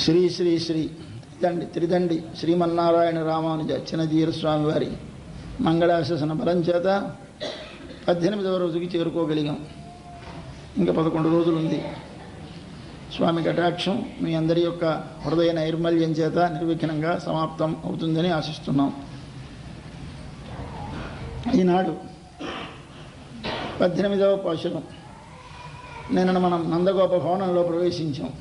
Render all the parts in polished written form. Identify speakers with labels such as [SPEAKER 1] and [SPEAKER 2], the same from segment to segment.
[SPEAKER 1] శ్రీ శ్రీ శ్రీ త్రిదండి శ్రీమన్నారాయణ రామానుజ చిన్నజీర స్వామి వారి మంగళాశాసన బలం చేత 18వ రోజుకి చేరుకోగలిగాం. ఇంకా 11 రోజులు ఉంది. స్వామి కటాక్షం మీ అందరి యొక్క హృదయ నైర్మల్యం చేత నిర్విఘ్నంగా సమాప్తం అవుతుందని ఆశిస్తున్నాం. ఈనాడు 18వ పాశురం. నిన్న మనం నందగోప భవనంలో ప్రవేశించాం.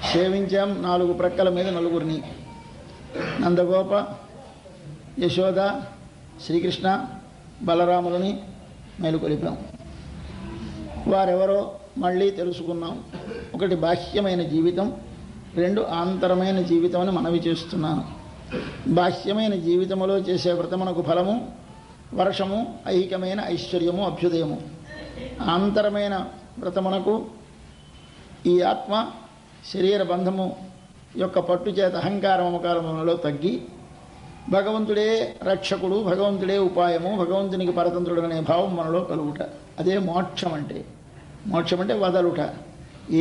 [SPEAKER 1] సేవించాం 4 ప్రక్కల మీద నలుగురిని. నందగోప, యశోద, శ్రీకృష్ణ, బలరాములని మేలుకొలిపాం. వారెవరో మళ్ళీ తెలుసుకున్నాం. ఒకటి బాహ్యమైన జీవితం, 2 ఆంతరమైన జీవితం అని మనవి చేస్తున్నాను. బాహ్యమైన జీవితంలో చేసే వ్రతమునకు ఫలము వర్షము, ఐహికమైన ఐశ్వర్యము, అభ్యుదయము. ఆంతరమైన వ్రతమునకు ఈ ఆత్మ శరీర బంధము యొక్క పట్టు చేత అహంకార మమకారములలో తగ్గి భగవంతుడే రక్షకుడు, భగవంతుడే ఉపాయము, భగవంతునికి పరతంత్రుడు అనే భావం మనలో కలుగుట. అదే మోక్షం అంటే. మోక్షం అంటే వదలుట.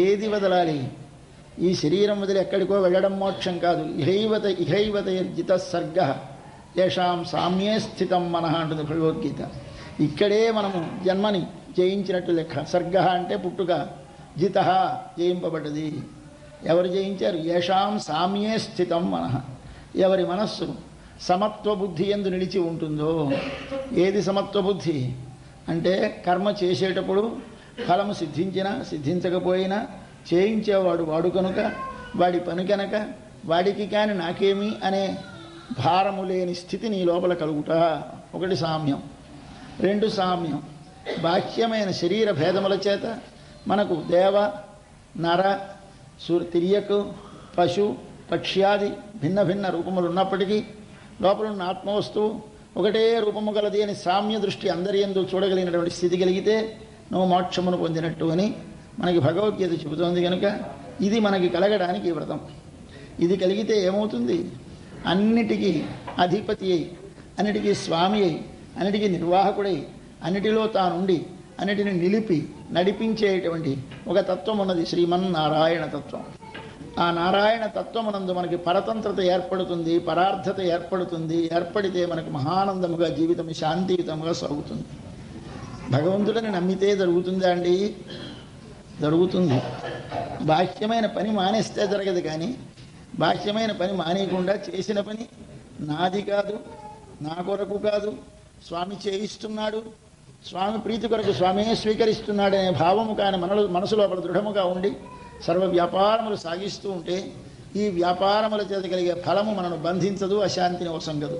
[SPEAKER 1] ఏది వదలాలి? ఈ శరీరం వదిలి ఎక్కడికో వెళ్ళడం మోక్షం కాదు. ఇహైవత జిత సర్గ యషాం సామ్యే స్థితం మనః అంటుంది భగవద్గీత. ఇక్కడే మనము జన్మని జయించినట్టు లెక్క. సర్గ అంటే పుట్టుక, జిత జయింపబడ్డది. ఎవరు జయించారు? యషాం సామ్యే స్థితం మనః. ఎవరి మనస్సు సమత్వ బుద్ధి యందు నిలిచి ఉంటుందో. ఏది సమత్వ బుద్ధి అంటే కర్మ చేసేటప్పుడు ఫలము సిద్ధించినా సిద్ధించకపోయినా చేయించేవాడు వాడు కనుక, వాడి పని కనుక వాడికి కాని నాకేమి అనే భారము లేని స్థితి నీ లోపల కలుగుట. ఒకటి సామ్యం. 2 సామ్యం. బాహ్యమైన శరీర భేదముల చేత మనకు దేవ, నర, తిరియకు, పశు, పక్ష్యాది భిన్న భిన్న రూపములు ఉన్నప్పటికీ లోపల ఉన్న ఆత్మవస్తువు ఒకటే రూపము గలది అని సామ్య దృష్టి అందరి యందు చూడగలిగినటువంటి స్థితి కలిగితే నువ్వు మోక్షమును పొందినట్టు అని మనకి భగవద్గీత చెబుతోంది. కనుక ఇది మనకి కలగడానికి ఈ వ్రతం. ఇది కలిగితే ఏమవుతుంది? అన్నిటికీ అధిపతి అయి, అన్నిటికీ స్వామి అయి, అన్నిటికీ నిర్వాహకుడై, అన్నిటిలో తానుండి అన్నిటిని నిలిపి నడిపించేటువంటి ఒక తత్వం ఉన్నది, శ్రీమన్నారాయణ తత్వం. ఆ నారాయణ తత్వమునందు మనకి పరతంత్రత ఏర్పడుతుంది, పరార్థత ఏర్పడుతుంది. ఏర్పడితే మనకు మహానందముగా జీవితం శాంతియుతముగా సాగుతుంది. భగవంతుడిని నమ్మితే జరుగుతుందా అండి? జరుగుతుంది. బాహ్యమైన పని మానేస్తే జరగదు. కానీ బాహ్యమైన పని మానేయకుండా చేసిన పని నాది కాదు, నా కొరకు కాదు, స్వామి చేయిస్తున్నాడు, స్వామి ప్రీతి కొరకు స్వామే స్వీకరిస్తున్నాడనే భావము కానీ మనసు లోపల దృఢముగా ఉండి సర్వ వ్యాపారములు సాగిస్తూ ఉంటే ఈ వ్యాపారముల చేత కలిగే ఫలము మనను బంధించదు, అశాంతిని వసంగదు.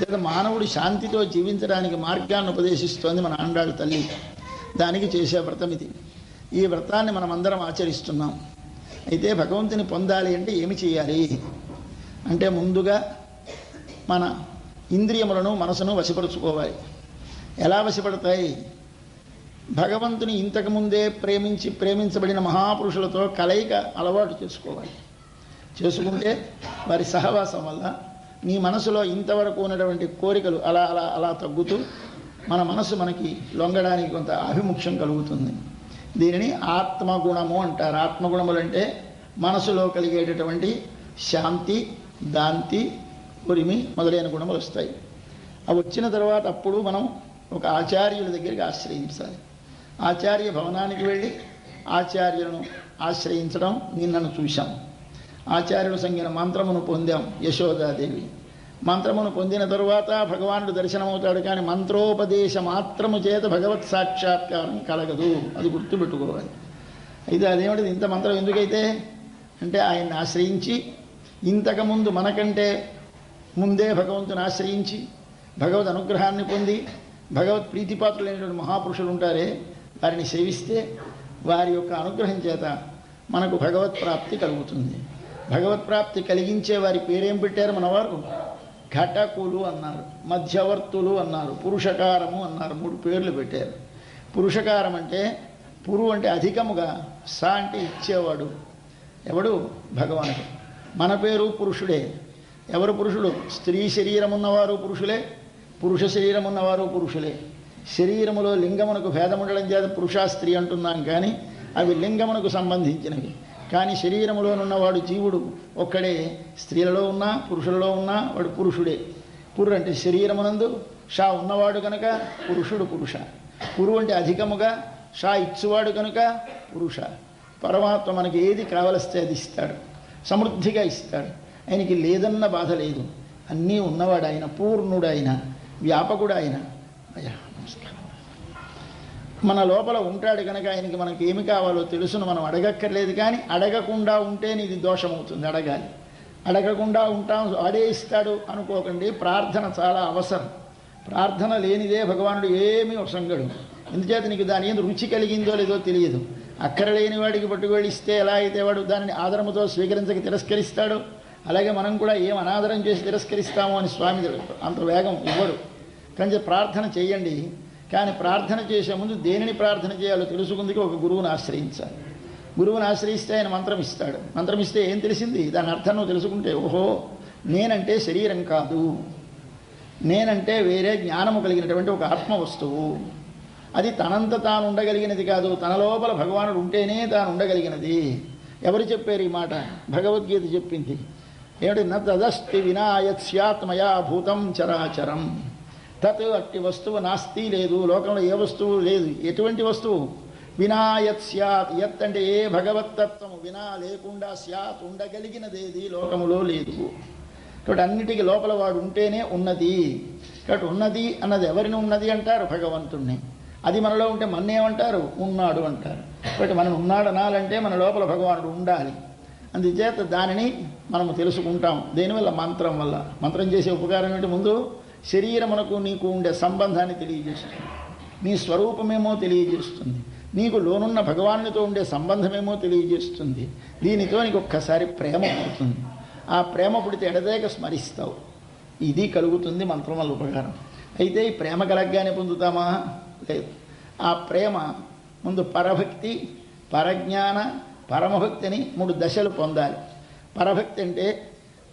[SPEAKER 1] చేత మానవుడు శాంతితో జీవించడానికి మార్గాన్ని ఉపదేశిస్తోంది మన ఆండాళ్ళ తల్లి. దానికి చేసే వ్రతం ఇది. ఈ వ్రతాన్ని మనం అందరం ఆచరిస్తున్నాం. అయితే భగవంతుని పొందాలి అంటే ఏమి చేయాలి అంటే ముందుగా మన ఇంద్రియములను మనసును వశపరుచుకోవాలి. ఎలా వశపడతాయి? భగవంతుని ఇంతకుముందే ప్రేమించబడిన మహాపురుషులతో కలయిక అలవాటు చేసుకోవాలి. చేసుకుంటే వారి సహవాసం వల్ల నీ మనసులో ఇంతవరకు ఉన్నటువంటి కోరికలు అలా అలా అలా తగ్గుతూ మన మనసు మనకి లొంగడానికి కొంత ఆభిముఖ్యం కలుగుతుంది. దీనిని ఆత్మగుణము అంటారు. ఆత్మగుణములు అంటే మనసులో కలిగేటటువంటి శాంతి, దాంతి, ఉరిమి మొదలైన గుణములు వస్తాయి. అవి వచ్చిన తర్వాత అప్పుడు మనం ఒక ఆచార్యుల దగ్గరికి ఆశ్రయించాలి. ఆచార్య భవనానికి వెళ్ళి ఆచార్యులను ఆశ్రయించడం నిన్నను చూశాం. ఆచార్యుల సంగిన మంత్రమును పొందాం. యశోదాదేవి మంత్రమును పొందిన తరువాత భగవానుడు దర్శనమవుతాడు. కానీ మంత్రోపదేశ మాత్రము చేత భగవత్ సాక్షాత్కారం కలగదు. అది గుర్తుపెట్టుకోవాలి. అయితే అదేమిటి ఇంత మంత్రం ఎందుకైతే అంటే ఆయన్ని ఆశ్రయించి ఇంతకుముందు మనకంటే ముందే భగవంతుని ఆశ్రయించి భగవద్ అనుగ్రహాన్ని పొంది భగవత్ ప్రీతిపాత్రులైనటువంటి మహాపురుషులు ఉంటారే, వారిని సేవిస్తే వారి యొక్క అనుగ్రహం చేత మనకు భగవత్ ప్రాప్తి కలుగుతుంది. భగవత్ ప్రాప్తి కలిగించే వారి పేరేం పెట్టారు మనవారు? ఘటకులు అన్నారు, మధ్యవర్తులు అన్నారు, పురుషకారము అన్నారు. 3 పేర్లు పెట్టారు. పురుషకారం అంటే పురు అంటే అధికముగా, సా అంటే ఇచ్చేవాడు. ఎవడు? భగవానుడు. మన పేరు పురుషుడే. ఎవరు పురుషుడు? స్త్రీ శరీరం ఉన్నవారు పురుషులే, పురుష శరీరం ఉన్నవారు పురుషులే. శరీరములో లింగమునకు భేదం ఉండడం చేత పురుష స్త్రీ అంటున్నాం. కానీ అవి లింగమునకు సంబంధించినవి. కానీ శరీరములోనున్నవాడు జీవుడు ఒక్కడే. స్త్రీలలో ఉన్నా పురుషులలో ఉన్నా వాడు పురుషుడే. పురు అంటే శరీరమునందు, షా ఉన్నవాడు కనుక పురుషుడు పురుష. పురు అంటే అధికముగా, షా ఇచ్చువాడు కనుక పురుష. పరమాత్మ మనకి ఏది కావలిస్తే అది ఇస్తాడు, సమృద్ధిగా ఇస్తాడు. ఆయనకి లేదన్న బాధ లేదు. అన్నీ ఉన్నవాడు ఆయన, పూర్ణుడు ఆయన, వ్యాపకుడు ఆయన. అయ్యా నమస్కారం. మన లోపల ఉంటాడు కనుక ఆయనకి మనకి ఏమి కావాలో తెలుసును. మనం అడగక్కర్లేదు. కానీ అడగకుండా ఉంటే నీది దోషమవుతుంది. అడగాలి. అడగకుండా ఉంటాం వాడే ఇస్తాడు అనుకోకండి. ప్రార్థన చాలా అవసరం. ప్రార్థన లేనిదే భగవానుడు ఏమీ వసంగడు. ఎందుచేత నీకు దాని ఏదో రుచి కలిగిందో లేదో తెలియదు. అక్కరలేని వాడికి పట్టుకొని ఇస్తే ఎలా అయితే వాడు దానిని ఆదరముతో స్వీకరించక తిరస్కరిస్తాడో, అలాగే మనం కూడా ఏం అనాదరం చేసి తిరస్కరిస్తామో అని స్వామి అంత వేగం ఇవ్వడు. కానీ ప్రార్థన చేయండి. కానీ ప్రార్థన చేసే ముందు దేనిని ప్రార్థన చేయాలో తెలుసుకుందుకు ఒక గురువుని ఆశ్రయించాలి. గురువుని ఆశ్రయిస్తే ఆయన మంత్రం ఇస్తాడు. మంత్రం ఇస్తే ఏం తెలిసింది? దాని అర్థం నువ్వు తెలుసుకుంటే, ఓహో నేనంటే శరీరం కాదు, నేనంటే వేరే జ్ఞానము కలిగినటువంటి ఒక ఆత్మ వస్తువు. అది తనంత తాను ఉండగలిగినది కాదు, తన లోపల భగవానుడు ఉంటేనే తాను ఉండగలిగినది. ఎవరు చెప్పారు ఈ మాట? భగవద్గీత చెప్పింది. ఏమిటి? న తదస్తి వినాయత్ స్యాత్ మయా భూతం చరాచరం. తత్ అట్టి వస్తువు నాస్తి లేదు, లోకంలో ఏ వస్తువు లేదు. ఎటువంటి వస్తువు? వినాయత్ స్యాత్. యత్ అంటే ఏ భగవత్తత్వము, వినా లేకుండా, స్యాత్ ఉండగలిగినదేది లోకములో లేదు. కాబట్టి అన్నిటికీ లోపల వాడు ఉంటేనే ఉన్నది. కాబట్టి ఉన్నది అన్నది ఎవరిని ఉన్నది అంటారు? భగవంతుణ్ణి. అది మనలో ఉంటే మన్నేమంటారు? ఉన్నాడు అంటారు. కాబట్టి మనం ఉన్నాడు అనాలంటే మన లోపల భగవానుడు ఉండాలి. అందుచేత దానిని మనము తెలుసుకుంటాం. దేనివల్ల? మంత్రం వల్ల. మంత్రం చేసే ఉపకారం ఏంటి? ముందు శరీరమునకు నీకు ఉండే సంబంధాన్ని తెలియజేస్తుంది. నీ స్వరూపమేమో తెలియజేస్తుంది. నీకు లోనున్న భగవానునితో ఉండే సంబంధమేమో తెలియజేస్తుంది. దీనితో నీకు ఒక్కసారి ప్రేమ పుడుతుంది. ఆ ప్రేమ పుడితే ఎడదేక స్మరిస్తావు. ఇది కలుగుతుంది మంత్రం వల్ల ఉపకారం. అయితే ఈ ప్రేమ కలగ్గానే పొందుతామా? లేదు. ఆ ప్రేమ ముందు పరభక్తి, పరజ్ఞాన, పరమభక్తి అని 3 దశలు పొందాలి. పరభక్తి అంటే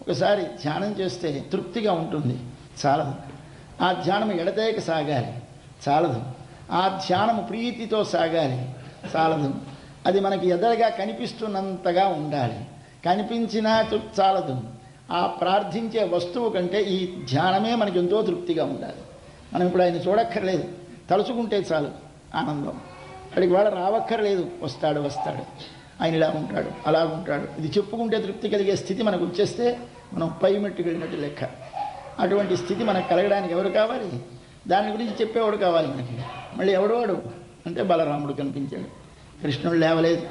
[SPEAKER 1] ఒకసారి ధ్యానం చేస్తే తృప్తిగా ఉంటుంది, చాలదు. ఆ ధ్యానం ఎడతేక సాగాలి, చాలదు. ఆ ధ్యానము ప్రీతితో సాగాలి, చాలదు. అది మనకి ఎదురుగా కనిపిస్తున్నంతగా ఉండాలి, కనిపించినా చాలదు. ఆ ప్రార్థించే వస్తువు కంటే ఈ ధ్యానమే మనకి ఎంతో తృప్తిగా ఉండాలి. మనం ఇప్పుడు ఆయన చూడక్కర్లేదు, తలుచుకుంటే చాలు ఆనందం. అక్కడికి వాడు రావక్కర్లేదు, వస్తాడు ఆయన ఇలా ఉంటాడు, అలా ఉంటాడు. ఇది చెప్పుకుంటే తృప్తి కలిగే స్థితి మనకు వచ్చేస్తే మనం పై మెట్టుకు వెళ్ళినట్టు లెక్క. అటువంటి స్థితి మనకు కలగడానికి ఎవరు కావాలి? దాని గురించి చెప్పేవాడు కావాలి మనకి. మళ్ళీ ఎవడవాడు అంటే బలరాముడు కనిపించాడు. కృష్ణుడు లేవలేదు,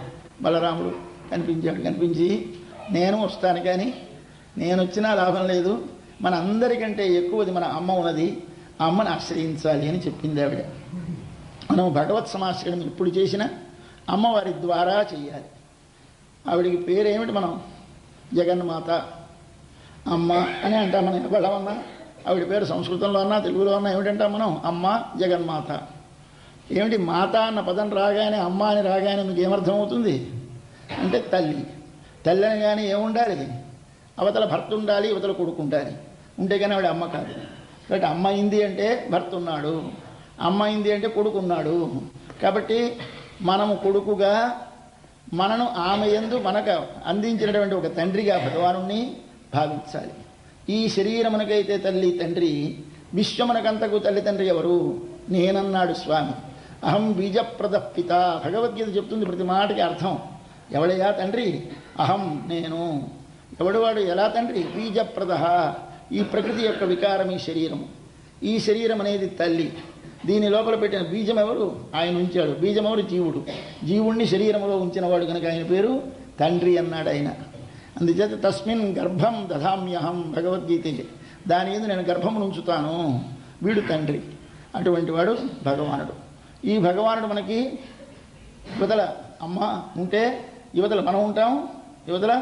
[SPEAKER 1] బలరాముడు కనిపించాడు. కనిపించి నేను వస్తాను, కానీ నేను వచ్చినా లాభం లేదు, మన అందరికంటే ఎక్కువది మన అమ్మ ఉన్నది, ఆ అమ్మని ఆశ్రయించాలి అని చెప్పింది ఆవిడ. మనం భగవత్ సమాశ్రయం ఇప్పుడు చేసిన అమ్మవారి ద్వారా చెయ్యాలి. ఆవిడికి పేరేమిటి? మనం జగన్మాత అమ్మ అని అంటాం. మనం ఎవడమన్నా ఆవిడ పేరు సంస్కృతంలో అన్నా తెలుగులో అన్నా ఏమిటంటాం మనం? అమ్మ జగన్మాత. ఏమిటి? మాత అన్న పదం రాగానే, అమ్మ అని రాగానే మీకు ఏమర్థమవుతుంది అంటే తల్లి. తల్లి అని కానీ ఏముండాలి? అవతల భర్త ఉండాలి, యువతల కొడుకు ఉండాలి. ఉంటే కానీ ఆవిడ అమ్మ కాదు. కాబట్టి అమ్మ అయింది అంటే భర్త ఉన్నాడు, అమ్మ అయింది అంటే కొడుకు ఉన్నాడు. కాబట్టి మనము కొడుకుగా, మనను ఆమె యందు మనకు అందించినటువంటి ఒక తండ్రిగా భగవానుణ్ణి భావించాలి. ఈ శరీరమునకైతే తల్లి తండ్రి, విశ్వమునకంతకు తల్లి తండ్రి ఎవరు? నేనన్నాడు స్వామి. అహం బీజప్రద పిత. భగవద్గీత చెప్తుంది ప్రతి మాటకి అర్థం. ఎవడయ్యా తండ్రి? అహం, నేను. ఎవడు వాడు? ఎలా తండ్రి? బీజప్రద. ఈ ప్రకృతి యొక్క వికారం ఈ శరీరము. ఈ శరీరం అనేది తల్లి. దీని లోపల పెట్టిన బీజం ఎవరు? ఆయన ఉంచాడు. బీజం ఎవరు? జీవుడు. జీవుణ్ణి శరీరంలో ఉంచినవాడు కనుక ఆయన పేరు తండ్రి అన్నాడు ఆయన. అందుచేత తస్మిన్ గర్భం దధామ్యహం, భగవద్గీత. దాని మీద నేను గర్భమును ఉంచుతాను. వీడు తండ్రి. అటువంటి వాడు భగవానుడు. ఈ భగవానుడు మనకి యువతల అమ్మ ఉంటే, యువతల మనం ఉంటాం, యువతల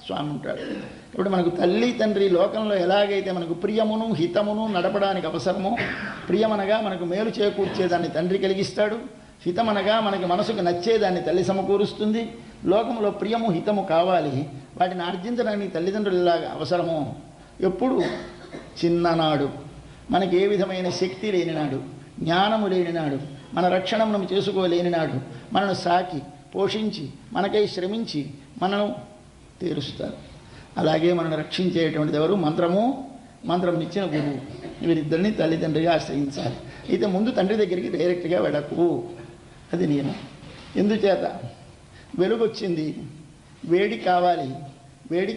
[SPEAKER 1] స్వామి ఉంటాడు. ఇప్పుడు మనకు తల్లి తండ్రి లోకంలో ఎలాగైతే మనకు ప్రియమును హితమును నడపడానికి అవసరమో, ప్రియమనగా మనకు మేలు చేకూర్చేదాన్ని తండ్రి కలిగిస్తాడు, హితమనగా మనకి మనసుకు నచ్చేదాన్ని తల్లి సమకూరుస్తుంది. లోకంలో ప్రియము హితము కావాలి, వాటిని ఆర్జించడానికి తల్లిదండ్రులు ఇలాగా అవసరమో. ఎప్పుడు? చిన్ననాడు, మనకి ఏ విధమైన శక్తి లేనినాడు, జ్ఞానము లేనినాడు, మన రక్షణను చేసుకోలేనినాడు, మనను సాకి పోషించి మనకై శ్రమించి మనను తీరుస్తారు. అలాగే మనల్ని రక్షించేటువంటిది ఎవరు? మంత్రం ఇచ్చిన గురువు. వీరిద్దరిని తల్లిదండ్రిగా ఆశ్రయించాలి. అయితే ముందు తండ్రి దగ్గరికి డైరెక్ట్గా వెళ్ళకు, అది నియమం. ఎందుచేత? వెలుగు వచ్చింది, వేడి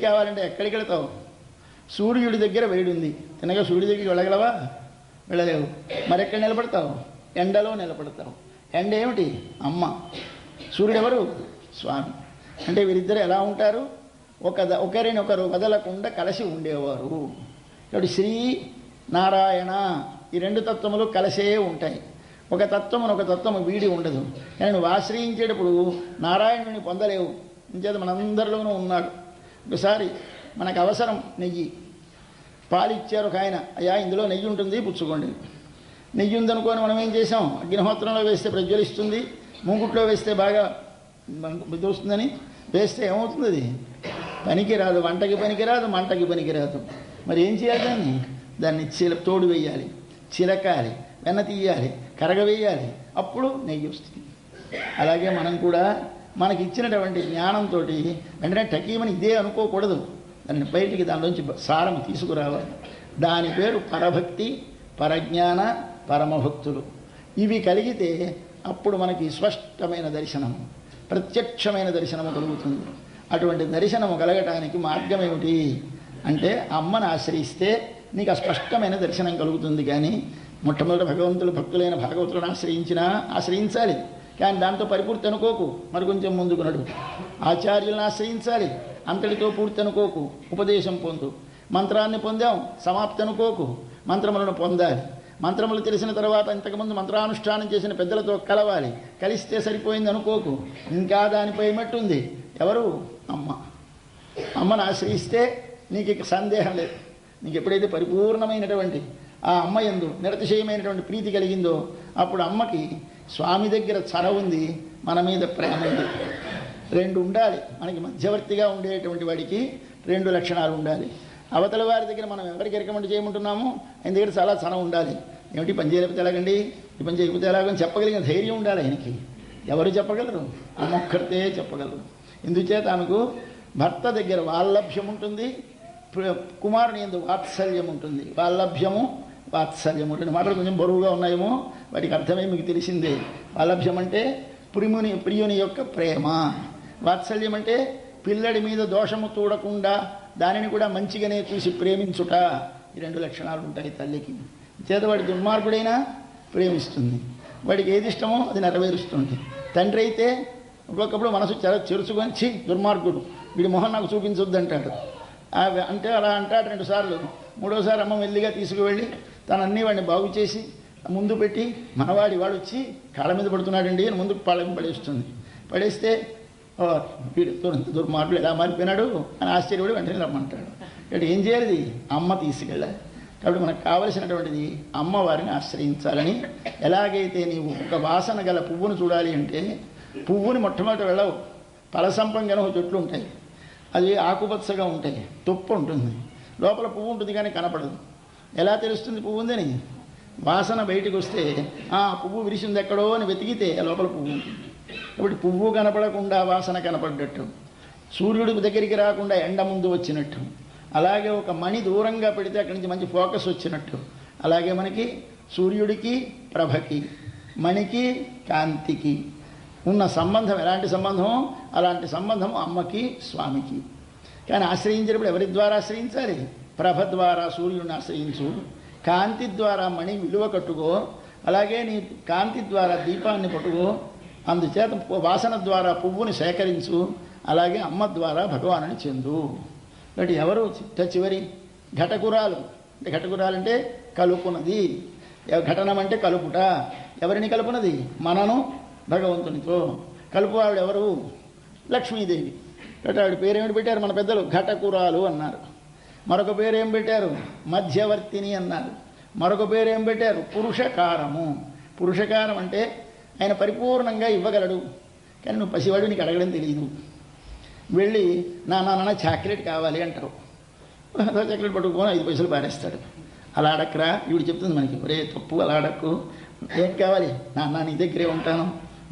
[SPEAKER 1] కావాలంటే ఎక్కడికి వెళతావు? సూర్యుడి దగ్గర వేడి ఉంది, తినగా సూర్యుడి దగ్గరికి వెళ్ళగలవా? వెళ్ళలేవు. మరెక్కడ నిలబడతావు? ఎండలో నిలబడతావు. ఎండ ఏమిటి? అమ్మ. సూర్యుడు ఎవరు? స్వామి. అంటే వీరిద్దరు ఎలా ఉంటారు? ఒకరినొకరు వదలకుండా కలిసి ఉండేవారు. కాబట్టి శ్రీ నారాయణ ఈ రెండు తత్వములు కలిసే ఉంటాయి. ఒక తత్వము వీడి ఉండదు. కానీ నువ్వు ఆశ్రయించేటప్పుడు నారాయణుని పొందలేవు. ఇంచేత మనందరిలోనూ ఉన్నాడు. ఒకసారి మనకు అవసరం నెయ్యి, పాలు ఇచ్చారు ఒక ఆయన, అయ్యా ఇందులో నెయ్యి ఉంటుంది పుచ్చుకోండి. నెయ్యి ఉందనుకొని మనం ఏం చేసాం? అగ్నిహోత్రంలో వేస్తే ప్రజ్వలిస్తుంది, మూగుట్లో వేస్తే బాగా దూస్తుందని వేస్తే ఏమవుతుంది? అది పనికిరాదు, వంటకి పనికిరాదు, మంటకి పనికిరాదు. మరి ఏం చేయాలి? దాన్ని తోడు వేయాలి, చిలకాలి, వెన్న తీయాలి, కరగవేయాలి, అప్పుడు నెయ్యి వస్తుంది. అలాగే మనం కూడా మనకి ఇచ్చినటువంటి జ్ఞానంతో వెంటనే టకీమని ఇదే అనుకోకూడదు. దాన్ని బయటికి దానిలోంచి సారం తీసుకురావాలి. దాని పేరు పరభక్తి, పరజ్ఞాన, పరమభక్తులు. ఇవి కలిగితే అప్పుడు మనకి స్పష్టమైన దర్శనము, ప్రత్యక్షమైన దర్శనము కలుగుతుంది. అటువంటి దర్శనము కలగటానికి మార్గం ఏమిటి అంటే అమ్మను ఆశ్రయిస్తే నీకు అస్పష్టమైన దర్శనం కలుగుతుంది. కానీ మొట్టమొదటి భగవంతులు భక్తులైన భాగవతులను ఆశ్రయించాలి. కానీ దాంతో పరిపూర్తి అనుకోకు, మరి కొంచెం ముందుకు నడు. ఆచార్యులను ఆశ్రయించాలి, అంతటితో పూర్తి అనుకోకు, ఉపదేశం పొందు. మంత్రాన్ని పొందాం, సమాప్తి అనుకోకు, మంత్రములను పొందాలి. మంత్రములు తెలిసిన తర్వాత ఇంతకుముందు మంత్రానుష్ఠానం చేసిన పెద్దలతో కలవాలి. కలిస్తే సరిపోయింది అనుకోకు, ఇంకా దానిపై మట్టుంది. ఎవరు? అమ్మ. అమ్మను ఆశ్రయిస్తే నీకు ఇక సందేహం లేదు. నీకు ఎప్పుడైతే పరిపూర్ణమైనటువంటి ఆ అమ్మ యందు నిరతిశయమైనటువంటి ప్రీతి కలిగిందో అప్పుడు అమ్మకి స్వామి దగ్గర చర ఉంది, మన మీద ప్రేమ ఉంది. రెండు ఉండాలి. మనకి మధ్యవర్తిగా ఉండేటువంటి వాడికి రెండు లక్షణాలు ఉండాలి. అవతల వారి దగ్గర మనం ఎవరికి రికమెండ్ చేయమంటున్నామో ఆయన దగ్గర చాలా చన ఉండాలి. ఏమిటి పని చేయలేకపోతే ఎలాగండి, ఈ పని చేయకపోతే ఎలాగని చెప్పగలిగిన ధైర్యం ఉండాలి ఆయనకి. ఎవరు చెప్పగలరు? అమ్మ ఒక్కరితే చెప్పగలరు. ఇందుచేత ఆమెకు భర్త దగ్గర వాల్లభ్యం ఉంటుంది, కుమారుని యందు వాత్సల్యం ఉంటుంది. వాల్లభ్యము, వాత్సల్యం ఉంటుంది. మాటలు కొంచెం బరువుగా ఉన్నాయేమో, వాటికి అర్థమే మీకు తెలిసిందే. వాల్లభ్యం అంటే ప్రియుని యొక్క ప్రేమ, వాత్సల్యం అంటే పిల్లడి మీద దోషము చూడకుండా దానిని కూడా మంచిగానే చూసి ప్రేమించుట. ఈ రెండు లక్షణాలు ఉంటాయి తల్లికి. చేత వాడి దుర్మార్గుడైనా ప్రేమిస్తుంది, వాడికి ఏది ఇష్టమో అది నెరవేరుస్తుంది. తండ్రి అయితే ఒక్కొక్కప్పుడు మనసు చెరుచుకొని దుర్మార్గుడు, వీడి మొహం నాకు చూపించొద్దు అంటాడు. అంటే అలా అంటాడు 2 సార్లు. 3వ సారి అమ్మ మెల్లిగా తీసుకువెళ్ళి తనన్నీ వాడిని బాగు చేసి ముందు పెట్టి మనవాడి వాడు వచ్చి కాళ్ళ మీద పడుతున్నాడండి అని ముందుకు పడేస్తుంది. పడేస్తే వీడు దుర్మార్గుడు ఎలా మారిపోయినాడు అని ఆశ్చర్యపడి వెంటనే రమ్మంటాడు. ఇక్కడ ఏం చేయాలి? అమ్మ తీసుకెళ్ళాలి. కాబట్టి మనకు కావలసినటువంటిది అమ్మవారిని ఆశ్రయించాలని. ఎలాగైతే నీవు ఒక వాసన గల పువ్వును చూడాలి అంటే పువ్వుని మొట్టమొదటి వెళ్ళవు, పలసంపంగా చెట్లు ఉంటాయి, అది ఆకుపచ్చగా ఉంటాయి, తుప్పు ఉంటుంది, లోపల పువ్వు ఉంటుంది కానీ కనపడదు. ఎలా తెలుస్తుంది పువ్వు ఉందని? వాసన బయటికి వస్తే పువ్వు విరిసింది ఎక్కడో అని వెతికితే లోపల పువ్వు ఉంటుంది. కాబట్టి పువ్వు కనపడకుండా వాసన కనపడ్డట్టు, సూర్యుడి దగ్గరికి రాకుండా ఎండ ముందు వచ్చినట్టు, అలాగే ఒక మణి దూరంగా పెడితే అక్కడి నుంచి మంచి ఫోకస్ వచ్చినట్టు, అలాగే మనకి సూర్యుడికి ప్రభకి, మణికి కాంతికి ఉన్న సంబంధం ఎలాంటి సంబంధమో అలాంటి సంబంధం అమ్మకి స్వామికి. కానీ ఆశ్రయించేటప్పుడు ఎవరి ద్వారా ఆశ్రయించాలి? ప్రభ ద్వారా సూర్యుడిని ఆశ్రయించు, కాంతి ద్వారా మణి విలువ కట్టుకో, అలాగే నీ కాంతి ద్వారా దీపాన్ని పట్టుకో, అందుచేత వాసన ద్వారా పువ్వుని సేకరించు, అలాగే అమ్మ ద్వారా భగవానుని చెందు. కాబట్టి ఎవరు చివరి ఘటకురాలు అంటే ఘటకురాలంటే కలుపునది. ఘటనం అంటే కలుపుట. ఎవరిని కలుపునది? మనను భగవంతునితో. కలుపు ఆవిడ ఎవరు? లక్ష్మీదేవి. కాబట్టి ఆవిడ పేరేమిటి పెట్టారు మన పెద్దలు? ఘటకురాలు అన్నారు. మరొక పేరేం పెట్టారు? మధ్యవర్తిని అన్నారు. మరొక పేరేం పెట్టారు? పురుషకారము. పురుషకారం అంటే ఆయన పరిపూర్ణంగా ఇవ్వగలడు, కానీ నువ్వు పసివాడు, నీకు అడగడం తెలియదు. వెళ్ళి నాన్న చాక్లెట్ కావాలి అంటావు, చాక్లెట్ పట్టుకుని 5 పైసలు పారేస్తాడు. అలా అడక్కరా? ఈవిడ చెప్తుంది మనకి, ఒరే తప్పు, అలా అడక్కు. ఏం కావాలి? నాన్న నీ దగ్గరే ఉంటాను,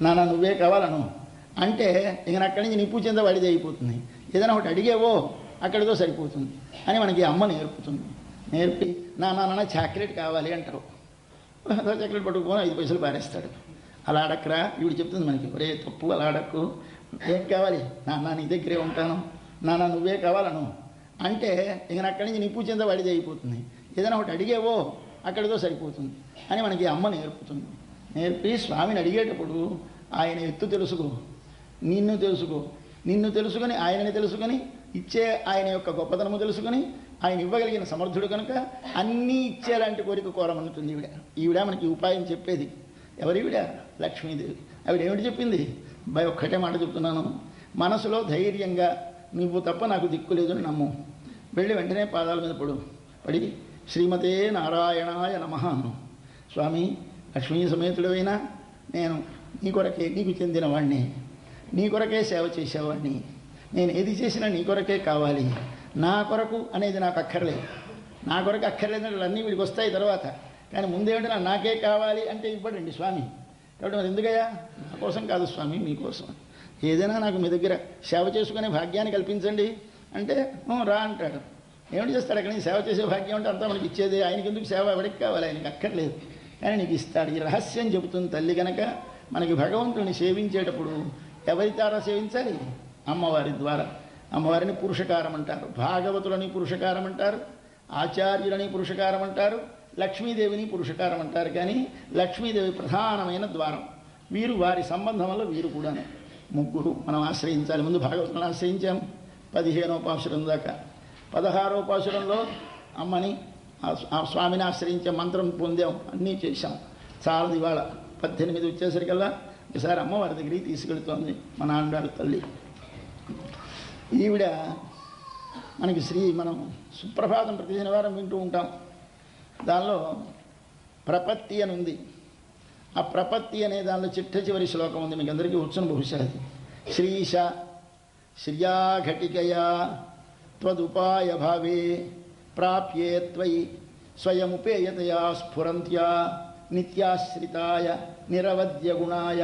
[SPEAKER 1] నాన్న నువ్వే కావాలను, అంటే ఇక అక్కడి నుంచి నీ పూజ అంతా వాడిదే అయిపోతుంది. ఏదైనా ఒకటి అడిగేవో అక్కడితో సరిపోతుంది అని మనకి అమ్మ నేర్పుతుంది. నేర్పి నాన్న చాక్లెట్ కావాలి అంటారు. చాక్లెట్ పట్టుకుపోని 5 పైసలు పారేస్తాడు. అలా అడక్కరా, ఈవిడ చెప్తుంది మనకి, ఒరే తప్పు అలా అడక్కు, ఏం కావాలి నాన్న నీ దగ్గరే ఉంటాను, నాన్న నువ్వే కావాలను అంటే ఇక అక్కడి నుంచి నీ పూజ అంతా వాడిదే అయిపోతుంది. ఏదైనా ఒకటి అడిగేవో అక్కడితో సరిపోతుంది అని మనకి అమ్మ నేర్పుతుంది. నేర్పి స్వామిని అడిగేటప్పుడు ఆయన ఎత్తు తెలుసుకో, నిన్ను తెలుసుకో, నిన్ను తెలుసుకొని ఆయనని తెలుసుకొని ఇచ్చే ఆయన యొక్క గొప్పతనము తెలుసుకొని ఆయన ఇవ్వగలిగిన సమర్థుడు కనుక అన్నీ ఇచ్చేలాంటి కోరిక కోరమనుతుంది ఈవిడ మనకి ఉపాయం చెప్పేది. ఎవరివిడ? లక్ష్మీదేవి. ఆవిడ ఏమిటి చెప్పింది? ఒక్కటే మాట చెప్తున్నాను, మనసులో ధైర్యంగా నువ్వు తప్ప నాకు దిక్కు లేదని నమ్ము. వెళ్ళి వెంటనే పాదాల మీద పడి శ్రీమతే నారాయణాయ నమః అను. స్వామి లక్ష్మీ సమేతుడైనా నేను నీ కొరకే, నీకు చెందిన వాడిని, నీ కొరకే సేవ చేసేవాడిని, నేను ఏది చేసినా నీ కొరకే కావాలి, నా కొరకు అనేది నాకు అక్కర్లేదు, నా కొరకు అక్కర్లేదంటే అన్నీ వీడికి వస్తాయి తర్వాత, కానీ ముందేమిటి నాకే కావాలి అంటే ఇవ్వడండి స్వామి. కాబట్టి మరి ఎందుకయ్యా? నా కోసం కాదు స్వామి, మీకోసం. ఏదైనా నాకు మీ దగ్గర సేవ చేసుకునే భాగ్యాన్ని కల్పించండి అంటే రా అంటాడు. ఏమిటి చేస్తాడు? అక్కడ సేవ చేసే భాగ్యం అంటే అంతా మనకి ఇచ్చేది, ఆయనకి ఎందుకు సేవ? ఎవరికి కావాలి? ఆయనకి అక్కర్లేదు, కానీ నీకు ఇస్తాడు. ఈ రహస్యం చెబుతుంది తల్లి కనుక మనకి భగవంతుని సేవించేటప్పుడు ఎవరి ద్వారా సేవించాలి? అమ్మవారి ద్వారా. అమ్మవారిని పురుషకారం అంటారు, భాగవతులని పురుషకారం అంటారు, ఆచార్యులని పురుషకారం అంటారు, లక్ష్మీదేవిని పురుషకారం అంటారు. కానీ లక్ష్మీదేవి ప్రధానమైన ద్వారం. వీరు వారి సంబంధం వల్ల వీరు కూడా ముగ్గురు మనం ఆశ్రయించాలి. ముందు భాగవతులను ఆశ్రయించాం 15వ పాశురం దాకా. 16వ పాశురంలో అమ్మని ఆ స్వామిని ఆశ్రయించే మంత్రం పొందాం, అన్నీ చేశాం. చాలా ఇవాళ 18 వచ్చేసరికల్లా ఈసారి అమ్మవారి దగ్గరికి తీసుకెళ్తోంది మన ఆండాళ్ళ తల్లి. ఈవిడ మనకి మనం సుప్రభాతం ప్రతి శనివారం వింటూ ఉంటాం. దానిలో ప్రపత్తి అని ఉంది. ఆ ప్రపత్తి అనే దానిలో చిట్ట చివరి శ్లోకం ఉంది, మీకు అందరికీ వచ్చును బహుశా. అది శ్రీశ శ్రియాఘటికయా త్వదుపాయ భావే ప్రాప్యే త్వయి స్వయముపేయతయా స్ఫురంత్యా నిత్యాశ్రితాయ నిరవద్య గుణాయ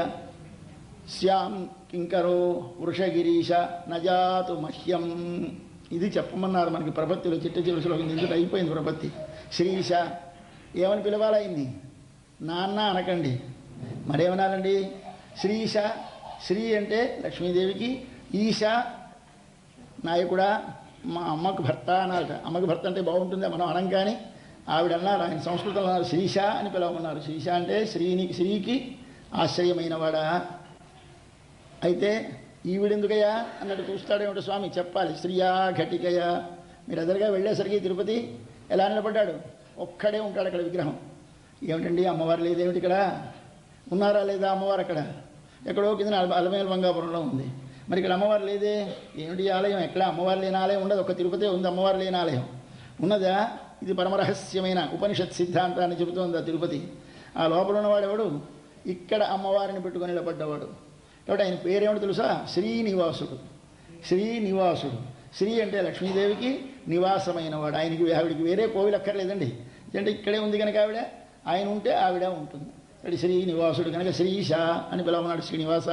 [SPEAKER 1] శ్యాం కింకరో వృషగిరీశ నజాతు మహ్యం. ఇది చెప్పమన్నారు మనకి ప్రపత్తిలో చిట్ట చివరి శ్లోకం. ఇందులో అయిపోయింది ప్రపత్తి. శ్రీశ ఏమని పిలవాలయింది? నాన్న అనకండి, మరేమనాలండి? శ్రీశ. శ్రీ అంటే లక్ష్మీదేవికి, ఈశ నాయకుడా, మా అమ్మకు భర్త అన్నారట. అమ్మకి భర్త అంటే బాగుంటుందా? మనం అనం. కానీ ఆవిడ అన్నారు, ఆయన సంస్కృతంలో అన్నారు శ్రీశ అని పిలవమన్నారు. శ్రీశ అంటే శ్రీకి ఆశ్రయమైన వాడా. అయితే ఈవిడెందుకయ్యా అన్నట్టు చూస్తాడేమిటో స్వామి, చెప్పాలి. శ్రీయా ఘటికయా. మీరు ఎదురుగా వెళ్ళేసరికి తిరుపతి ఎలా నిలబడ్డాడు? ఒక్కడే ఉంటాడు అక్కడ విగ్రహం. ఏమిటండి అమ్మవారు లేదేమిటి ఇక్కడ? ఉన్నారా లేదా అమ్మవారు? అక్కడ ఎక్కడో కింద అలమేలు మంగాపురంలో ఉంది. మరి ఇక్కడ అమ్మవారు లేదే? ఏమిటి ఆలయం? ఎక్కడ అమ్మవారు లేని ఆలయం ఉండదు, ఒక్క తిరుపతి ఉంది అమ్మవారు లేని ఆలయం. ఉన్నదా? ఇది పరమరహస్యమైన ఉపనిషత్ సిద్ధాంతాన్ని చెబుతోంది ఆ తిరుపతి. ఆ లోపల ఉన్నవాడు ఎవడు? ఇక్కడ అమ్మవారిని పెట్టుకొని నిలబడ్డవాడు. కాబట్టి ఆయన పేరేమిటో తెలుసా? శ్రీనివాసుడు. శ్రీనివాసుడు. శ్రీ అంటే లక్ష్మీదేవికి నివాసమైన వాడు. ఆవిడికి వేరే కోవిలు అక్కర్లేదండి. అంటే ఇక్కడే ఉంది కనుక ఆయన ఉంటే ఆవిడ ఉంటుంది. ఇక్కడ శ్రీనివాసుడు కనుక శ్రీశ అని పిలవన్నాడు. శ్రీనివాస.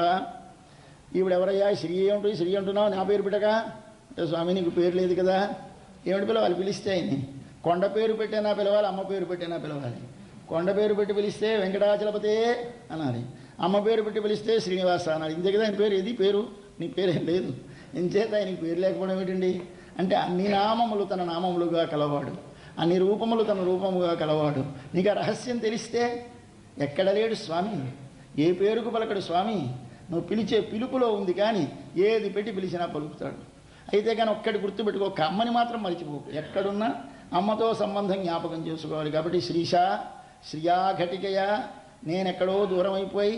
[SPEAKER 1] ఈవిడెవరయ్యా? శ్రీ ఏమిటి? శ్రీ అంటున్నావు, నా పేరు పెట్టక? స్వామి నీకు పేరు లేదు కదా, ఏమిటి పిలవాలి? పిలిస్తే ఆయన్ని కొండ పేరు పెట్టేనా పిలవాలి, అమ్మ పేరు పెట్టేనా పిలవాలి? కొండ పేరు పెట్టి పిలిస్తే వెంకటాచలపతే అనాలి, అమ్మ పేరు పెట్టి పిలిస్తే శ్రీనివాస అనాలి. ఇంతే కదా ఆయన పేరు. ఏది పేరు? నీ పేరేం లేదు. ఎంచేత ఆయనకి పేరు లేకపోవడం ఏమిటండి? అంటే అన్ని నామములు తన నామములుగా కలవాడు, అన్ని రూపములు తన రూపముగా కలవాడు. నీకు ఆ రహస్యం తెలిస్తే ఎక్కడ లేడు స్వామి, ఏ పేరుకు పలకడు స్వామి. నువ్వు పిలిచే పిలుపులో ఉంది, కానీ ఏది పెట్టి పిలిచినా పలుకుతాడు. అయితే కానీ ఒక్కటి గుర్తుపెట్టుకో, ఒక అమ్మని మాత్రం మరిచిపోకు. ఎక్కడున్నా అమ్మతో సంబంధం జ్ఞాపకం చేసుకోవాలి. కాబట్టి శ్రీశ శ్రియా ఘటికయ. నేనెక్కడో దూరం అయిపోయి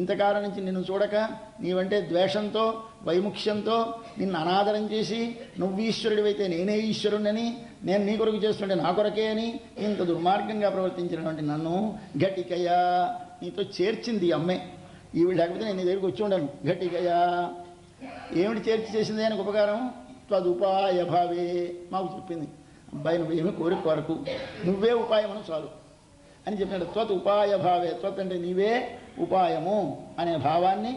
[SPEAKER 1] ఇంతకాలం నుంచి నిన్ను చూడక నీవంటే ద్వేషంతో వైముఖ్యంతో నిన్ను అనాదరం చేసి నువ్వు ఈశ్వరుడివైతే నేనే ఈశ్వరుణ్ణని, నేను నీ కొరకు చేస్తుంటే నా కొరకే అని ఇంత దుర్మార్గంగా ప్రవర్తించినటువంటి నన్ను ఘటికయ నీతో చేర్చింది అమ్మే. ఈవిడ లేకపోతే నేను నీ దగ్గరికి వచ్చి ఉండను. ఘటికయ ఏమిటి చేర్చి చేసింది అని ఉపకారం? త్వదుపాయ భావే మాకు చెప్పింది. అబ్బాయి నువ్వు ఏమి కోరిక వరకు నువ్వే ఉపాయమను చాలు అని చెప్పినాడు. త్వత్ ఉపాయ భావే. త్వత్ అంటే నీవే ఉపాయము అనే భావాన్ని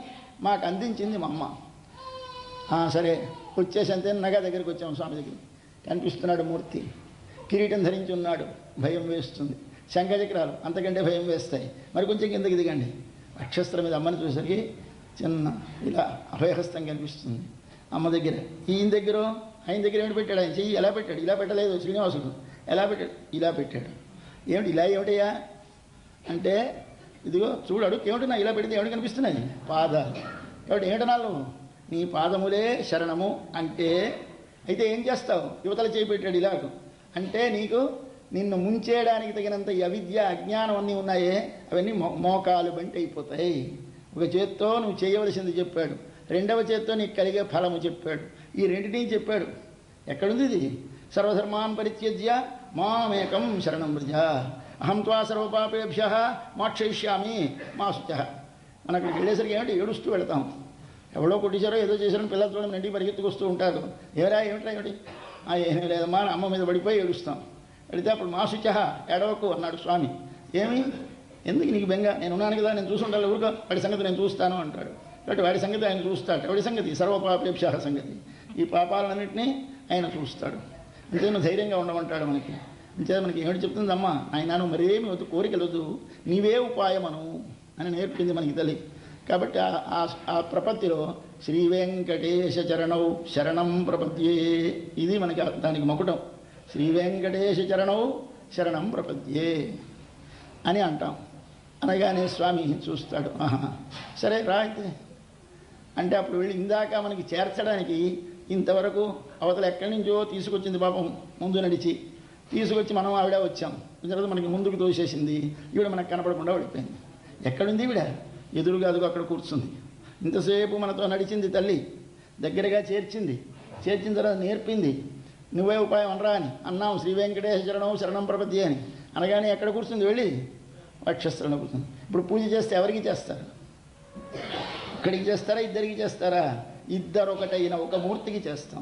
[SPEAKER 1] మాకు అందించింది మా అమ్మ. సరే వచ్చేసంతే నగ దగ్గరికి వచ్చాము. స్వామి దగ్గర కనిపిస్తున్నాడు మూర్తి, కిరీటం ధరించి ఉన్నాడు, భయం వేస్తుంది. శంఖచక్రాలు అంతకంటే భయం వేస్తాయి. మరి కొంచెం కిందకి దిగండి. అక్షస్త్రం మీద అమ్మని చూసరికి చిన్న ఇలా అభయహస్తం కనిపిస్తుంది అమ్మ దగ్గర. ఆయన దగ్గర ఏమిటి పెట్టాడు? ఆయన చెయ్యి ఎలా పెట్టాడు? ఇలా పెట్టలేదు శ్రీనివాసుడు. ఎలా పెట్టాడు? ఇలా పెట్టాడు. ఏమిటి ఇలా ఏమిటయ్యా అంటే, ఇదిగో చూడాడు ఏమిటి నా ఇలా పెడితే ఏమిటి కనిపిస్తున్నాయి? పాదాలు. కాబట్టి ఏమిటనాలు? నీ పాదములే శరణము అంటే, అయితే ఏం చేస్తావు? యువతల చేయి పెట్టాడు ఇలాగ అంటే, నిన్ను ముంచేయడానికి తగినంత అవిద్య అజ్ఞానం అన్నీ ఉన్నాయే, అవన్నీ మోకాలు బంటి అయిపోతాయి. ఒక చేత్తో నువ్వు చేయవలసింది చెప్పాడు, రెండవ చేత్తో నీకు కలిగే ఫలము చెప్పాడు. ఈ రెండింటినీ చెప్పాడు. ఎక్కడుంది ఇది? సర్వధర్మాన్ పరిత్యజ్య మామేకం శరణం వ్రజ అహం త్వా సర్వపాపేభ్య మోక్షయిష్యామి మా శుచః. మనం అక్కడికి వెళ్ళేసరికి ఏమిటి? ఏడుస్తూ వెళతాం. ఎవడో కొట్టించారో ఏదో చేశారని పిల్లలు చూడడం ఇంటికి పరిగెత్తుకొస్తూ ఉంటారు. ఏమిటి? ఏమీ లేదమ్మా అమ్మ మీద పడిపోయి ఏడుస్తాం. అడిగితే అప్పుడు మా శుచః ఏడవకు అన్నాడు స్వామి. ఏమి? ఎందుకు నీకు బెంగ? నేను ఉన్నాను కదా, నేను చూసుంటాను, ఊరుకో, వాడి సంగతి నేను చూస్తాను అంటాడు. కాబట్టి వాడి సంగతి ఆయన చూస్తాడు. ఎవడి సంగతి? సర్వపాపేభ్య సంగతి. ఈ పాపాలన్నింటినీ ఆయన చూస్తాడు. అంతే నువ్వు ధైర్యంగా ఉండమంటాడు మనకి. అంతే మనకి ఏమిటి చెప్తుందమ్మా? ఆయన నువ్వు మరేమి వద్దు, కోరికలొద్దు, నీవే ఉపాయమను అని నేర్పింది మనకి తల్లి. కాబట్టి ఆ ప్రపత్తిలో శ్రీ వెంకటేశ చరణౌ శరణం ప్రపద్యే, ఇది మనకి దానికి మకుటం. శ్రీ వెంకటేశ చరణౌ శరణం ప్రపద్యే అని అంటాం. అనగానే స్వామి చూస్తాడు. సరే రా అయితే అంటే అప్పుడు వెళ్ళి ఇందాక మనకి చేర్చడానికి ఇంతవరకు అవతల ఎక్కడి నుంచో తీసుకొచ్చింది పాపం, ముందు నడిచి తీసుకొచ్చి మనం ఆవిడ వచ్చాం. తర్వాత మనకి ముందుకు తోసేసింది. ఈవిడ మనకు కనపడకుండా పడిపోయింది. ఎక్కడుంది ఈవిడ? ఎదురుగా అదుగు అక్కడ కూర్చుంది. ఇంతసేపు మనతో నడిచింది తల్లి, దగ్గరగా చేర్చింది. చేర్చిన తర్వాత నేర్పింది, నువ్వే ఉపాయం అనరా అని అన్నాం. శ్రీ వెంకటేశ్వర శరణం శరణం ప్రపద్యే అని అనగానే ఎక్కడ కూర్చుంది? వెళ్ళి వక్షస్థలంలో కూర్చుంది. ఇప్పుడు పూజ చేస్తే ఎవరికి చేస్తారు? ఒక్కడికి చేస్తారా? ఇద్దరికి చేస్తారా? ఇద్దరు ఒకటైన ఒక మూర్తికి చేస్తాం.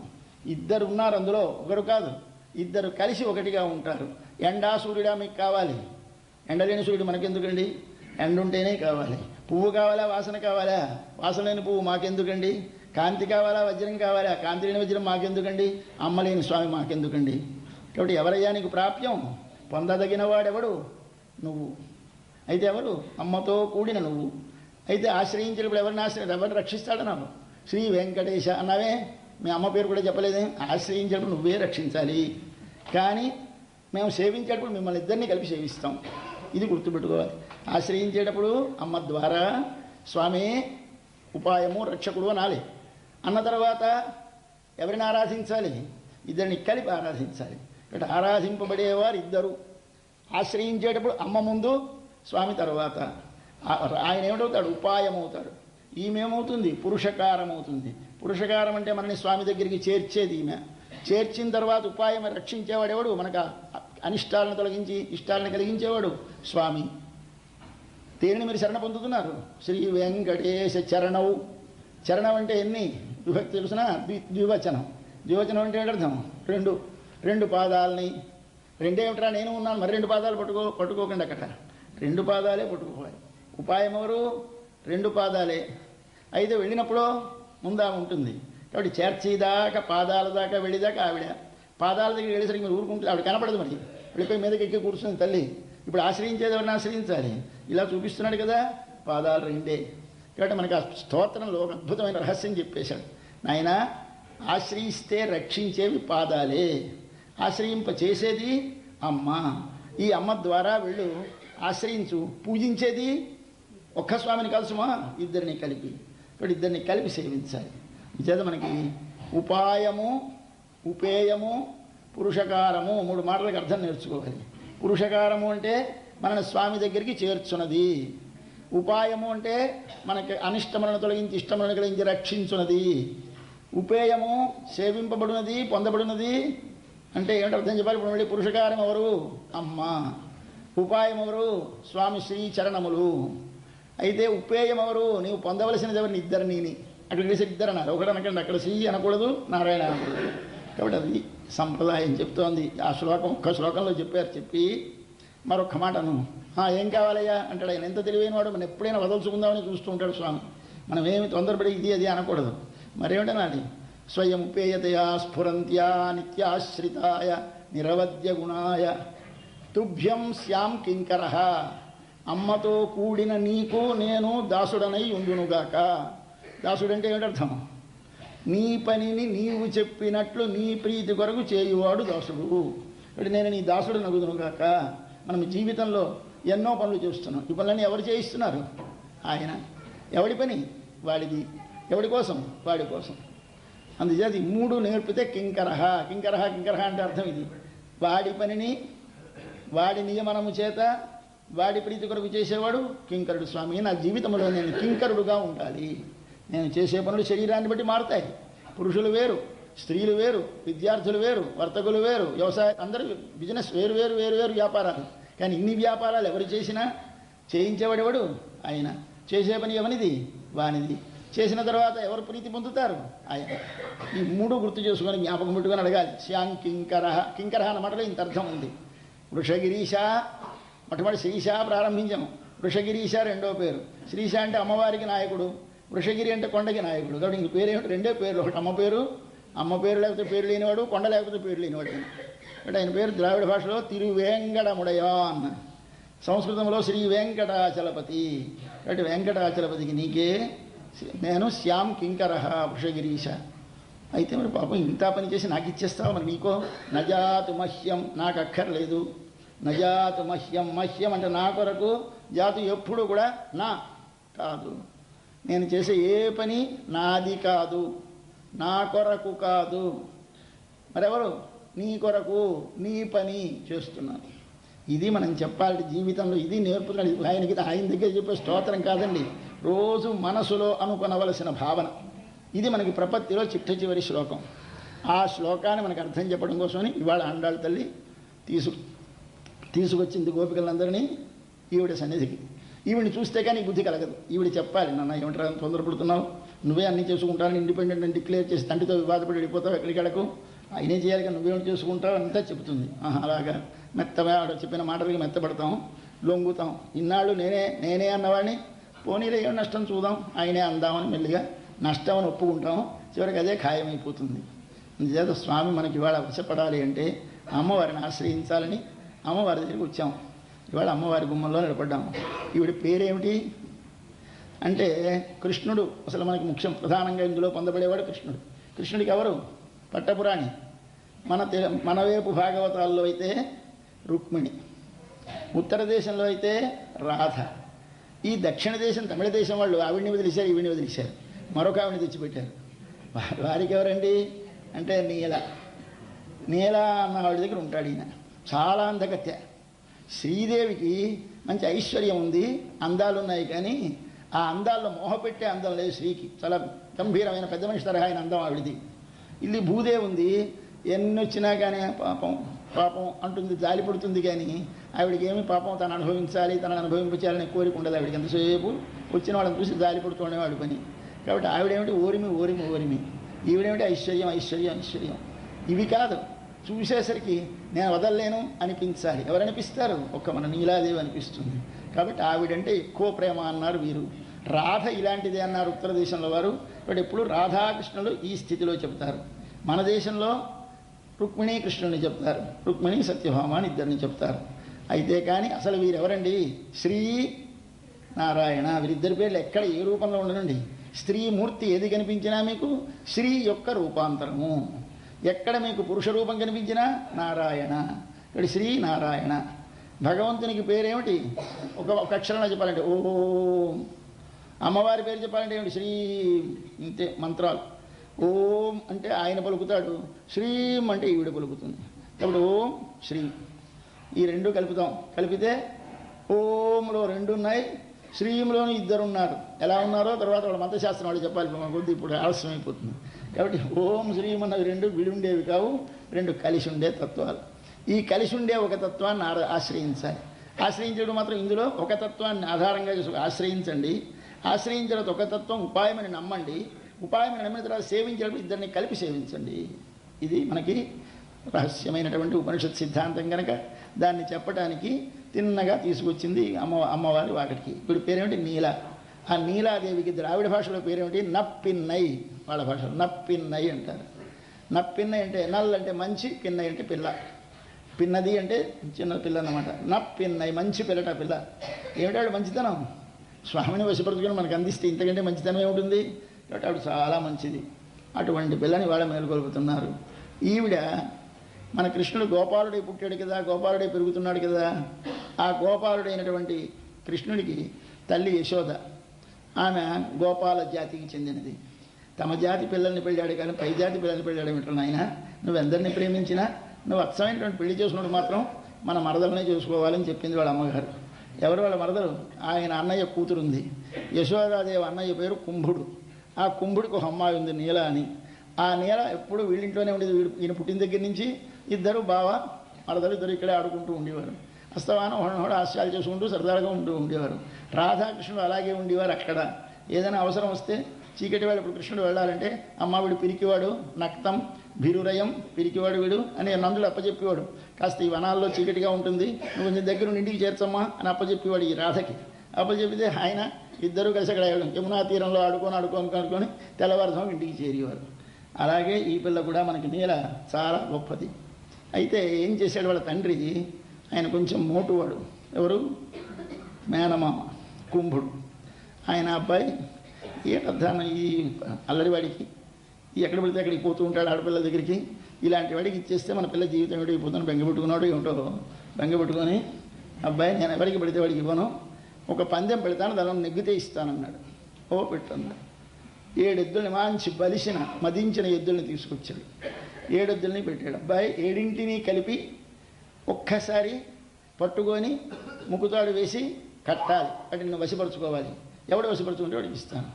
[SPEAKER 1] ఇద్దరు ఉన్నారు అందులో, ఒకరు కాదు, ఇద్దరు కలిసి ఒకటిగా ఉంటారు. ఎండా సూర్యుడా మీకు కావాలి? ఎండలేని సూర్యుడు మనకెందుకండి? ఎండ ఉంటేనే కావాలి. పువ్వు కావాలా? వాసన కావాలా? వాసన లేని పువ్వు మాకెందుకండి? కాంతి కావాలా? వజ్రం కావాలా? కాంతి లేని వజ్రం మాకెందుకండి? అమ్మలేని స్వామి మాకెందుకండి? కాబట్టి ఎవరయ్యా నీకు ప్రాప్యం? పొందదగిన వాడెవడు? నువ్వు. అయితే ఎవరు? అమ్మతో కూడిన నువ్వు. అయితే ఆశ్రయించినప్పుడు ఎవరిని రక్షిస్తాడన్నావు? శ్రీ వెంకటేశ అన్నావే, మీ అమ్మ పేరు కూడా చెప్పలేదే. ఆశ్రయించేటప్పుడు నువ్వే రక్షించాలి, కానీ మేము సేవించేటప్పుడు మిమ్మల్ని ఇద్దరిని కలిపి సేవిస్తాం. ఇది గుర్తుపెట్టుకోవాలి. ఆశ్రయించేటప్పుడు అమ్మ ద్వారా స్వామి ఉపాయము రక్షకుడు అనాలి. అన్న తర్వాత ఎవరిని ఆరాధించాలి? ఇద్దరిని కలిపి ఆరాధించాలి. కాబట్టి ఆరాధింపబడేవారు ఇద్దరు. ఆశ్రయించేటప్పుడు అమ్మ ముందు, స్వామి తర్వాత. ఆయన ఏమిటవుతాడు? ఉపాయం అవుతాడు. ఈమెమవుతుంది? పురుషకారం అవుతుంది. పురుషకారం అంటే మనని స్వామి దగ్గరికి చేర్చేది ఈమె. చేర్చిన తర్వాత ఉపాయం రక్షించేవాడెవడు? మనకు అనిష్టాలను తొలగించి ఇష్టాలను కలిగించేవాడు స్వామి. దేనిని మీరు శరణ పొందుతున్నారు? శ్రీ వెంకటేశ చరణౌ. చరణం అంటే ఎన్ని విభక్తి తెలుసునా? ద్వివచనం. ద్వివచనం అంటే ఏంటర్థం? రెండు పాదాలని. రెండేమిట్రా? నేను ఉన్నాను, మరి రెండు పాదాలు పట్టుకోకండి. అక్కడ రెండు పాదాలే పట్టుకోవాలి. ఉపాయం ఎవరు? రెండు పాదాలే. అయితే వెళ్ళినప్పుడు ముందా ఉంటుంది. కాబట్టి చేర్చేదాకా, పాదాల దాకా వెళ్ళేదాకా ఆవిడ. పాదాల దగ్గర వెళ్ళేసరికి మీరు ఊరుకుంటుంది, ఆవిడ కనపడదు. మరి వెళ్ళిపోయి మీదకి ఎక్కి కూర్చుంది తల్లి. ఇప్పుడు ఆశ్రయించేది ఎవరిని ఆశ్రయించాలి? ఇలా చూపిస్తున్నాడు కదా, పాదాలు రెండే. కాబట్టి మనకి ఆ స్తోత్రంలో ఒక అద్భుతమైన రహస్యం చెప్పేశాడు. నాయన, ఆశ్రయిస్తే రక్షించేవి పాదాలే, ఆశ్రయింప చేసేది అమ్మ. ఈ అమ్మ ద్వారా వెళ్ళు, ఆశ్రయించు. పూజించేది ఒక్క స్వామిని కలుసుమా? ఇద్దరిని కలిపి. ఇప్పుడు ఇద్దరిని కలిపి సేవించాలి. చేత మనకి ఉపాయము, ఉపేయము, పురుషకారము, మూడు మాటలకు అర్థం నేర్చుకోవాలి. పురుషకారము అంటే మనని స్వామి దగ్గరికి చేర్చున్నది. ఉపాయము అంటే మనకి అనిష్టములను తొలగించి ఇష్టములను కలిగించి రక్షించున్నది. ఉపేయము సేవింపబడినది, పొందబడినది. అంటే ఏమిటి అర్థం చెప్పాలి? ఇప్పుడు మళ్ళీ పురుషకారం ఎవరు? అమ్మ. ఉపాయం ఎవరు? స్వామి శ్రీ చరణములు. అయితే ఉపేయం ఎవరు? నీవు పొందవలసినది ఎవరిని? ఇద్దరిని. అక్కడ కలిసి ఇద్దరు అన్నారు. ఒకటి అనకండి, అక్కడ శ్రీ అనకూడదు, నారాయణ అనకూడదు. కాబట్టి అది సంప్రదాయం చెప్తోంది. ఆ శ్లోకం ఒక్క శ్లోకంలో చెప్పారు. చెప్పి మరొక్క మాటను, ఏం కావాలయ్యా అంటాడు ఆయన. ఎంత తెలివైన వాడు, మనం ఎప్పుడైనా వదలుచుకుందామని చూస్తూ ఉంటాడు స్వామి. మనం ఏమి తొందరపడి ఇది అది అనకూడదు. మరేమిటనాలి? స్వయం ఉపేయతయా స్ఫురంత్యా నిత్యాశ్రితాయ నిరవధ్య గుణాయ తుభ్యం శ్యాం కింకర. అమ్మతో కూడిన నీకు నేను దాసుడనై ఉండునుగాక. దాసుడంటే ఏమిటర్థం? నీ పనిని నీవు చెప్పినట్లు నీ ప్రీతి కొరకు చేయువాడు దాసుడు. ఇప్పుడు నేను నీ దాసుడు నగుదునుగాక. మనం జీవితంలో ఎన్నో పనులు చేస్తున్నాం. ఈ పనులన్నీ ఎవరు చేయిస్తున్నారు? ఆయన. ఎవడి పని? వాడిది. ఎవడి కోసం? వాడి కోసం. అందుచేత ఈ మూడు నేర్పితే కింకరహ. కింకరహ కింకరహ అంటే అర్థం ఇది. వాడి పనిని వాడి నియమనము చేత వాడి ప్రీతి కొరకు చేసేవాడు కింకరుడు. స్వామి, నా జీవితంలో నేను కింకరుడుగా ఉండాలి. నేను చేసే పనులు శరీరాన్ని బట్టి మారుతాయి. పురుషులు వేరు, స్త్రీలు వేరు, విద్యార్థులు వేరు, వర్తకులు వేరు, వ్యవసాయ అందరూ బిజినెస్ వేరు వేరు వేరు వేరు వ్యాపారాలు. కానీ ఇన్ని వ్యాపారాలు ఎవరు చేసినా చేయించేవాడెవడు? ఆయన. చేసే పని ఎవనిది? వానిది. చేసిన తర్వాత ఎవరు ప్రీతి పొందుతారు? ఆయన. ఈ మూడు గుర్తు చేసుకొని జ్ఞాపకం పెట్టుకొని అడగాలి. శ్యాం కింకర. కింకర అన్న మాటలో ఇంత అర్థం ఉంది. వృషగిరీశ, మొట్టమొదటి శ్రీశ ప్రారంభించాము. వృషగిరీశ రెండో పేరు. శ్రీశ అంటే అమ్మవారికి నాయకుడు, వృషగిరి అంటే కొండకి నాయకుడు. కాబట్టి ఇంక పేరేమిటి? రెండే పేర్లు. ఒకటి అమ్మ పేరు లేకపోతే పేరు లేనివాడు, కొండ లేకపోతే పేరు లేనివాడు. అంటే ఆయన పేరు ద్రావిడ భాషలో తిరువేంకటముడయాన్, సంస్కృతంలో శ్రీ వెంకటాచలపతి. కాబట్టి వెంకటాచలపతికి నీకే నేను శ్యాం కింకర వృషగిరీశ. అయితే మరి పాపం ఇంత పని చేసి నాకు ఇచ్చేస్తావు, మరి నీకో? నజాతు మహ్యం, నాకు అక్కర్లేదు. నజాతు మహ్యం. మహ్యం అంటే నా కొరకు, జాతు ఎప్పుడు కూడా నా కాదు. నేను చేసే ఏ పని నాది కాదు, నా కొరకు కాదు. మరెవరు? నీ కొరకు, నీ పని చేస్తున్నాను. ఇది మనం చెప్పాలి జీవితంలో. ఇది నేర్పుతున్నాడు ఆయనకి. ఆయన దగ్గర చెప్పే స్తోత్రం కాదండి, రోజు మనసులో అనుకొనవలసిన భావన. ఇది మనకి ప్రపత్తిలో చిట్ట చివరి శ్లోకం. ఆ శ్లోకాన్ని మనకు అర్థం చెప్పడం కోసమని ఇవాళ ఆండాళ్ళ తల్లి తీసుకొచ్చింది గోపికలందరినీ ఈవిడ సన్నిధికి. ఈవిడిని చూస్తే కానీ బుద్ధి కలగదు. ఈవిడ చెప్పాలి, నాన్న ఏమంటారు తొందరపడుతున్నావు, నువ్వే అన్నీ చేసుకుంటాను, ఇండిపెండెంట్ అని డిక్లేర్ చేసి తండ్రితో వివాదపడి వెళ్ళిపోతావు, ఎక్కడికి వెళ్ళకు, ఆయనే చేయాలి కానీ నువ్వేమిటి చేసుకుంటావు అంతా చెబుతుంది. అలాగా మెత్తగా చెప్పిన మాటలకి మెత్తపడతాం, లొంగుతాం. ఇన్నాళ్ళు నేనే అన్నవాడిని, పోనీలో ఏం నష్టం చూద్దాం, ఆయనే అందామని మెల్లిగా నష్టం అని ఒప్పుకుంటాం. చివరికి అదే ఖాయమైపోతుంది. అందుచేత స్వామి మనకి ఇవాళ అవసరపడాలి అంటే అమ్మవారిని ఆశ్రయించాలని అమ్మవారి దగ్గరికి వచ్చాం. ఇవాళ అమ్మవారి గుమ్మంలో నిలబడ్డాము. ఈవిడ పేరేమిటి అంటే కృష్ణుడు. అసలు మనకి ముఖ్యం ప్రధానంగా ఇందులో పొందబడేవాడు కృష్ణుడు. కృష్ణుడికి ఎవరు? పట్టపురాణి. మన వైపు భాగవతాల్లో అయితే రుక్మిణి, ఉత్తర దేశంలో అయితే రాధ. ఈ దక్షిణ దేశం తమిళ దేశం వాళ్ళు ఆవిడిని వదిలేశారు, ఈవిడిని వదిలేశారు, మరొక ఆవిడిని తెచ్చిపెట్టారు. వారికి ఎవరండి అంటే నీల అన్న వాడి దగ్గర ఉంటాడు ఈయన. చాలా అందగత్య. శ్రీదేవికి మంచి ఐశ్వర్యం ఉంది, అందాలు ఉన్నాయి, కానీ ఆ అందాల్లో మోహపెట్టే అందం లేదు శ్రీకి. చాలా గంభీరమైన పెద్ద మనిషి తరహా ఆయన అందం ఆవిడిది. ఇల్లి భూదేవి ఉంది, ఎన్ని వచ్చినా కానీ పాపం అంటుంది, జాలి పడుతుంది. కానీ ఆవిడికి ఏమి పాపం తను అనుభవించాలి, తనను అనుభవించాలని కోరిక ఉండదు ఆవిడికి. ఎంతసేపు వచ్చిన వాళ్ళని చూసి జాలి పడుతుండేవాడి పని. కాబట్టి ఆవిడేమిటి ఓరిమి, ఈవిడేమిటి ఐశ్వర్యం. ఇవి కాదు, చూసేసరికి నేను వదలలేను అనిపించాలి. ఎవరనిపిస్తారు? ఒక్క మన నీలాదేవి అనిపిస్తుంది. కాబట్టి ఆవిడంటే ఎక్కువ ప్రేమ అన్నారు వీరు. రాధ ఇలాంటిదే అన్నారు ఉత్తర దేశంలో వారు. బట్ ఎప్పుడు రాధాకృష్ణులు ఈ స్థితిలో చెప్తారు. మన దేశంలో రుక్మిణీ కృష్ణుని చెప్తారు, రుక్మిణీ సత్యభామ అని ఇద్దరిని చెప్తారు. అయితే కానీ అసలు వీరెవరండి? శ్రీ నారాయణ. వీరిద్దరి పేర్లు ఎక్కడ ఏ రూపంలో ఉండనండి. స్త్రీమూర్తి ఏది కనిపించినా మీకు శ్రీ యొక్క రూపాంతరము. ఎక్కడ మీకు పురుష రూపం కనిపించినా నారాయణ. ఇక్కడ శ్రీ నారాయణ. భగవంతునికి పేరేమిటి? ఒక అక్షరంలో చెప్పాలంటే ఓం. అమ్మవారి పేరు చెప్పాలంటే ఏమిటి? శ్రీ. ఇంతే మంత్రాలు. ఓం అంటే ఆయన పలుకుతాడు, శ్రీం అంటే ఈవిడ పలుకుతుంది. కాబట్టి ఓం శ్రీ ఈ రెండు కలుపుతాం. కలిపితే ఓంలో రెండు ఉన్నాయి, శ్రీంలోనూ ఇద్దరు ఉన్నారు. ఎలా ఉన్నారో తర్వాత వాళ్ళ మంత్రశాస్త్రం వాళ్ళు చెప్పాలి, కొద్ది ఇప్పుడు ఆలస్యం అయిపోతుంది. కాబట్టి ఓం శ్రీం అన్నవి రెండు విడుండేవి కావు, రెండు కలిసి ఉండే తత్వాలు. ఈ కలిసి ఉండే ఒక తత్వాన్ని ఆశ్రయించాలి. ఆశ్రయించడం మాత్రం ఇందులో ఒక తత్వాన్ని ఆధారంగా చేసుకుని ఆశ్రయించండి. ఆశ్రయించిన ఒక తత్వం ఉపాయమని నమ్మండి. ఉపాయమని నమ్మిన తర్వాత సేవించినప్పుడు ఇద్దరిని కలిపి సేవించండి. ఇది మనకి రహస్యమైనటువంటి ఉపనిషత్ సిద్ధాంతం కనుక దాన్ని చెప్పడానికి తిన్నగా తీసుకొచ్చింది అమ్మవారి వాటికి. ఇప్పుడు పేరేమిటి? నీల. ఆ నీలాదేవికి ద్రావిడ భాషలో పేరేమిటి? నప్పిన్నై. వాళ్ళ భాషలో నప్పిన్నై అంటారు. నప్పిన్నై అంటే నల్ అంటే మంచి, పిన్నై అంటే పిల్ల. పిన్నది అంటే చిన్న పిల్ల అన్నమాట. నప్పిన్నై మంచి పిల్లట పిల్ల. ఏమిటాడు మంచితనం? స్వామిని వశపరుచుకొని మనకు అందిస్తే ఇంతకంటే మంచితనం ఏముంటుంది? కాబట్టి ఆవిడ చాలా మంచిది. అటువంటి పిల్లని వాళ్ళ మేలుకొల్పుతున్నారు. ఈవిడ మన కృష్ణుడు గోపాలుడై పుట్టాడు కదా, గోపాలుడై పెరుగుతున్నాడు కదా. ఆ గోపాలుడైనటువంటి కృష్ణుడికి తల్లి యశోద, ఆమె గోపాల జాతికి చెందినది. తమ జాతి పిల్లల్ని పెళ్ళాడు కానీ పై జాతి పిల్లల్ని పెళ్ళాడు ఏమిటో నాయన, నువ్వెందరిని ప్రేమించినా నువ్వు అచ్చమైనటువంటి పెళ్లి చేసుకున్నాడు మాత్రం మన మరదలనే చేసుకోవాలని చెప్పింది వాళ్ళ అమ్మగారు. ఎవరు వాళ్ళ మరదలు? ఆయన అన్నయ్య కూతురుంది. యశోదాదేవి అన్నయ్య పేరు కుంభుడు. ఆ కుంభుడికి ఒక అమ్మాయి ఉంది నీల అని. ఆ నీల ఎప్పుడు వీళ్ళింట్లోనే ఉండేది. ఈయన పుట్టిన దగ్గర నుంచి ఇద్దరు బావ మరదలు ఇద్దరు ఇక్కడే ఆడుకుంటూ ఉండేవారు. అస్తమానం ఒకడు హాస్యాలు చేసుకుంటూ సరదాగా ఉంటూ ఉండేవారు. రాధాకృష్ణుడు అలాగే ఉండేవారు. అక్కడ ఏదైనా అవసరం వస్తే చీకటి వాడు ఇప్పుడు కృష్ణుడు వెళ్ళాలంటే అమ్మ వీడు పిరికివాడు, నక్తం భిరురయం, పిరికివాడు వీడు అని నందుడు అప్పచెప్పేవాడు. కాస్త ఈ వనాల్లో చీకటిగా ఉంటుంది, నువ్వు నీ దగ్గర నుండి ఇంటికి చేర్చమ్మా అని అప్పచెప్పేవాడు ఈ రాధకి. అప్పచెప్పితే ఆయన ఇద్దరు కలిసి అక్కడ యమునా తీరంలో ఆడుకొని తెల్లవారుజాము ఇంటికి చేరేవారు. అలాగే ఈ పిల్ల కూడా మనకి నీల చాలా గొప్పది. అయితే ఏం చేశాడు వాళ్ళ తండ్రి? ఆయన కొంచెం మోటువాడు. ఎవరు? మేనమామ కుంభుడు. ఆయన అబ్బాయి ఏటద్దాన ఈ అల్లరివాడికి ఎక్కడ పడితే అక్కడికి పోతూ ఉంటాడు ఆడపిల్లల దగ్గరికి. ఇలాంటి వాడికి ఇచ్చేస్తే మన పిల్ల జీవితం ఏమిటైపోతాను బెంగపెట్టుకున్నాడు ఏమిటో. బెంగపెట్టుకొని అబ్బాయి నేను ఎవరికి పడితే వాడికి ఇవ్వను, ఒక పందెం పెడతాను, దానిలో నెగ్గితే ఇస్తానన్నాడు. ఓ పెట్టన్నాడు. 7 ఎద్దుల్ని మంచి బలిసిన మదించిన ఎద్దుల్ని తీసుకొచ్చాడు. 7 ఎద్దుల్ని పెట్టాడు. అబ్బాయి 7ంటిని కలిపి ఒక్కసారి పట్టుకొని ముక్కుతాడు వేసి కట్టాలి. వాటిని వశపరుచుకోవాలి. ఎవడు వశపరుచుకుంటే వాడికి ఇస్తాను.